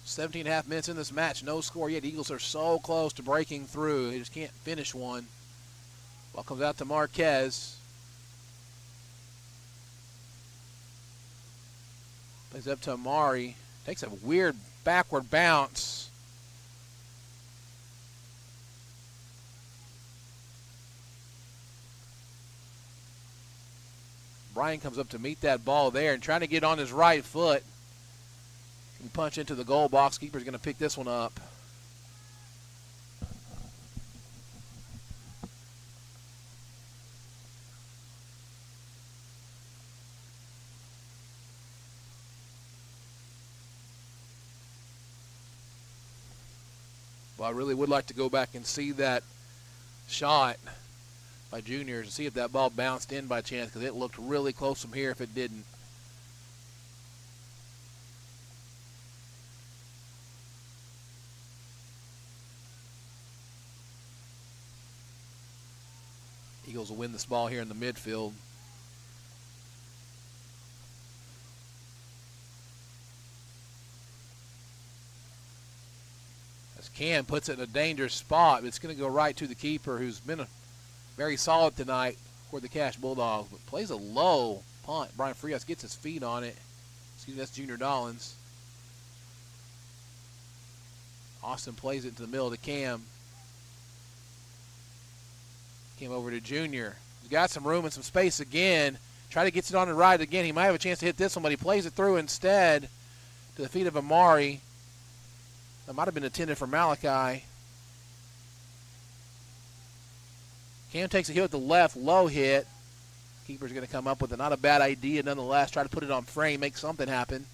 Seventeen and a half minutes in this match, no score yet. Eagles are so close to breaking through. They just can't finish one. Ball comes out to Marquez. Plays up to Amari. Takes a weird backward bounce. Brian comes up to meet that ball there and trying to get on his right foot. He punch into the goal box. Keeper's going to pick this one up. Well, I really would like to go back and see that shot by Juniors and see if that ball bounced in by chance, because it looked really close from here if it didn't. Eagles will win this ball here in the midfield. As Cam puts it in a dangerous spot, it's going to go right to the keeper, who's been very solid tonight for the Cache Bulldogs, but plays a low punt. Brian Frias gets his feet on it. Excuse me, that's Junior Dollins. Austin plays it to the middle to Cam. Came over to Junior. He's got some room and some space again. Try to get it on the right again. He might have a chance to hit this one, but he plays it through instead to the feet of Amari. That might have been intended for Malachi. Cam takes a hit with the left, low hit. Keeper's going to come up with it. Not a bad idea nonetheless. Try to put it on frame, make something happen.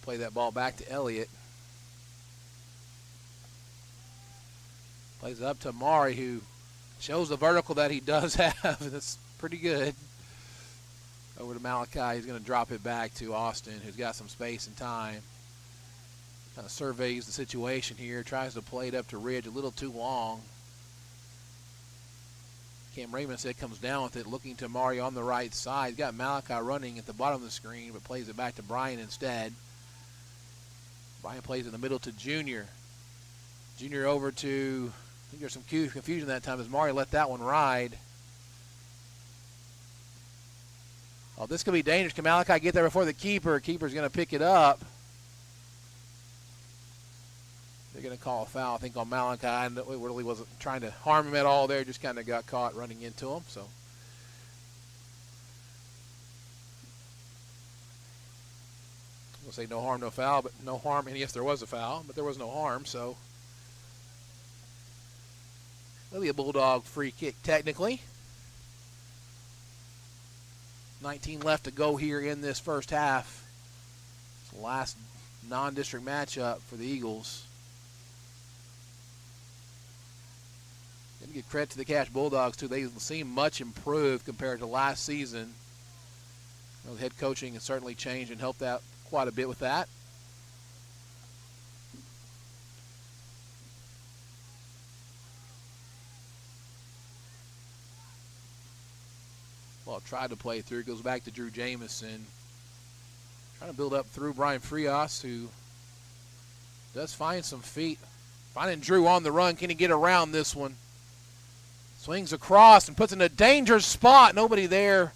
Play that ball back to Elliott. Plays it up to Amari, who shows the vertical that he does have. That's pretty good. Over to Malachi. He's going to drop it back to Austin, who's got some space and time. Kind of surveys the situation here. Tries to play it up to Ridge a little too long. Cam Raymond said comes down with it, looking to Amari on the right side. He's got Malachi running at the bottom of the screen, but plays it back to Brian instead. Brian plays in the middle to Junior. Junior over to, I think there's some confusion that time as Mari let that one ride. Oh, this could be dangerous. Can Malachi get there before the keeper? Keeper's going to pick it up. They're going to call a foul, I think, on Malachi. And it really wasn't trying to harm him at all there. Just kind of got caught running into him. So we'll say no harm, no foul, but no harm. And yes, there was a foul, but there was no harm. So really a Bulldog free kick technically. 19 left to go here in this first half. It's the last non-district matchup for the Eagles. Gonna give credit to the Cache Bulldogs too. They seem much improved compared to last season. You know, the head coaching has certainly changed and helped out quite a bit with that. Well, tried to play through. Goes back to Drew Jamison. Trying to build up through Brian Frias, who does find some feet. Finding Drew on the run. Can he get around this one? Swings across and puts in a dangerous spot. Nobody there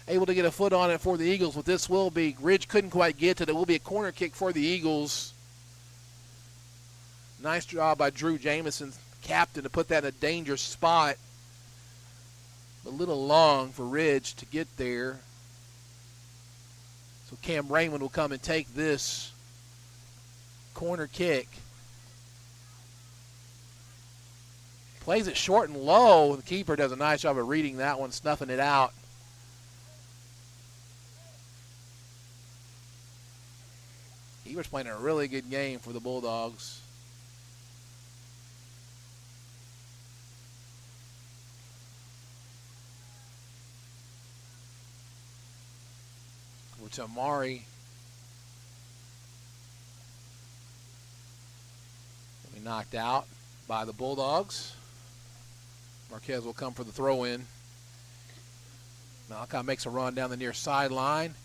able to get a foot on it for the Eagles. What this will be, Ridge couldn't quite get to it. It will be a corner kick for the Eagles. Nice job by Drew Jamison, captain, to put that in a dangerous spot. A little long for Ridge to get there. So Cam Raymond will come and take this corner kick. Plays it short and low. The keeper does a nice job of reading that one, snuffing it out. Keeper's playing a really good game for the Bulldogs. Over to Amari. Will be knocked out by the Bulldogs. Marquez will come for the throw-in. Malachi makes a run down the near sideline.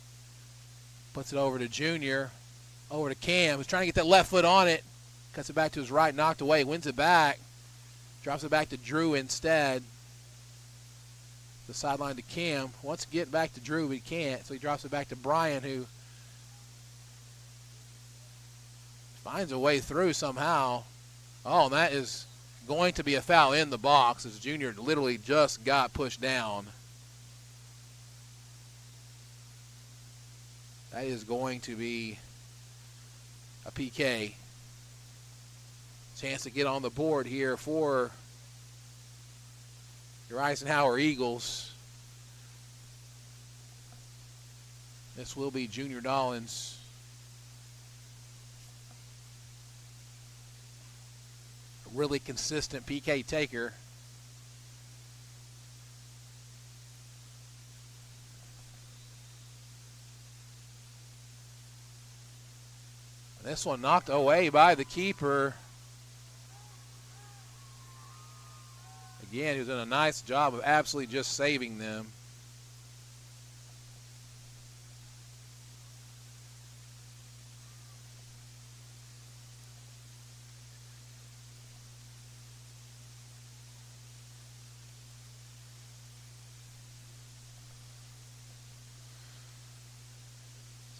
Puts it over to Junior. Over to Cam, who's trying to get that left foot on it. Cuts it back to his right, knocked away, wins it back. Drops it back to Drew instead. The sideline to Cam. Wants to get back to Drew, but he can't. So he drops it back to Brian, who finds a way through somehow. Oh, and that is going to be a foul in the box as Junior literally just got pushed down. That is going to be a PK. Chance to get on the board here for your Eisenhower Eagles. This will be Junior Dollins. A really consistent PK taker. This one knocked away by the keeper. Again, he was doing a nice job of absolutely just saving them.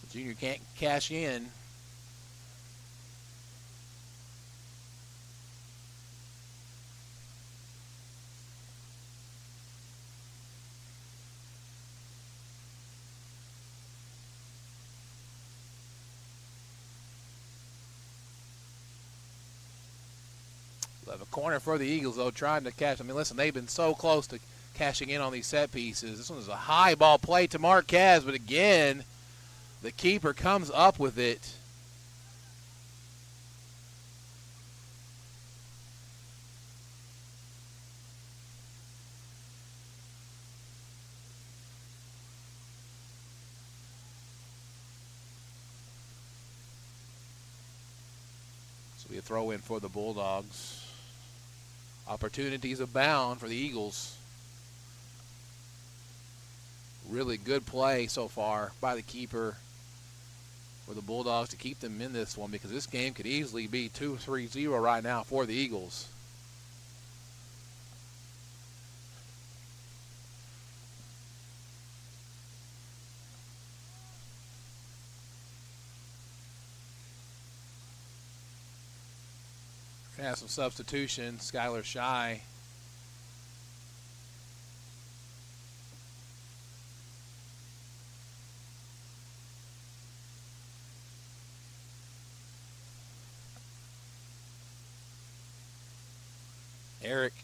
So Junior can't cash in. We'll have a corner for the Eagles, though, trying to catch. I mean, listen, they've been so close to cashing in on these set pieces. This one is a high ball play to Marquez, but again, the keeper comes up with it. So we throw in for the Bulldogs. Opportunities abound for the Eagles. Really good play so far by the keeper for the Bulldogs to keep them in this one, because this game could easily be 2-3-0 right now for the Eagles. Have some substitutions. Skylar Shy. Eric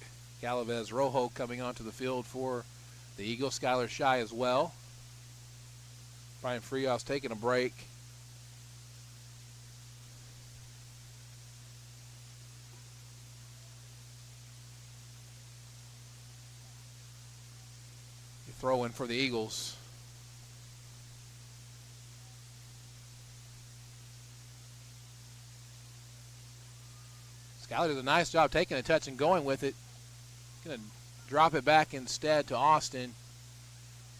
Galavez Rojo coming onto the field for the Eagles. Skylar Shy as well. Brian Frios taking a break. Throw in for the Eagles. Skyler does a nice job taking a touch and going with it. Going to drop it back instead to Austin.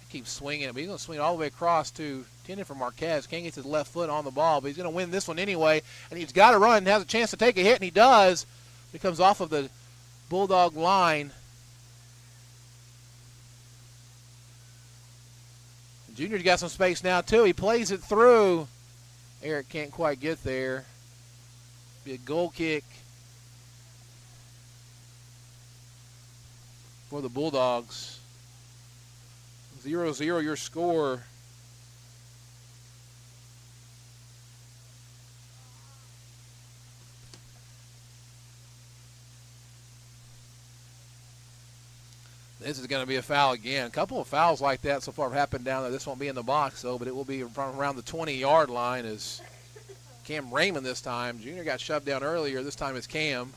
Keeps swinging it, but he's going to swing it all the way across to intended for Marquez. Can't get his left foot on the ball, but he's going to win this one anyway. And he's got to run and has a chance to take a hit, and he does. He comes off of the Bulldog line. Junior's got some space now, too. He plays it through. Eric can't quite get there. Be a goal kick for the Bulldogs. 0-0 your score. This is going to be a foul again. A couple of fouls like that so far have happened down there. This won't be in the box, though, but it will be from around the 20-yard line as Cam Raymond this time. Junior got shoved down earlier. This time it's Cam.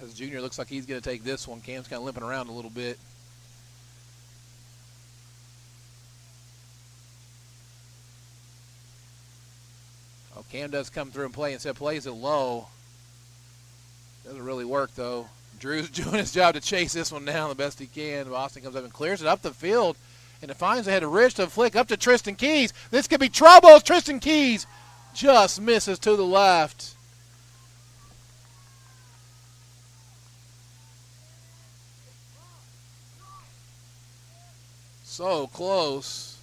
As Junior looks like he's going to take this one. Cam's kind of limping around a little bit. Oh, Cam does come through and play. Instead plays it low. Doesn't really work, though. Drew's doing his job to chase this one down the best he can. Boston comes up and clears it up the field. And it finds ahead of Rich to flick up to Tristan Keys. This could be trouble. Tristan Keys just misses to the left. So close.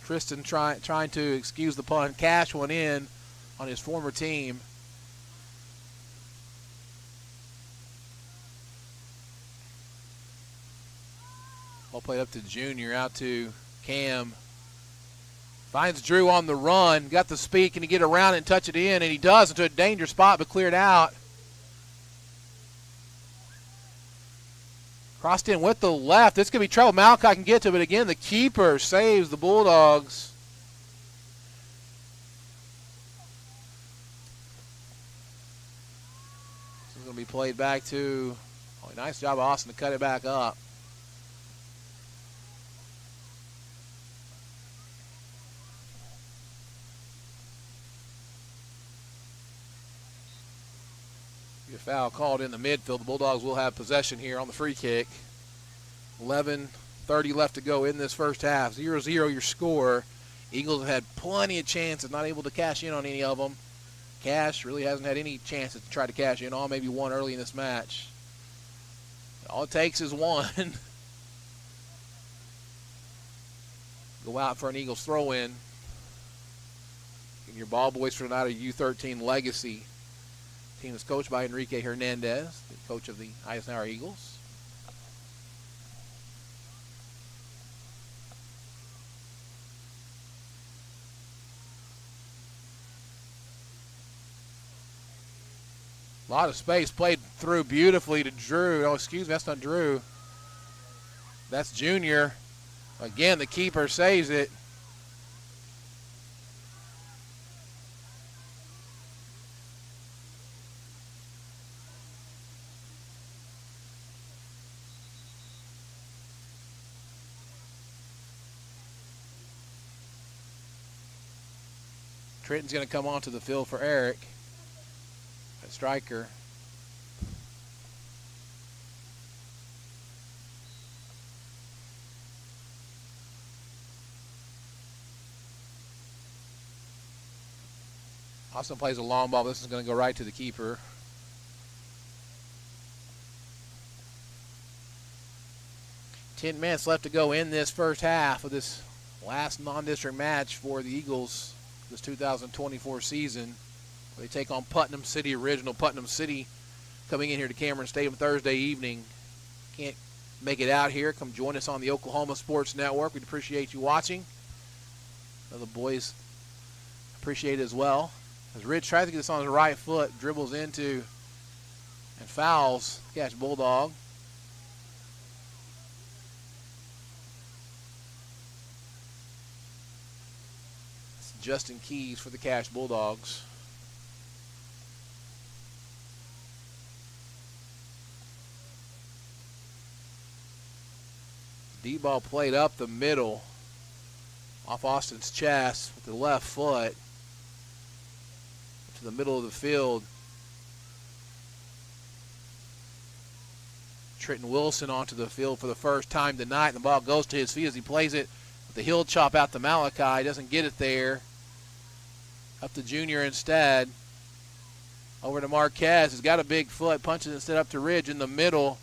Tristan trying to excuse the pun, cash one in on his former team. Ball played up to Junior, out to Cam. Finds Drew on the run, got the speed, can he get around it and touch it in? And he does into a danger spot, but cleared out. Crossed in with the left. This could be trouble. Malachi can get to it, but again, the keeper saves the Bulldogs. This is going to be played back to, nice job, Austin, to cut it back up. A foul called in the midfield. The Bulldogs will have possession here on the free kick. 11:30 left to go in this first half. 0-0 your score. Eagles have had plenty of chances, not able to cash in on any of them. Cash really hasn't had any chances to try to cash in on, maybe one early in this match. All it takes is one. Go out for an Eagles throw-in. And your ball boys for tonight are U13 Legacy. Team is coached by Enrique Hernandez, the coach of the Eisenhower Eagles. A lot of space played through beautifully to Drew. Oh, excuse me, that's not Drew. That's Junior. Again, the keeper saves it. Trenton's going to come onto the field for Eric, a striker. Austin plays a long ball. This is going to go right to the keeper. Ten minutes left to go in this first half of this last non-district match for the Eagles this 2024 season. They take on Putnam City, original Putnam City, coming in here to Cameron Stadium Thursday evening. Can't make it out here, come join us on the Oklahoma Sports Network. We'd appreciate you watching. The boys appreciate it as well. As Ridge tries to get this on his right foot, dribbles into and fouls Cash Bulldog. Justin Keys for the Cash Bulldogs. D-ball played up the middle off Austin's chest with the left foot to the middle of the field. Trenton Wilson onto the field for the first time tonight. The ball goes to his feet as he plays it. The heel chop out to Malachi. Doesn't get it there. Up to Junior instead. Over to Marquez. He's got a big foot. Punches instead up to Ridge in the middle.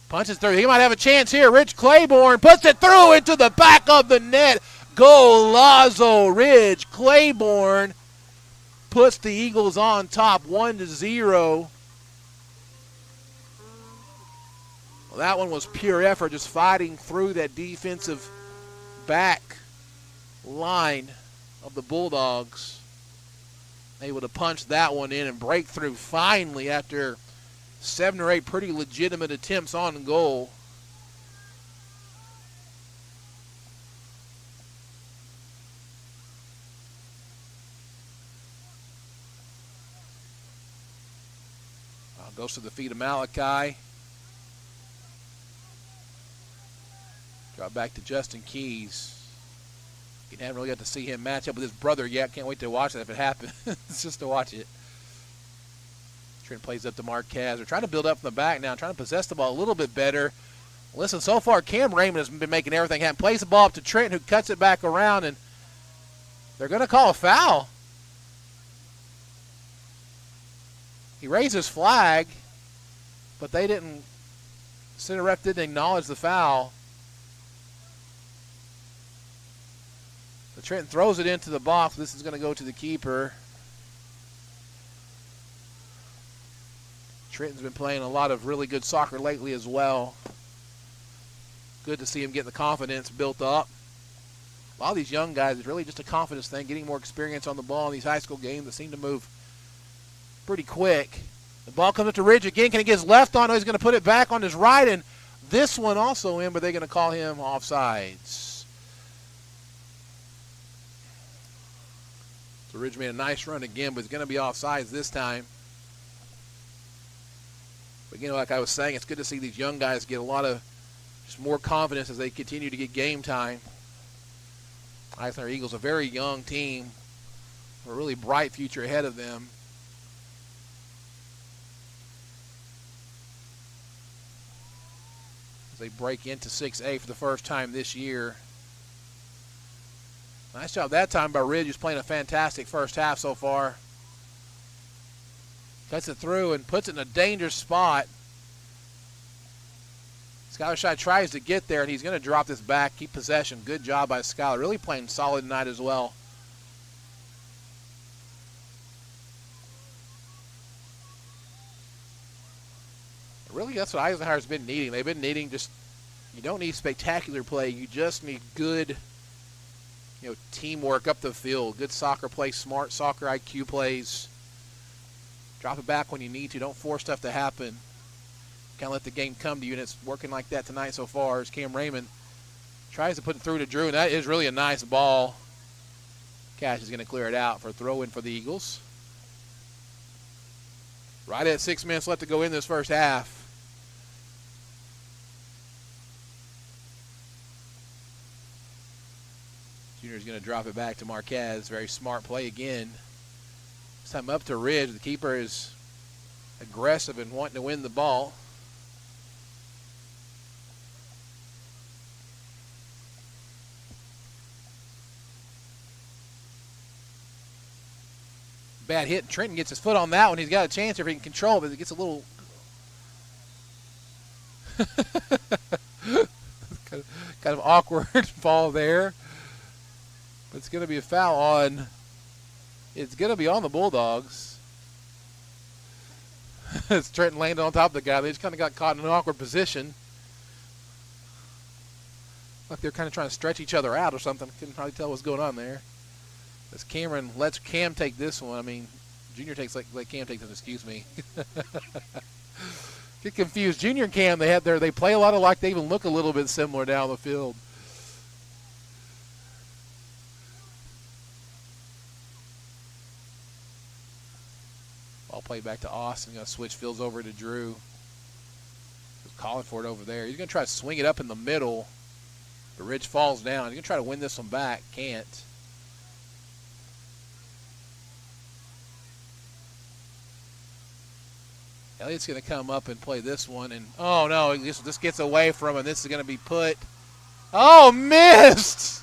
Punches through. He might have a chance here. Rich Claiborne puts it through into the back of the net. Golazo. Ridge Claiborne puts the Eagles on top 1-0. Well, that one was pure effort, just fighting through that defensive back line of the Bulldogs. Able to punch that one in and break through finally after 7 or 8 pretty legitimate attempts on goal. Goes to the feet of Malachi. Drop back to Justin Keys. You haven't really got to see him match up with his brother yet. Can't wait to watch that if it happens. Just to watch it. Trent plays up to Marquez. They're trying to build up from the back now, trying to possess the ball a little bit better. Listen, so far Cam Raymond has been making everything happen. Plays the ball up to Trent, who cuts it back around, and they're going to call a foul. He raised his flag, but they didn't. Center ref didn't acknowledge the foul. The Trenton throws it into the box. This is going to go to the keeper. Trenton's been playing a lot of really good soccer lately as well. Good to see him getting the confidence built up. A lot of these young guys, it's really just a confidence thing, getting more experience on the ball in these high school games that seem to move pretty quick. The ball comes up to Ridge again. Can he get his left on? No, he's going to put it back on his right, and this one also in, but they're going to call him offsides. So Ridge made a nice run again, but it's going to be offsides this time. But, you know, like I was saying, it's good to see these young guys get a lot of just more confidence as they continue to get game time. Eisenhower Eagles, a very young team, a really bright future ahead of them. As they break into 6A for the first time this year. Nice job that time by Ridge, who's playing a fantastic first half so far. Cuts it through and puts it in a dangerous spot. Skylar Scheid tries to get there, and he's going to drop this back, keep possession. Good job by Skylar. Really playing solid tonight as well. Really, that's what Eisenhower's been needing. They've been needing just, you don't need spectacular play. You just need good, teamwork up the field. Good soccer play, smart soccer IQ plays. Drop it back when you need to. Don't force stuff to happen. Kind of let the game come to you, and it's working like that tonight so far as Cam Raymond tries to put it through to Drew, and that is really a nice ball. Cash is going to clear it out for a throw-in for the Eagles. Right at 6 minutes left to go in this first half. Junior's going to drop it back to Marquez. Very smart play again. This time up to Ridge. The keeper is aggressive and wanting to win the ball. Bad hit. Trenton gets his foot on that one. He's got a chance if he can control it, but it gets a little kind of awkward fall there. But it's going to be a foul on. It's going to be on the Bulldogs. As Trenton landed on top of the guy, they just kind of got caught in an awkward position. Like they're kind of trying to stretch each other out or something. Couldn't probably tell what's going on there. As Cameron lets Cam take this one. I mean, Junior takes like Cam takes it, excuse me. Get confused. Junior and Cam, they play a lot alike. They even look a little bit similar down the field. Ball played back to Austin. Going to switch fields over to Drew. Calling for it over there. He's going to try to swing it up in the middle. The Ridge falls down. He's going to try to win this one back. Can't. Elliott's going to come up and play this one. And, oh, no, this gets away from him. This is going to be put. Oh, missed!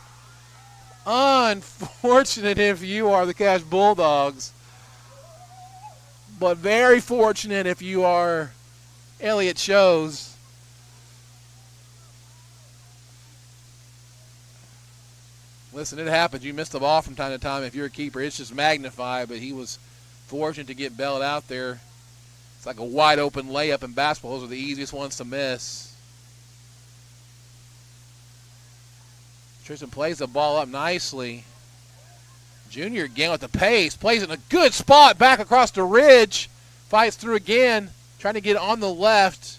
Unfortunate if you are the Cache Bulldogs. But very fortunate if you are Elliott Shows. Listen, it happens. You miss the ball from time to time if you're a keeper. It's just magnified, but he was fortunate to get bailed out there. It's like a wide open layup in basketball. Those are the easiest ones to miss. Tristan plays the ball up nicely. Junior again with the pace. Plays in a good spot back across the ridge. Fights through again. Trying to get on the left.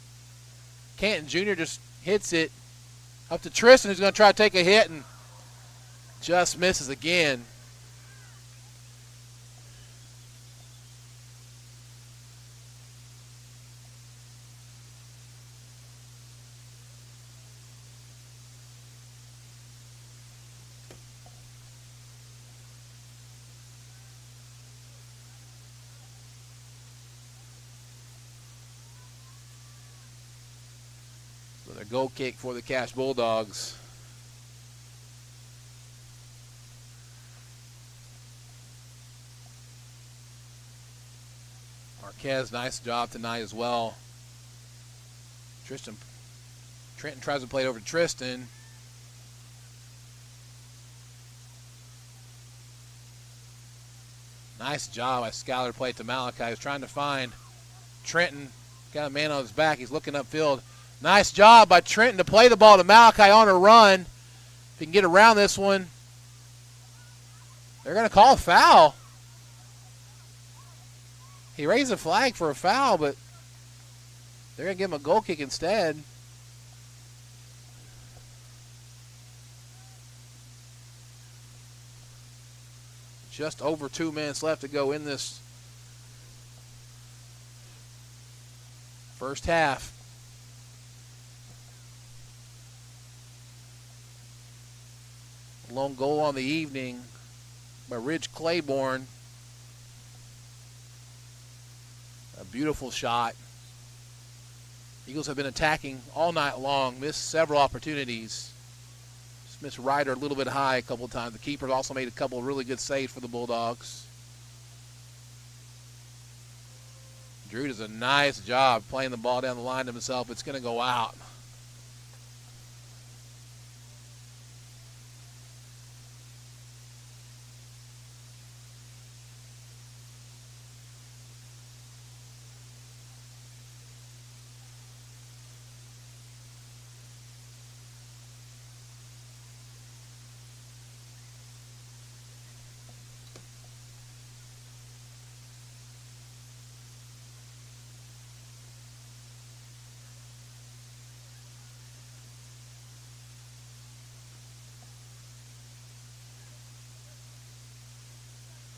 Canton Jr. just hits it up to Tristan, who's going to try to take a hit and just misses again. A goal kick for the Cache Bulldogs. Marquez, nice job tonight as well. Trenton tries to play it over to Tristan. Nice job by Schuyler to play it to Malachi. He's trying to find Trenton. Got a man on his back. He's looking upfield. Nice job by Trenton to play the ball to Malachi on a run. If he can get around this one, they're going to call a foul. He raised a flag for a foul, but they're going to give him a goal kick instead. Just over 2 minutes left to go in this first half. Lone goal on the evening by Ridge Claiborne. A beautiful shot. Eagles have been attacking all night long, missed several opportunities. Just missed Ryder a little bit high a couple of times. The keeper also made a couple of really good saves for the Bulldogs. Drew does a nice job playing the ball down the line to himself. It's going to go out.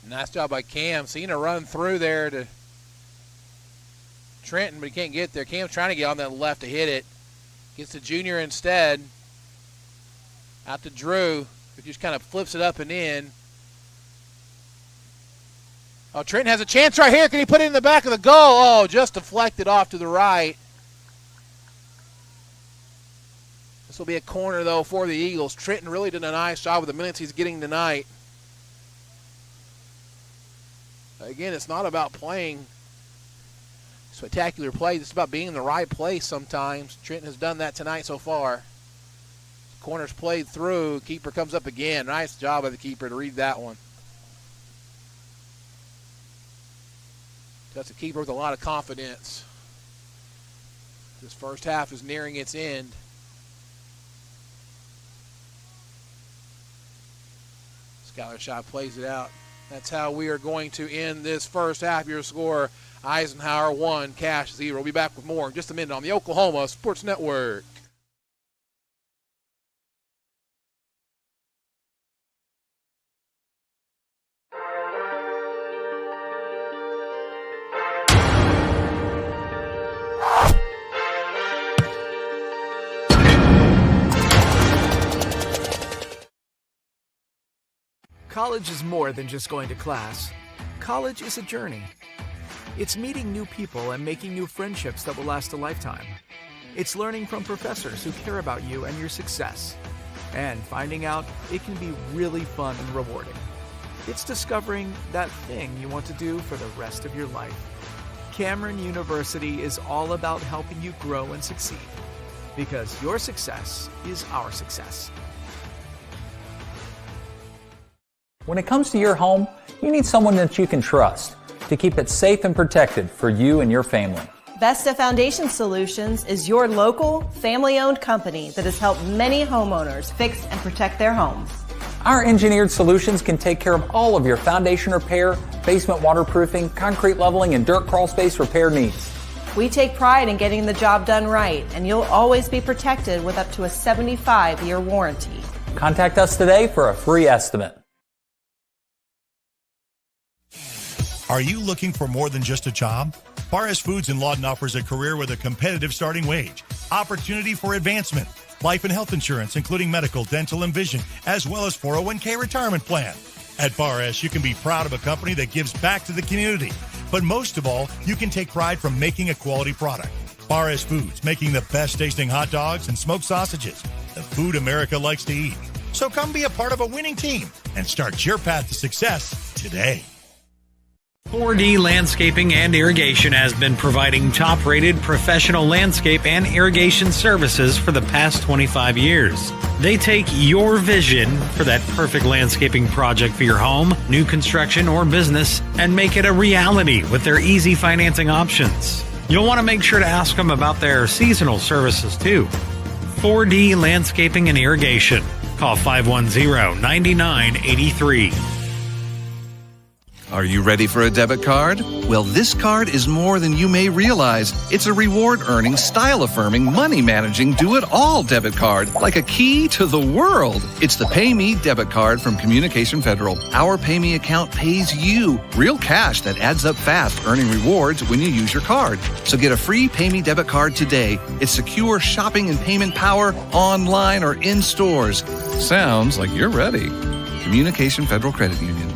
Nice job by Cam. Seeing a run through there to Trenton, but he can't get there. Cam's trying to get on that left to hit it. Gets to Junior instead. Out to Drew, who just kind of flips it up and in. Oh, Trenton has a chance right here. Can he put it in the back of the goal? Oh, just deflected off to the right. This will be a corner, though, for the Eagles. Trenton really did a nice job with the minutes he's getting tonight. Again, it's not about playing spectacular plays. It's about being in the right place sometimes. Trenton has done that tonight so far. Corner's played through. Keeper comes up again. Nice job by the keeper to read that one. That's a keeper with a lot of confidence. This first half is nearing its end. Schuyler shot plays it out. That's how we are going to end this first half. Your score, Eisenhower 1, Cache 0. We'll be back with more in just a minute on the Oklahoma Sports Network. College is more than just going to class. College is a journey. It's meeting new people and making new friendships that will last a lifetime. It's learning from professors who care about you and your success. And finding out it can be really fun and rewarding. It's discovering that thing you want to do for the rest of your life. Cameron University is all about helping you grow and succeed. Because your success is our success. When it comes to your home, you need someone that you can trust to keep it safe and protected for you and your family. Vesta Foundation Solutions is your local, family-owned company that has helped many homeowners fix and protect their homes. Our engineered solutions can take care of all of your foundation repair, basement waterproofing, concrete leveling, and dirt crawl space repair needs. We take pride in getting the job done right, and you'll always be protected with up to a 75-year warranty. Contact us today for a free estimate. Are you looking for more than just a job? Bar S Foods in Lawton offers a career with a competitive starting wage, opportunity for advancement, life and health insurance, including medical, dental, and vision, as well as 401k retirement plan. At Bar S, you can be proud of a company that gives back to the community. But most of all, you can take pride from making a quality product. Bar S Foods, making the best tasting hot dogs and smoked sausages, the food America likes to eat. So come be a part of a winning team and start your path to success today. 4D Landscaping and Irrigation has been providing top-rated professional landscape and irrigation services for the past 25 years. They take your vision for that perfect landscaping project for your home, new construction, or business and make it a reality with their easy financing options. You'll want to make sure to ask them about their seasonal services too. 4D Landscaping and Irrigation. Call 510-9983. Are you ready for a debit card? Well, this card is more than you may realize. It's a reward-earning, style-affirming, money-managing, do-it-all debit card, like a key to the world. It's the Pay Me debit card from Communication Federal. Our Pay Me account pays you real cash that adds up fast, earning rewards when you use your card. So get a free Pay Me debit card today. It's secure shopping and payment power online or in stores. Sounds like you're ready. Communication Federal Credit Union.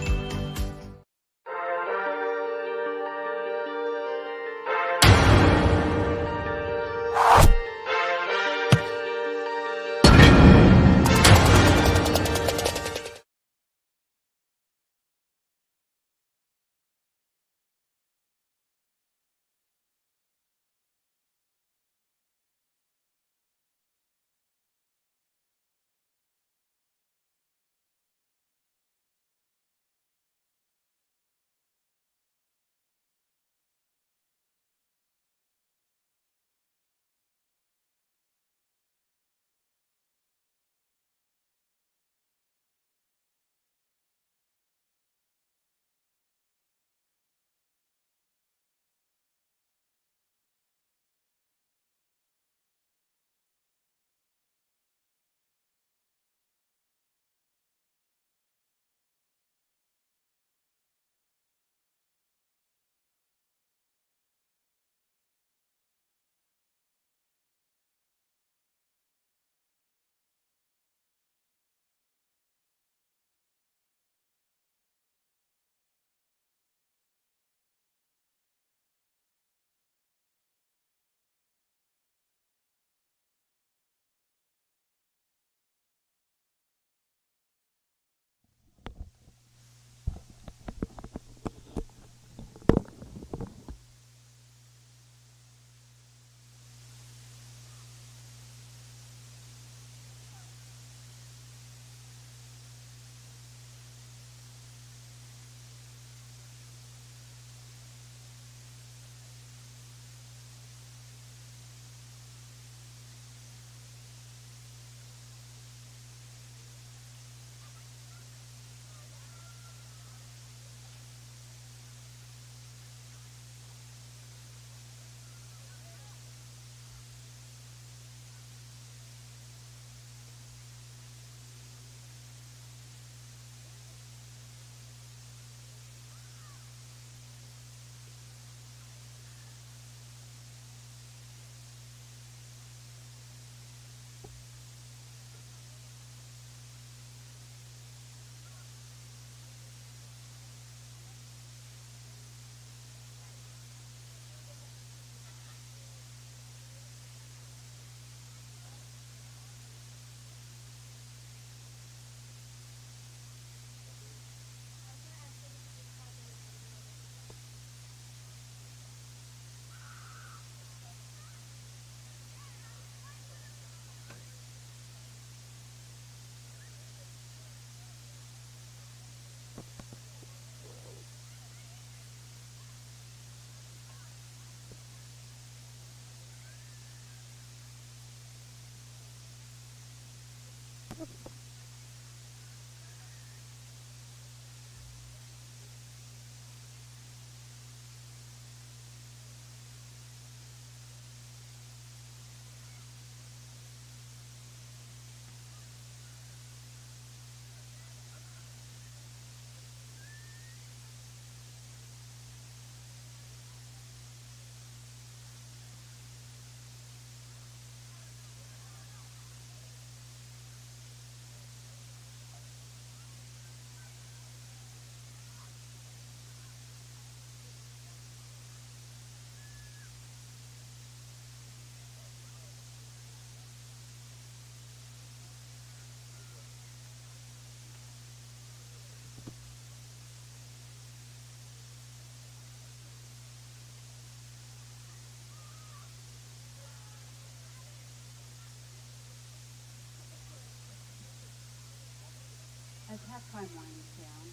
As halftime winds down,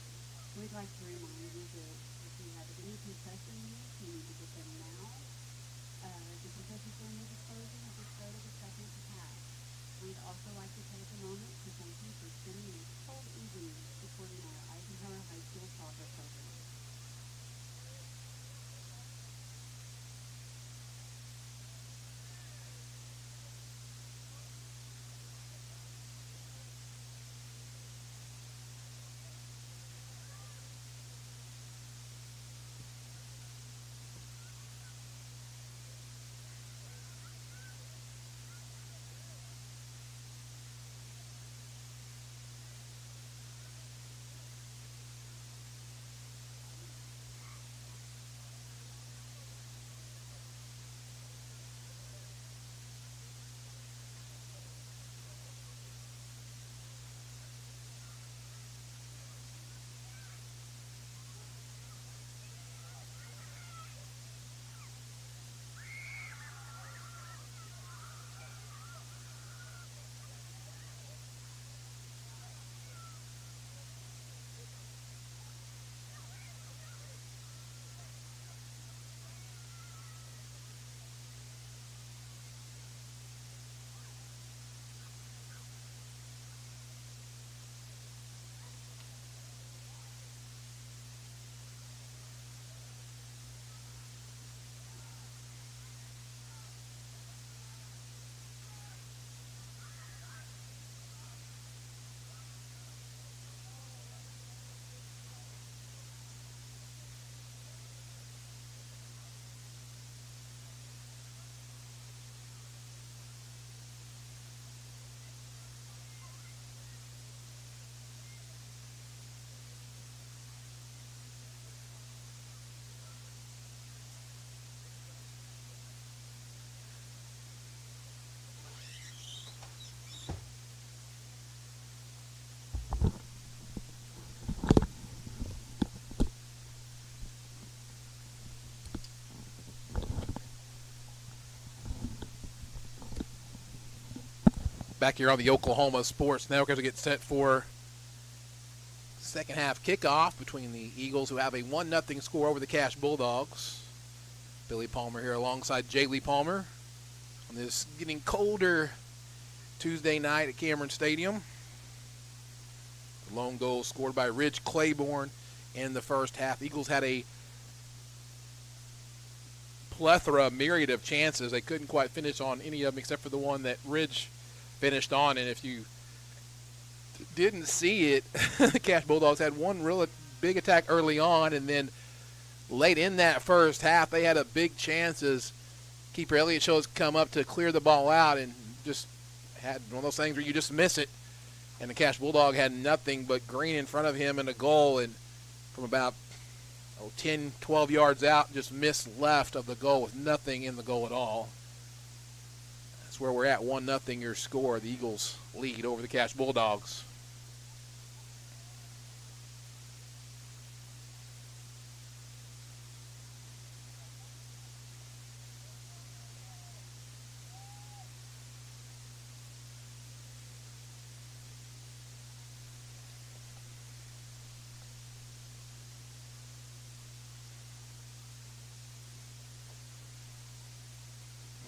we'd like to remind you that if you have any concession needs, you need to get them now. The concession stand will be closing at the start of the second half. We'd also like to take a moment to thank you for spending a cold evening supporting our Eisenhower High School soccer program. Back here on the Oklahoma Sports Network as we get set for second half kickoff between the Eagles, who have a 1-0 score over the Cache Bulldogs. Billy Palmer here alongside Jaylee Palmer on this getting colder Tuesday night at Cameron Stadium. The lone goal scored by Ridge Claiborne in the first half. Eagles had a myriad of chances. They couldn't quite finish on any of them except for the one that Ridge finished on. And if you didn't see it, the Cache Bulldogs had one real big attack early on, and then late in that first half, they had a big chances. Keeper Elliott chose to come up to clear the ball out and just had one of those things where you just miss it. And the Cache Bulldog had nothing but green in front of him and a goal, and from about 10, 12 yards out, just missed left of the goal with nothing in the goal at all. That's where we're at, 1-0 your score. The Eagles lead over the Cache Bulldogs.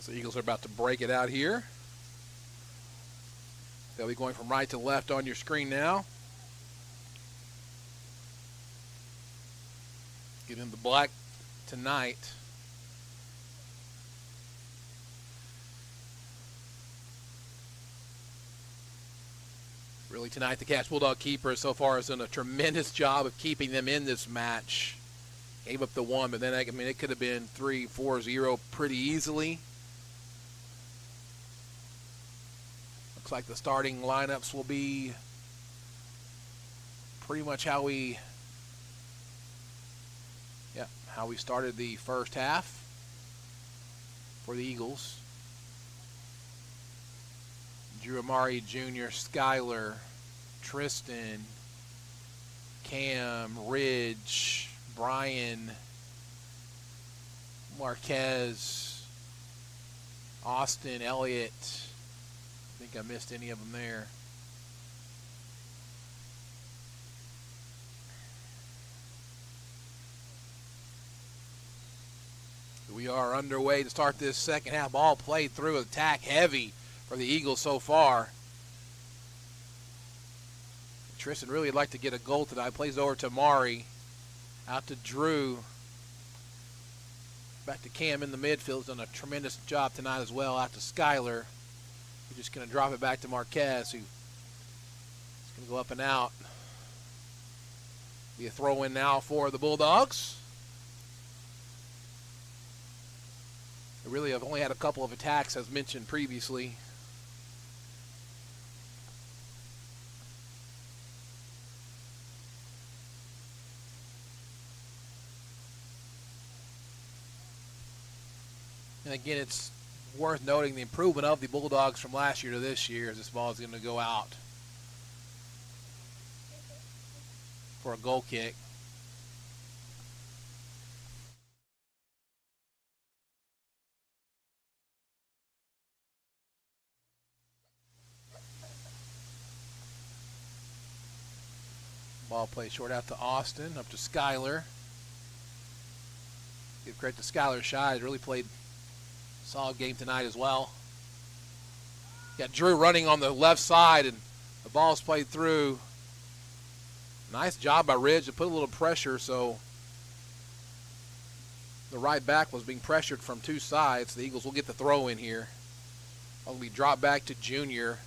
The Eagles are about to break it out here. They'll be going from right to left on your screen now. Get in the black tonight. Really tonight, the Cash Bulldog keeper so far has done a tremendous job of keeping them in this match. Gave up the one, but then, I mean, it could have been 3-4-0 pretty easily. Looks like the starting lineups will be pretty much how we started the first half for the Eagles. Drew Amari Jr., Skyler, Tristan, Cam, Ridge, Brian, Marquez, Austin, Elliott. I think I missed any of them there. We are underway to start this second half. Ball played through, attack heavy for the Eagles so far. Tristan really would like to get a goal tonight. Plays over to Mari. Out to Drew. Back to Cam in the midfield. He's done a tremendous job tonight as well. Out to Skyler. We're just going to drop it back to Marquez, who's going to go up and out. Be a throw-in now for the Bulldogs. They really have only had a couple of attacks, as mentioned previously. And again, it's worth noting the improvement of the Bulldogs from last year to this year, as this ball is going to go out for a goal kick. Ball played short out to Austin, up to Skyler. Give credit to Skyler Shy. He's really played a solid game tonight as well. Got Drew running on the left side, and the ball's played through. Nice job by Ridge to put a little pressure, so the right back was being pressured from two sides. The Eagles will get the throw in here. It'll be dropped back to Junior.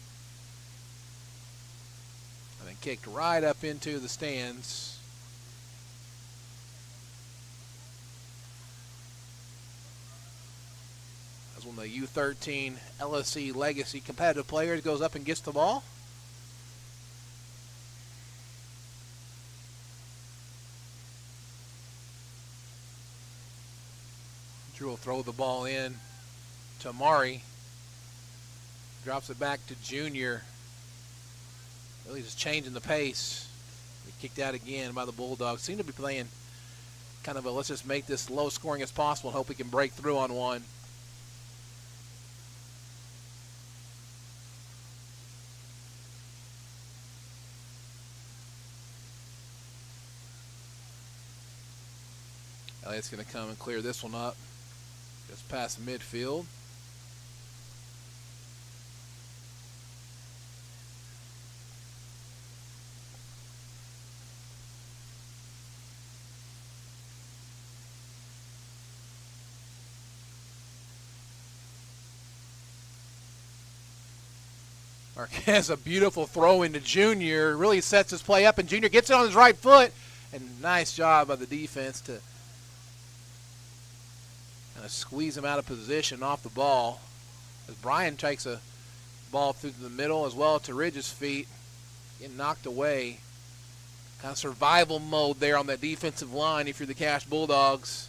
And then kicked right up into the stands. That's when the U13 LSC Legacy competitive players goes up and gets the ball. Drew will throw the ball in to Mari. Drops it back to Junior. Really just changing the pace. Kicked out again by the Bulldogs. Seem to be playing kind of a let's just make this low scoring as possible and hope we can break through on one. Elliott's going to come and clear this one up. Just past midfield. Marquez, a beautiful throw into Junior. Really sets his play up, and Junior gets it on his right foot. And nice job by the defense to kind of squeeze him out of position off the ball. As Brian takes a ball through the middle as well to Ridge's feet. Getting knocked away. Kind of survival mode there on that defensive line if you're the Cash Bulldogs.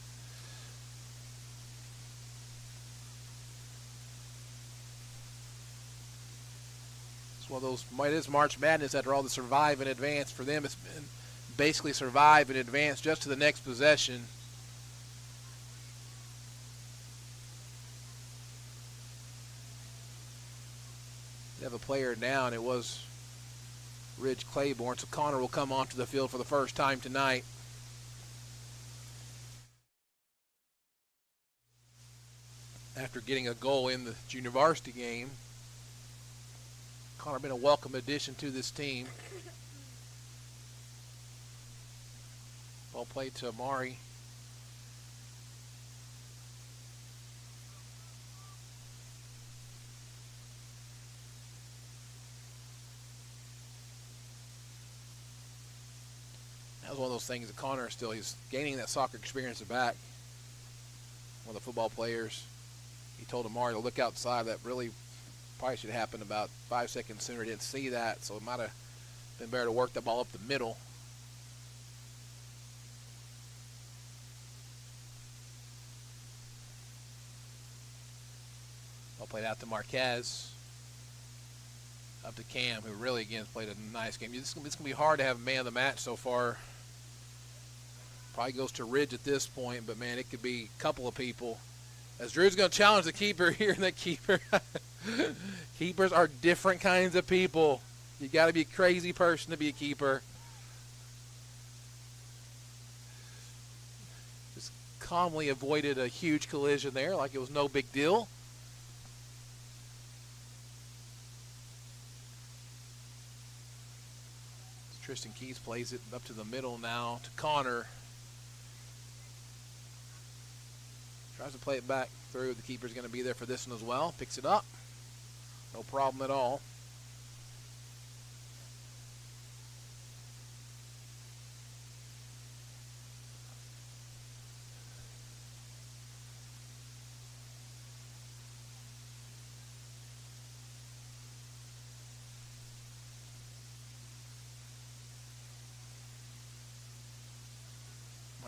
Well, it is March Madness after all the survive and advance. For them, it's been basically survive and advance just to the next possession. They have a player down. It was Ridge Claiborne, so Connor will come onto the field for the first time tonight. After getting a goal in the junior varsity game, Connor been a welcome addition to this team. Ball played to Amari. That was one of those things that Connor he's gaining that soccer experience back. One of the football players, he told Amari to look outside. That really probably should have happened about 5 seconds sooner. He didn't see that, so it might have been better to work the ball up the middle. Ball played out to Marquez. Up to Cam, who really, again, played a nice game. It's going to be hard to have a man of the match so far. Probably goes to Ridge at this point, but, man, it could be a couple of people. As Drew's going to challenge the keeper here, and the keeper. Keepers are different kinds of people. You got to be a crazy person to be a keeper. Just calmly avoided a huge collision there like it was no big deal. Tristan Keys plays it up to the middle now to Connor. Tries to play it back through. The keeper's going to be there for this one as well. Picks it up. No problem at all.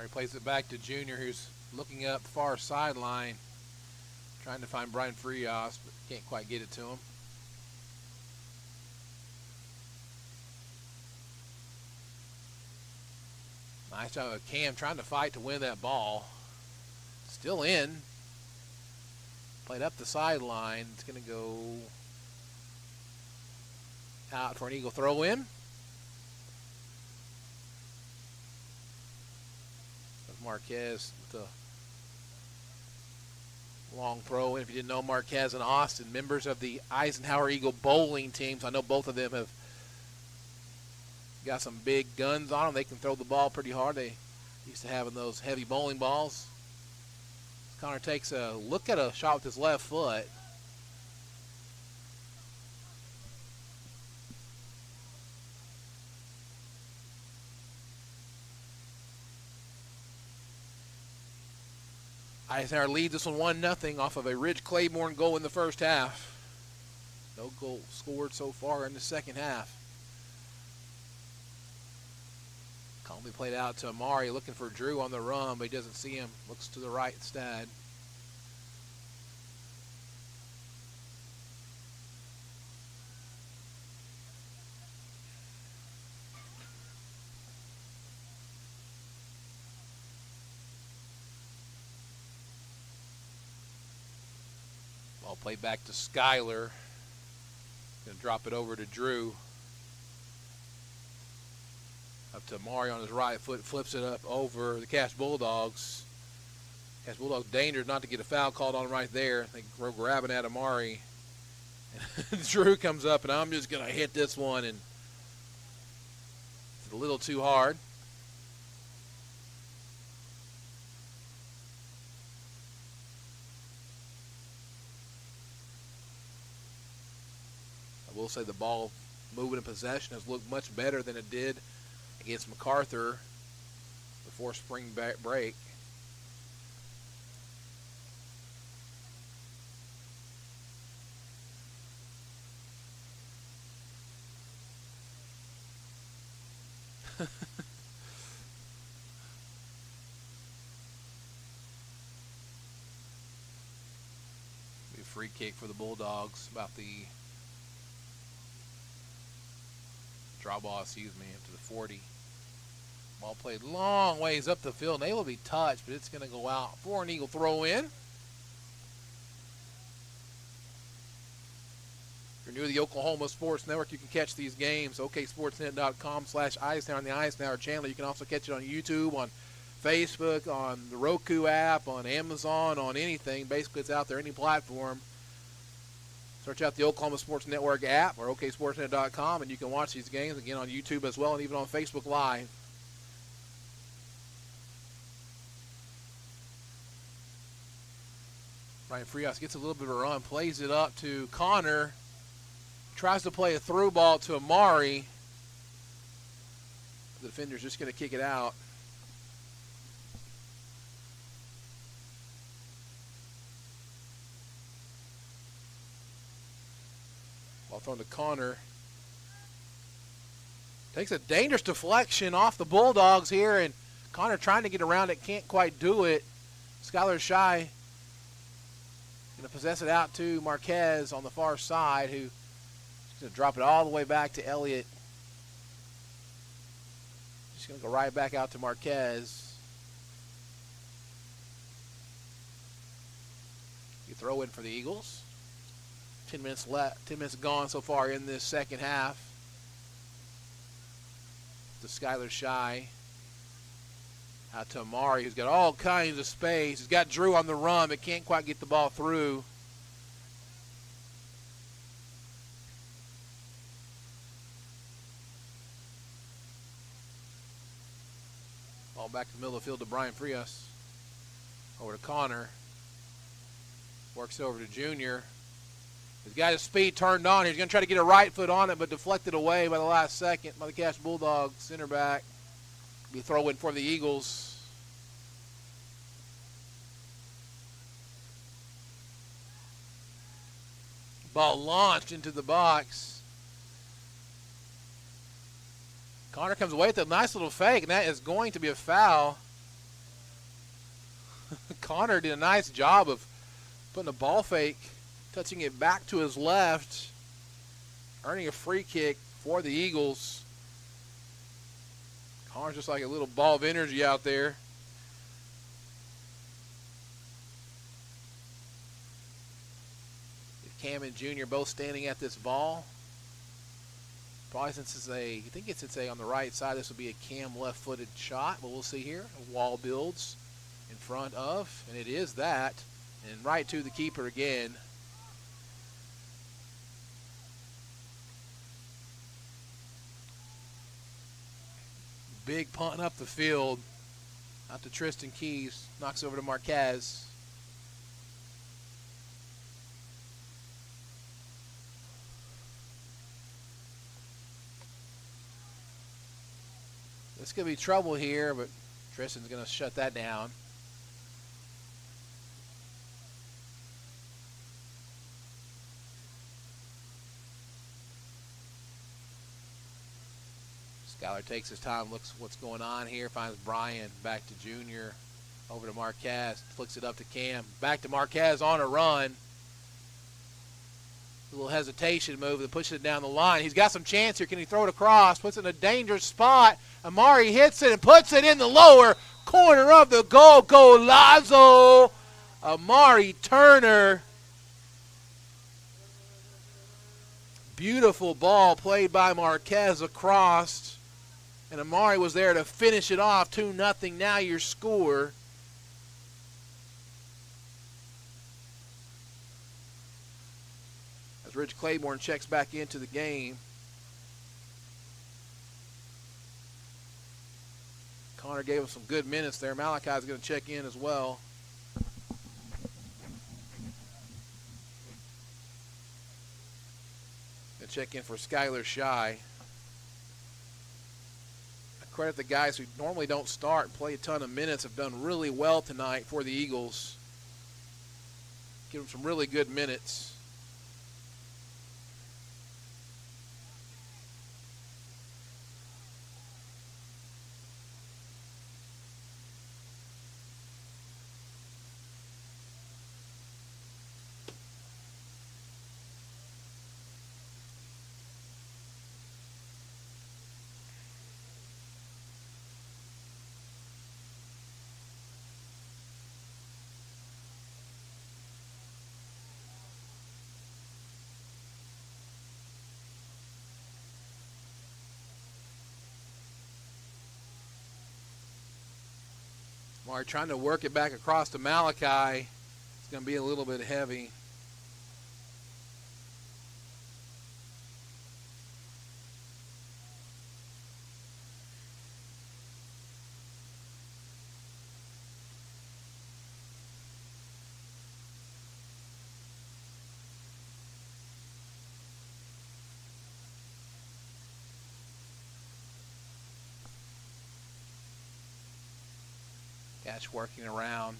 He plays it back to Junior, who's looking up far sideline, trying to find Brian Frias, but can't quite get it to him. Nice job of Cam trying to fight to win that ball. Still in. Played up the sideline. It's going to go out for an Eagle throw in. Marquez with a long throw. And if you didn't know, Marquez and Austin, members of the Eisenhower Eagle bowling teams. I know both of them have got some big guns on them. They can throw the ball pretty hard. They used to having those heavy bowling balls. Connor takes a look at a shot with his left foot. Eisenhower leads this one 1-0 off of a Ridge Claiborne goal in the first half. No goal scored so far in the second half. Calmly played out to Amari, looking for Drew on the run, but he doesn't see him. Looks to the right instead. Ball played back to Skyler. Gonna drop it over to Drew. Up to Amari on his right foot, flips it up over the Cash Bulldogs. Cash Bulldogs dangerous not to get a foul called on right there. They were grabbing at Amari. And Drew comes up, and I'm just gonna hit this one, and it's a little too hard. I will say the ball moving in possession has looked much better than it did against MacArthur before spring break. Be a free kick for the Bulldogs, about the draw ball, up to the 40. Ball played long ways up the field, and able to be touched, but it's going to go out for an Eagle throw in. If you're new to the Oklahoma Sports Network, you can catch these games, oksportsnet.com/Eisenhower on the Eisenhower channel. You can also catch it on YouTube, on Facebook, on the Roku app, on Amazon, on anything. Basically, it's out there, any platform. Search out the Oklahoma Sports Network app or oksportsnet.com, and you can watch these games again on YouTube as well and even on Facebook Live. Brian Frias gets a little bit of a run, plays it up to Connor, tries to play a through ball to Amari. The defender's just going to kick it out. Ball thrown to Connor. Takes a dangerous deflection off the Bulldogs here, and Connor trying to get around it, can't quite do it. Skylar Shy going to possess it out to Marquez on the far side, who's going to drop it all the way back to Elliott. Just going to go right back out to Marquez. You throw in for the Eagles. 10 minutes left. 10 minutes gone so far in this second half. To Skylar Shy. Out to Amari, who's got all kinds of space. He's got Drew on the run, but can't quite get the ball through. Ball back to the middle of the field to Brian Frias. Over to Connor. Works over to Junior. He's got his speed turned on. He's going to try to get a right foot on it, but deflected away by the last second by the Cache Bulldogs center back. Be throw in for the Eagles. Ball launched into the box. Connor comes away with a nice little fake, and that is going to be a foul. Connor did a nice job of putting a ball fake, touching it back to his left, earning a free kick for the Eagles. Connor's just like a little ball of energy out there. Cam and Junior both standing at this ball. Probably since it's I think it's on the right side, this will be a Cam left-footed shot, but we'll see here. A wall builds in front of, and it is that, and right to the keeper again. Big punt up the field. Out to Tristan Keys. Knocks over to Marquez. This could be trouble here, but Tristan's going to shut that down. Skylar takes his time, looks what's going on here, finds Brian, back to Junior, over to Marquez, flicks it up to Cam, back to Marquez on a run. A little hesitation move that pushes it down the line. He's got some chance here. Can he throw it across? Puts it in a dangerous spot. Amari hits it and puts it in the lower corner of the goal. Golazo. Amari Turner. Beautiful ball played by Marquez across. And Amari was there to finish it off. 2-0 now your score. As Rich Claiborne checks back into the game. Connor gave him some good minutes there. Malachi's going to check in as well. Going to check in for Skylar Shy. I credit the guys who normally don't start and play a ton of minutes have done really well tonight for the Eagles. Give them some really good minutes. Amari trying to work it back across to Malachi. It's going to be a little bit heavy. Catch working around.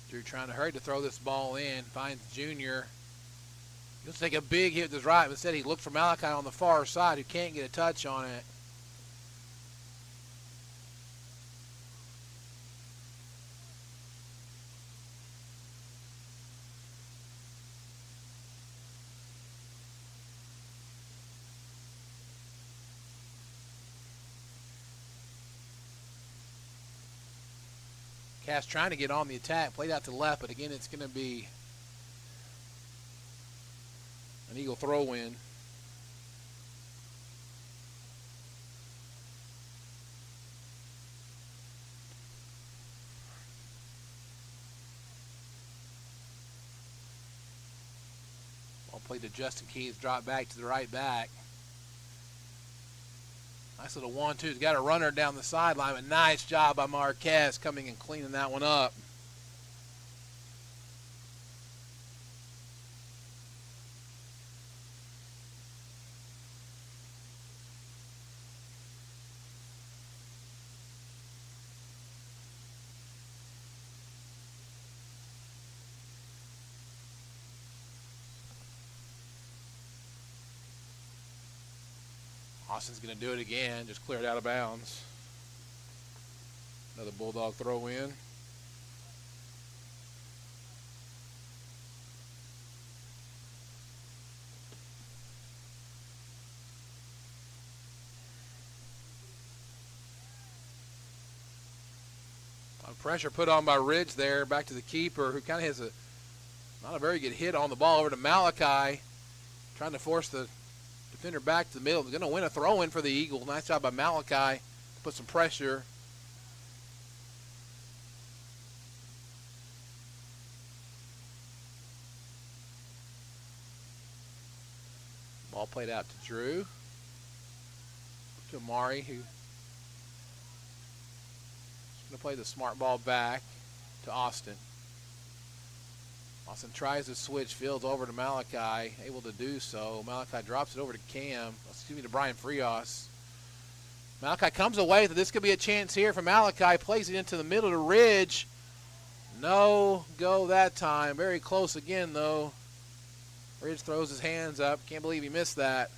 Drew trying to hurry to throw this ball in. Finds Junior. He'll take a big hit with his right. Instead, he looked for Malachi on the far side, who can't get a touch on it. Cass trying to get on the attack, played out to the left, but again, it's going to be an Eagle throw-in. Ball played to Justin Keys, drop back to the right back. Nice little 1-2. He's got a runner down the sideline, but nice job by Marquez coming and cleaning that one up. Austin's going to do it again, just cleared out of bounds. Another Bulldog throw in. Pressure put on by Ridge there, back to the keeper, who kind of has not a very good hit on the ball, over to Malachi, trying to force the defender back to the middle. He's going to win a throw-in for the Eagles. Nice job by Malachi to put some pressure. Ball played out to Drew. To Amari, who going to play the smart ball back to Austin. Austin tries to switch fields over to Malachi, able to do so. Malachi drops it over to to Brian Frias. Malachi comes away. This could be a chance here for Malachi. Plays it into the middle to Ridge. No go that time. Very close again, though. Ridge throws his hands up. Can't believe he missed that.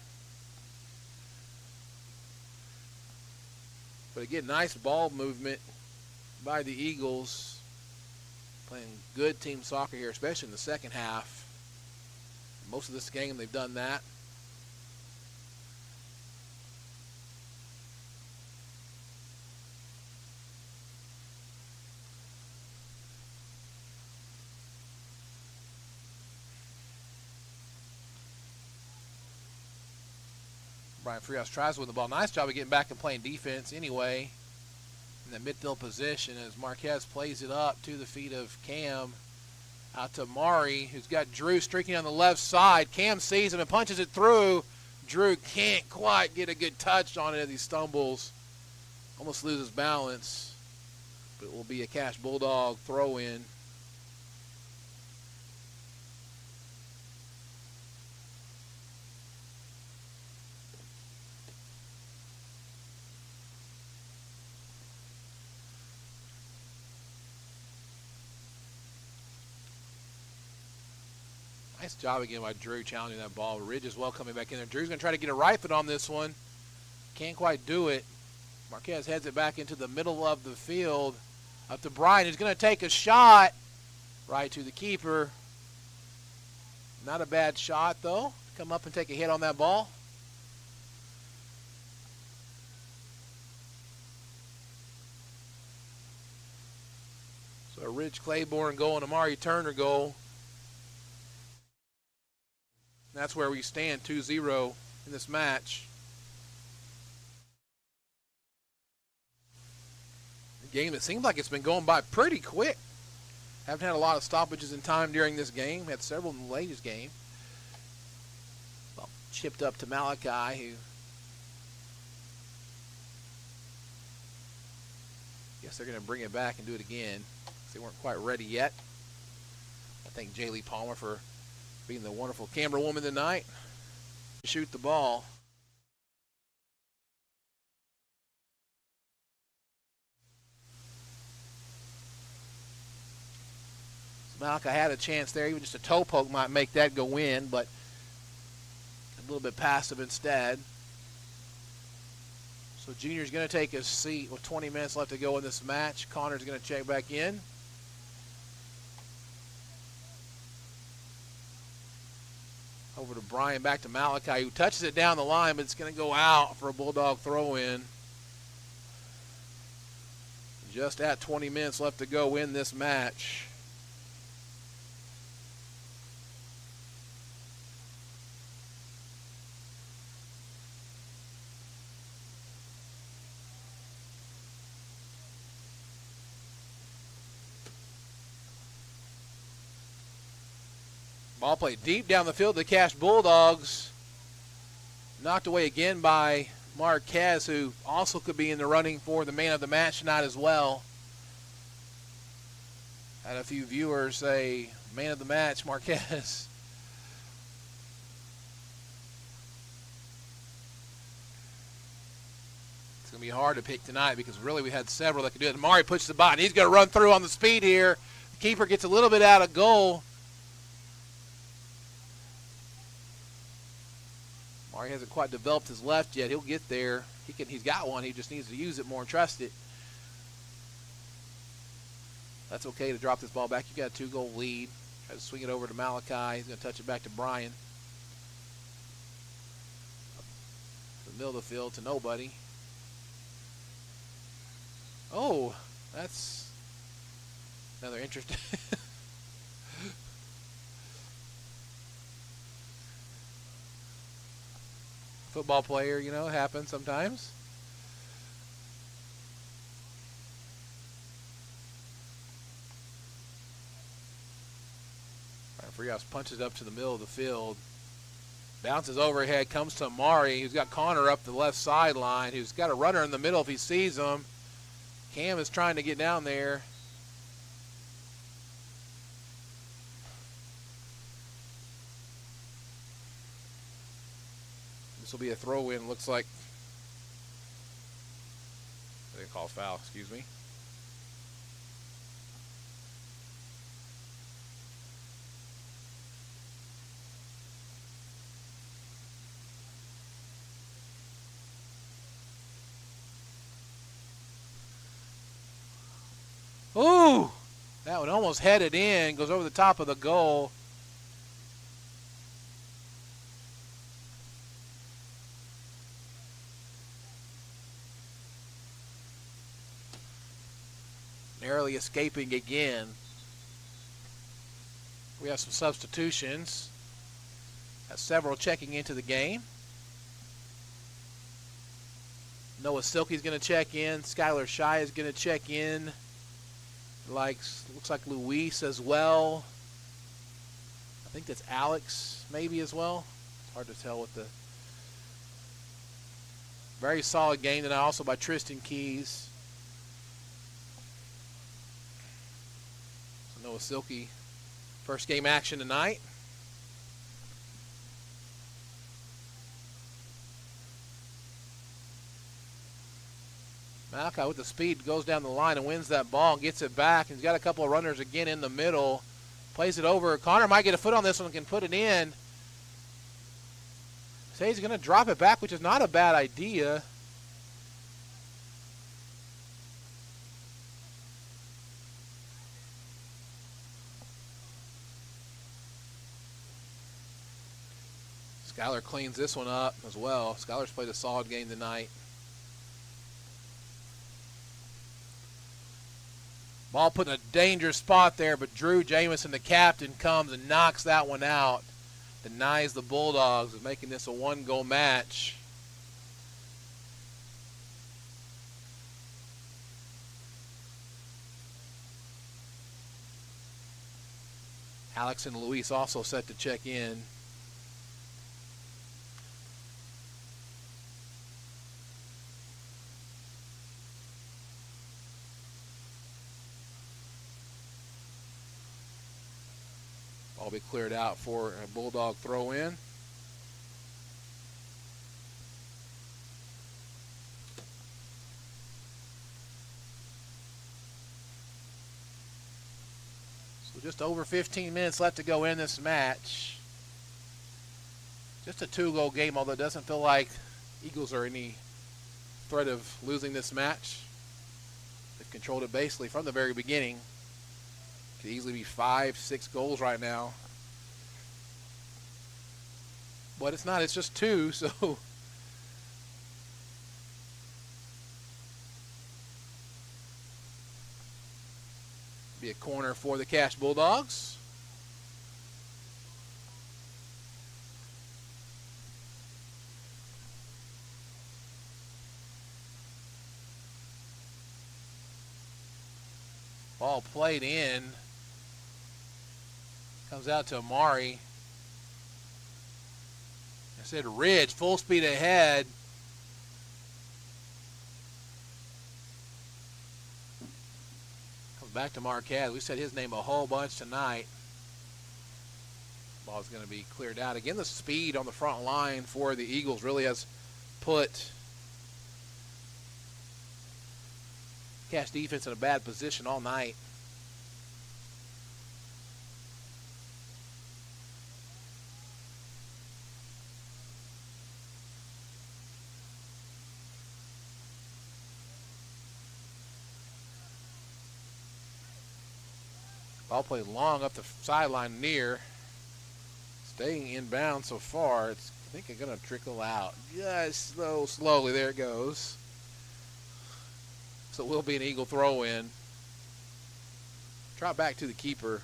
But again, nice ball movement by the Eagles. Playing good team soccer here, especially in the second half. Most of this game, they've done that. Brian Frias tries to win the ball. Nice job of getting back and playing defense anyway. In the midfield position as Marquez plays it up to the feet of Cam. Out to Mari, who's got Drew streaking on the left side. Cam sees him and punches it through. Drew can't quite get a good touch on it as he stumbles. Almost loses balance. But it will be a Cash Bulldog throw-in. Nice job again by Drew challenging that ball. Ridge as well coming back in there. Drew's going to try to get a right foot on this one. Can't quite do it. Marquez heads it back into the middle of the field. Up to Brian, who's going to take a shot. Right to the keeper. Not a bad shot, though. Come up and take a hit on that ball. So a Ridge Claiborne goal and Amari Turner goal. That's where we stand, 2-0 in this match. A game that seems like it's been going by pretty quick. Haven't had a lot of stoppages in time during this game. Had several in the latest game. Well, chipped up to Malachi, who guess they're going to bring it back and do it again. They weren't quite ready yet. But thank Jaylee Palmer for being the wonderful camera woman tonight. Shoot the ball. So Malachi had a chance there. Even just a toe poke might make that go in, but a little bit passive instead. So Junior's going to take his seat with 20 minutes left to go in this match. Connor's going to check back in. Over to Brian, back to Malachi, who touches it down the line, but it's going to go out for a Bulldog throw-in. Just at 20 minutes left to go in this match. Ball played deep down the field. The Cache Bulldogs knocked away again by Marquez, who also could be in the running for the man of the match tonight as well. Had a few viewers say, man of the match, Marquez. It's going to be hard to pick tonight because really we had several that could do it. Amari pushes the button. He's going to run through on the speed here. The keeper gets a little bit out of goal. Amari hasn't quite developed his left yet. He'll get there. He's got one. He just needs to use it more and trust it. That's okay to drop this ball back. You got a 2-goal lead. Try to swing it over to Malachi. He's going to touch it back to Brian. The middle of the field to nobody. Oh, that's another interesting. Football player, you know, happens sometimes. Frias punches up to the middle of the field. Bounces overhead, comes to Amari, who's got Connor up the left sideline, who's got a runner in the middle if he sees him. Cam is trying to get down there. This will be a throw-in, looks like. They call foul, excuse me. Ooh, that one almost headed in, goes over the top of the goal. Narrowly escaping again. We have some substitutions. Have several checking into the game. Noah Silkey's going to check in. Skylar Shy is going to check in. Looks like Luis as well. I think that's Alex maybe as well. It's hard to tell with the very solid game tonight also by Tristan Keys. So Noah Silkey, first game action tonight. Malachi with the speed goes down the line and wins that ball and gets it back. He's got a couple of runners again in the middle. Plays it over. Connor might get a foot on this one and can put it in. Say he's going to drop it back, which is not a bad idea. Skylar cleans this one up as well. Skylar's played a solid game tonight. Ball put in a dangerous spot there, but Drew Jamison, the captain, comes and knocks that one out. Denies the Bulldogs of making this a one-goal match. Alex and Luis also set to check in. Ball be cleared out for a Bulldog throw in. So just over 15 minutes left to go in this match. Just a 2-goal game, although it doesn't feel like Eagles are any threat of losing this match. They've controlled it basically from the very beginning. Could easily be 5-6 goals right now. But it's not, it's just 2, so be a corner for the Cache Bulldogs. Ball played in. Comes out to Amari. I said Ridge, full speed ahead. Comes back to Marquez. We said his name a whole bunch tonight. Ball's going to be cleared out. Again, the speed on the front line for the Eagles really has put Cache defense in a bad position all night. Ball played long up the sideline near. Staying inbound so far. I think it's going to trickle out. Just slowly. There it goes. So it will be an Eagle throw in. Drop back to the keeper.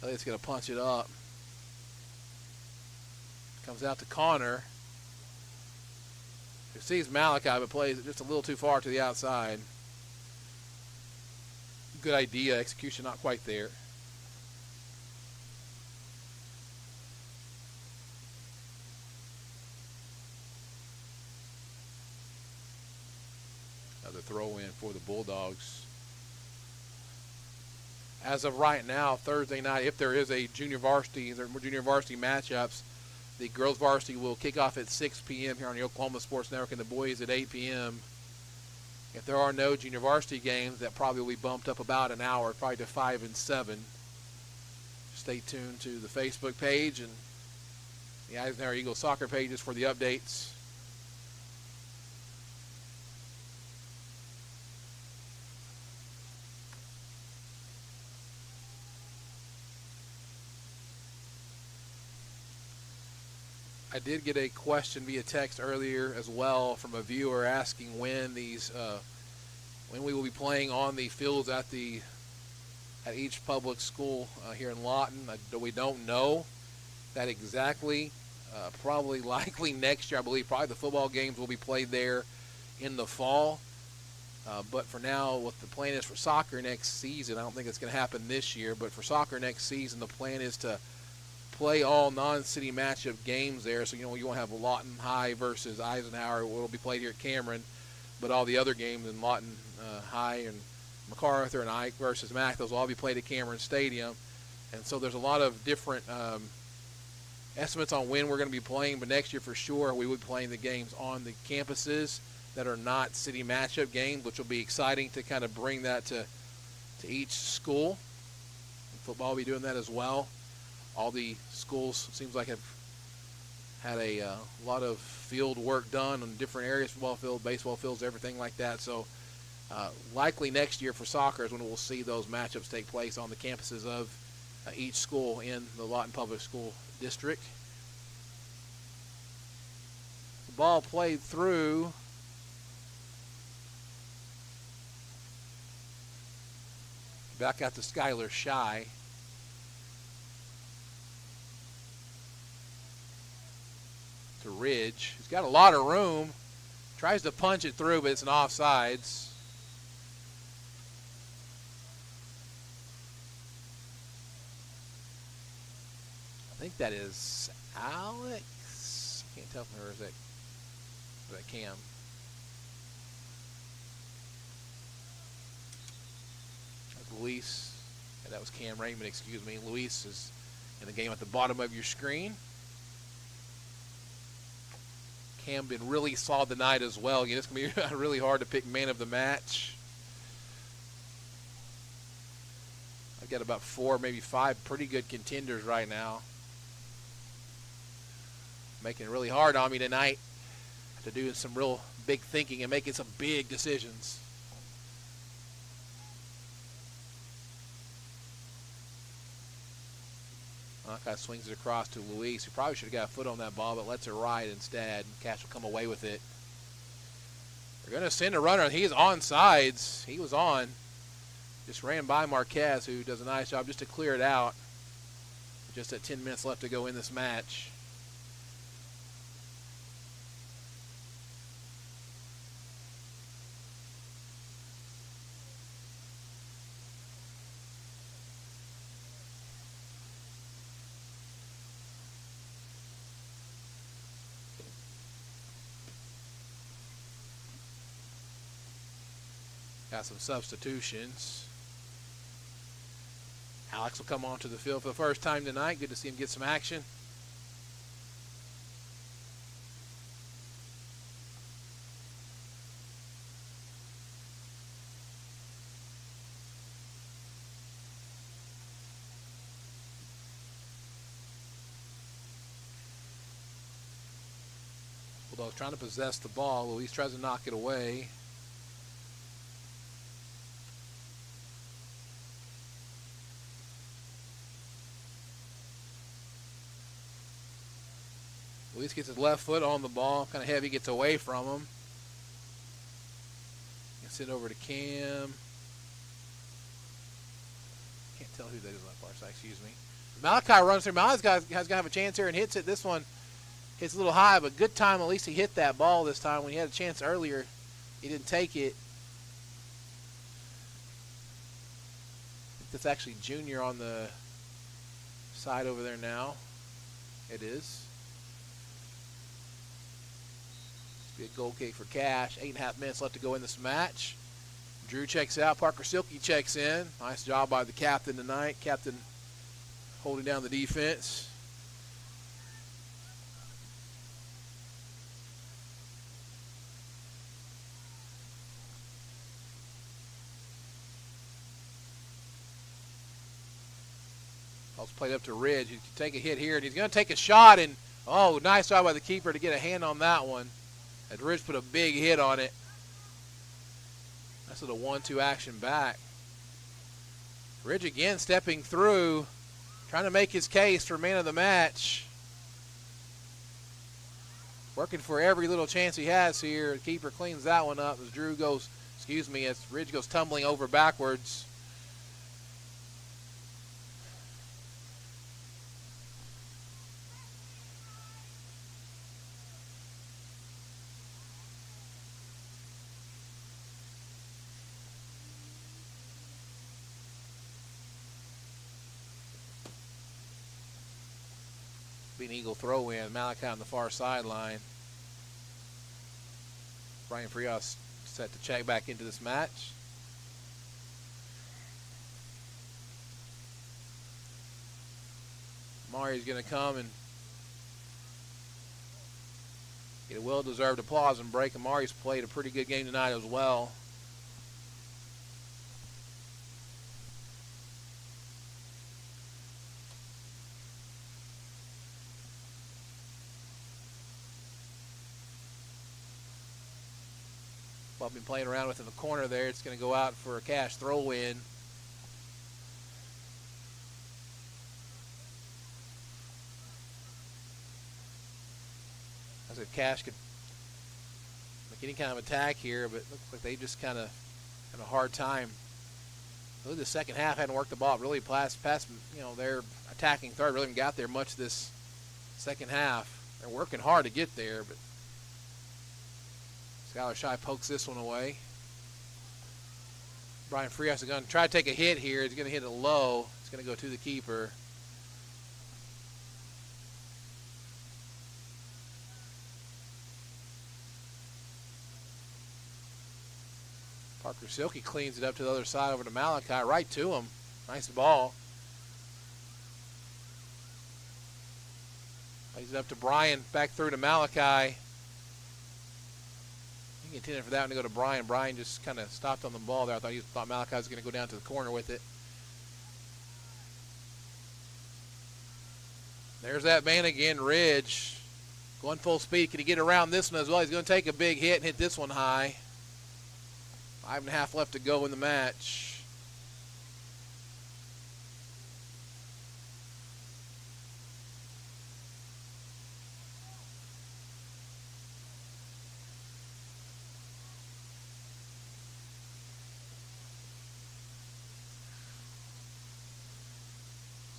I think it's going to punch it up. Comes out to Connor. He sees Malachi, but plays it just a little too far to the outside. Good idea. Execution not quite there. Another throw in for the Bulldogs. As of right now, Thursday night, if there is a junior varsity matchups, the girls varsity will kick off at 6 p.m. here on the Oklahoma Sports Network, and the boys at 8 p.m. If there are no junior varsity games, that probably will be bumped up about an hour, probably to 5 and 7. Stay tuned to the Facebook page and the Eisenhower Eagles soccer pages for the updates. I did get a question via text earlier as well from a viewer asking when when we will be playing on the fields at each public school here in Lawton. We don't know that exactly. Probably likely next year, I believe. Probably the football games will be played there in the fall. But for now, what the plan is for soccer next season, I don't think it's going to happen this year. But for soccer next season, the plan is to play all non-city matchup games there. So, you won't have Lawton High versus Eisenhower. It will be played here at Cameron. But all the other games in Lawton High and MacArthur and Ike versus Mac, those will all be played at Cameron Stadium. And so there's a lot of different estimates on when we're going to be playing. But next year for sure we will be playing the games on the campuses that are not city matchup games, which will be exciting to kind of bring that to each school. And football will be doing that as well. All the schools seems like have had a lot of field work done on different areas, football field, baseball fields, everything like that. So likely next year for soccer is when we'll see those matchups take place on the campuses of each school in the Lawton Public School District. The ball played through. Back out to Skylar Shy. To Ridge. He's got a lot of room. Tries to punch it through, but it's an offsides. I think that is Alex. I can't tell from her. Is that Cam? That's Luis. Yeah, that was Cam Raymond, excuse me. Luis is in the game at the bottom of your screen. Cam been really solid tonight as well. Again, it's going to be really hard to pick man of the match. I've got about 4, maybe 5 pretty good contenders right now. Making it really hard on me tonight to do some real big thinking and making some big decisions. Malachi swings it across to Luis, who probably should have got a foot on that ball, but lets it ride instead. Cash will come away with it. They're going to send a runner. He is on sides. He was on. Just ran by Marquez, who does a nice job just to clear it out. Just at 10 minutes left to go in this match. Got some substitutions. Alex will come onto the field for the first time tonight. Good to see him get some action. Bulldogs trying to possess the ball. Luis tries to knock it away. Luis gets his left foot on the ball, kind of heavy, gets away from him. Gets it over to Cam. Can't tell who that is on the far side, excuse me. Malachi runs through. Malachi's got to have a chance here and hits it. This one hits a little high, but good time at least he hit that ball this time. When he had a chance earlier, he didn't take it. I think that's actually Junior on the side over there now. It is. Be a goal kick for Cash. 8.5 minutes left to go in this match. Drew checks out. Parker Silky checks in. Nice job by the captain tonight. Captain holding down the defense. Ball's played up to Ridge. He can take a hit here, and he's going to take a shot. And oh, nice job by the keeper to get a hand on that one. As Ridge put a big hit on it. That's a 1-2 action back. Ridge again stepping through, trying to make his case for man of the match. Working for every little chance he has here. The keeper cleans that one up as Drew goes, as Ridge goes tumbling over backwards. An Eagle throw in. Malachi on the far sideline. Brian Frias set to check back into this match. Mari's going to come and get a well-deserved applause and break. And Mari's played a pretty good game tonight as well. I've been playing around with in the corner there. It's going to go out for a Cash throw in. As if Cash could make any kind of attack here, but it looks like they just kind of had a hard time. Really, the second half hadn't worked the ball really past their attacking third. Really haven't got there much this second half. They're working hard to get there, but Skylar Shy pokes this one away. Brian Frias is going to try to take a hit here. He's going to hit it low. It's going to go to the keeper. Parker Silky cleans it up to the other side over to Malachi. Right to him. Nice ball. Plays it up to Brian, back through to Malachi. He intended for that one to go to Brian. Brian just kind of stopped on the ball there. I thought Malachi was going to go down to the corner with it. There's that man again, Ridge. Going full speed. Can he get around this one as well? He's going to take a big hit and hit this one high. 5.5 left to go in the match.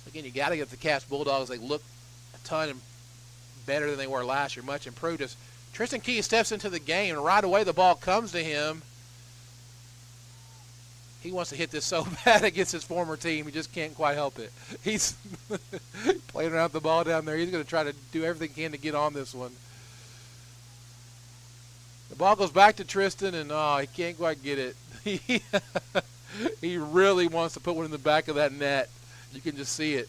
Again, you got to give the Cash Bulldogs. They look a ton better than they were last year. Much improved. As Tristan Key steps into the game, and right away the ball comes to him. He wants to hit this so bad against his former team. He just can't quite help it. He's playing around the ball down there. He's going to try to do everything he can to get on this one. The ball goes back to Tristan, and he can't quite get it. He really wants to put one in the back of that net. You can just see it.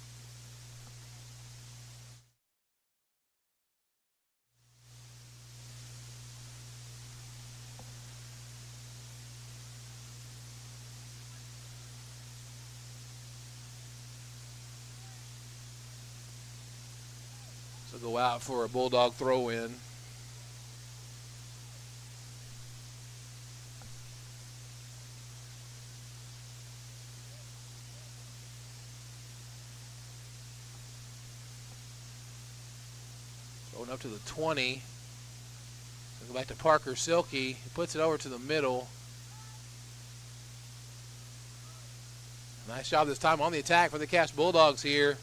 So go out for a Bulldog throw in. Going up to the 20. Go back to Parker Silky. He puts it over to the middle. Nice job this time on the attack for the Cash Bulldogs here.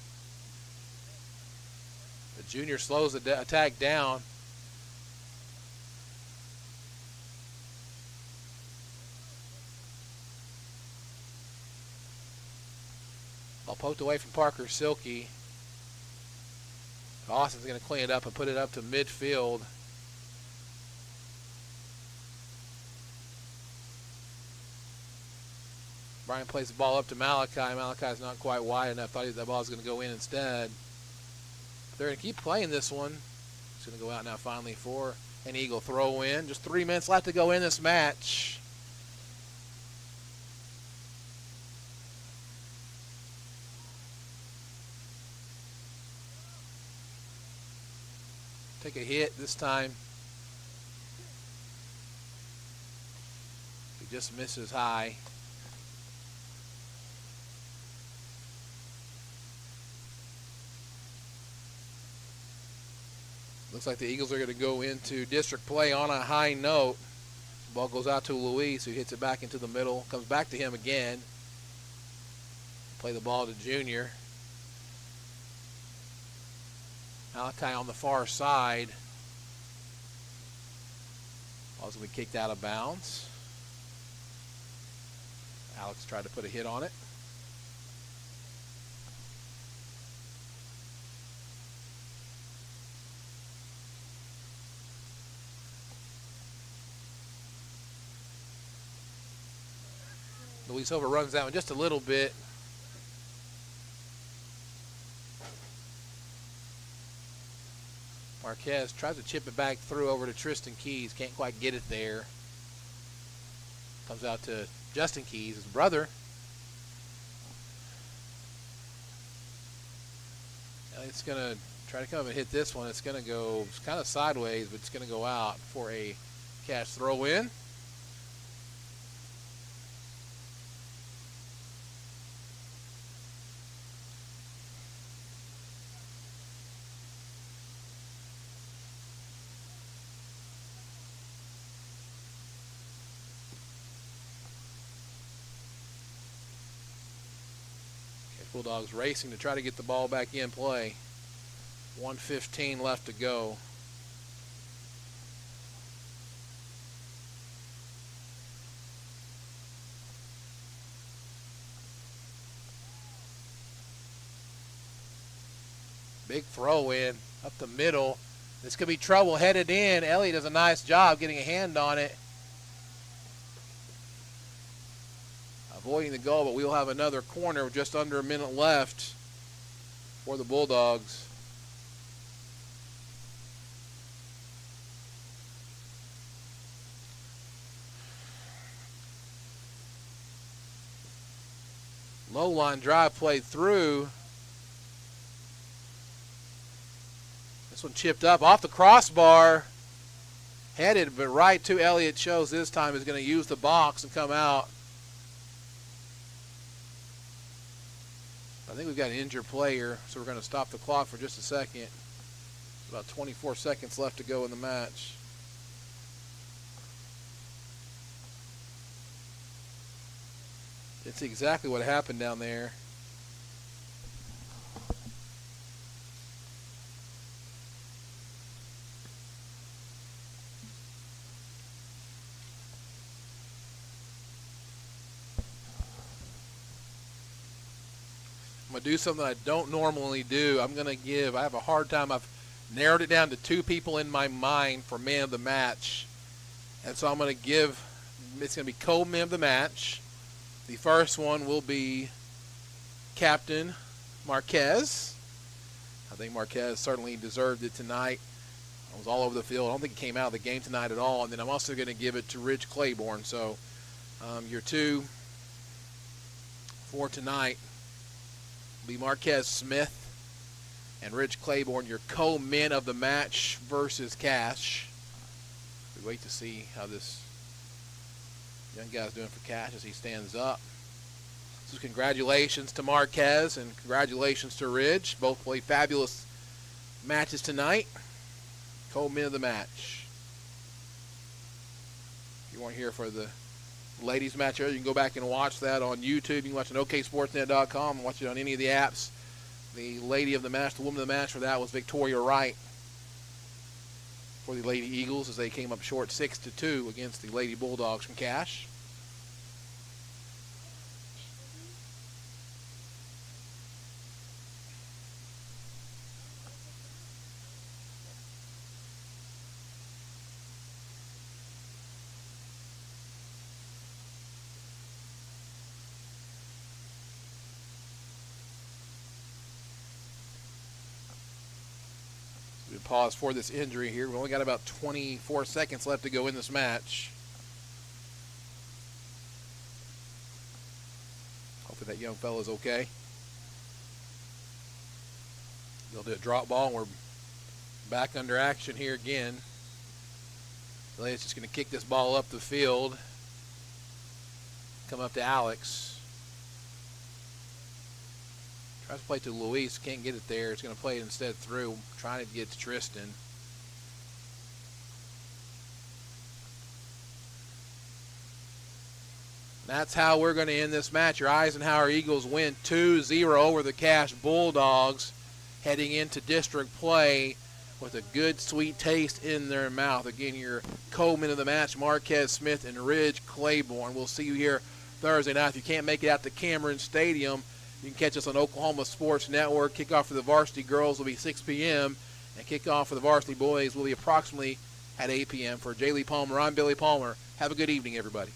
The junior slows the attack down. Ball poked away from Parker Silky. Austin's going to clean it up and put it up to midfield. Brian plays the ball up to Malachi. Malachi's not quite wide enough. Thought that ball was going to go in instead. They're going to keep playing this one. It's going to go out now finally for an Eagle throw in. Just 3 minutes left to go in this match. Take a hit this time. He just misses high. Looks like the Eagles are going to go into district play on a high note. Ball goes out to Luis, who hits it back into the middle. Comes back to him again. Play the ball to Junior. Malachi on the far side. Ball's going to be kicked out of bounds. Alex tried to put a hit on it. Luis overruns that one just a little bit. Marquez tries to chip it back through over to Tristan Keys. Can't quite get it there. Comes out to Justin Keys, his brother. It's going to try to come up and hit this one. It's going to go kind of sideways, but it's going to go out for a Cash throw in. Bulldogs racing to try to get the ball back in play. 1:15 left to go. Big throw in up the middle. This could be trouble headed in. Elliott does a nice job getting a hand on it. Avoiding the goal, but we'll have another corner with just under a minute left for the Bulldogs. Low line drive played through. This one chipped up off the crossbar. Headed, but right to Elliott Shows this time is going to use the box and come out. I think we've got an injured player, so we're going to stop the clock for just a second. About 24 seconds left to go in the match. It's exactly what happened down there. I'm going to do something I don't normally do. I have a hard time. I've narrowed it down to 2 people in my mind for man of the match. And so I'm going to give, it's going to be co-man of the match. The first one will be Captain Marquez. I think Marquez certainly deserved it tonight. I was all over the field. I don't think he came out of the game tonight at all. And then I'm also going to give it to Rich Claiborne. So your 2 for tonight be Marquez Smith and Rich Claiborne, your co-men of the match versus Cash. We wait to see how this young guy's doing for Cash as he stands up. So congratulations to Marquez and congratulations to Ridge. Both played fabulous matches tonight. Co-men of the match. If you weren't here for the ladies match earlier, you can go back and watch that on YouTube. You can watch it on oksportsnet.com and watch it on any of the apps. The lady of the match, the woman of the match for that was Victoria Wright for the Lady Eagles as they came up short 6-2 against the Lady Bulldogs from Cash. Pause for this injury here. We've only got about 24 seconds left to go in this match. Hopefully that young fella's okay. They'll do a drop ball, and we're back under action here again. Elliott's just going to kick this ball up the field. Come up to Alex. Tries to play to Luis, can't get it there. It's going to play it instead through, trying to get to Tristan. That's how we're going to end this match. Your Eisenhower Eagles win 2-0 over the Cash Bulldogs, heading into district play with a good, sweet taste in their mouth. Again, your co-men of the match, Marquez Smith and Ridge Claiborne. We'll see you here Thursday night. If you can't make it out to Cameron Stadium, you can catch us on Oklahoma Sports Network. Kickoff for the varsity girls will be 6 p.m. and kickoff for the varsity boys will be approximately at 8 p.m. For Jaylee Palmer, I'm Billy Palmer. Have a good evening, everybody.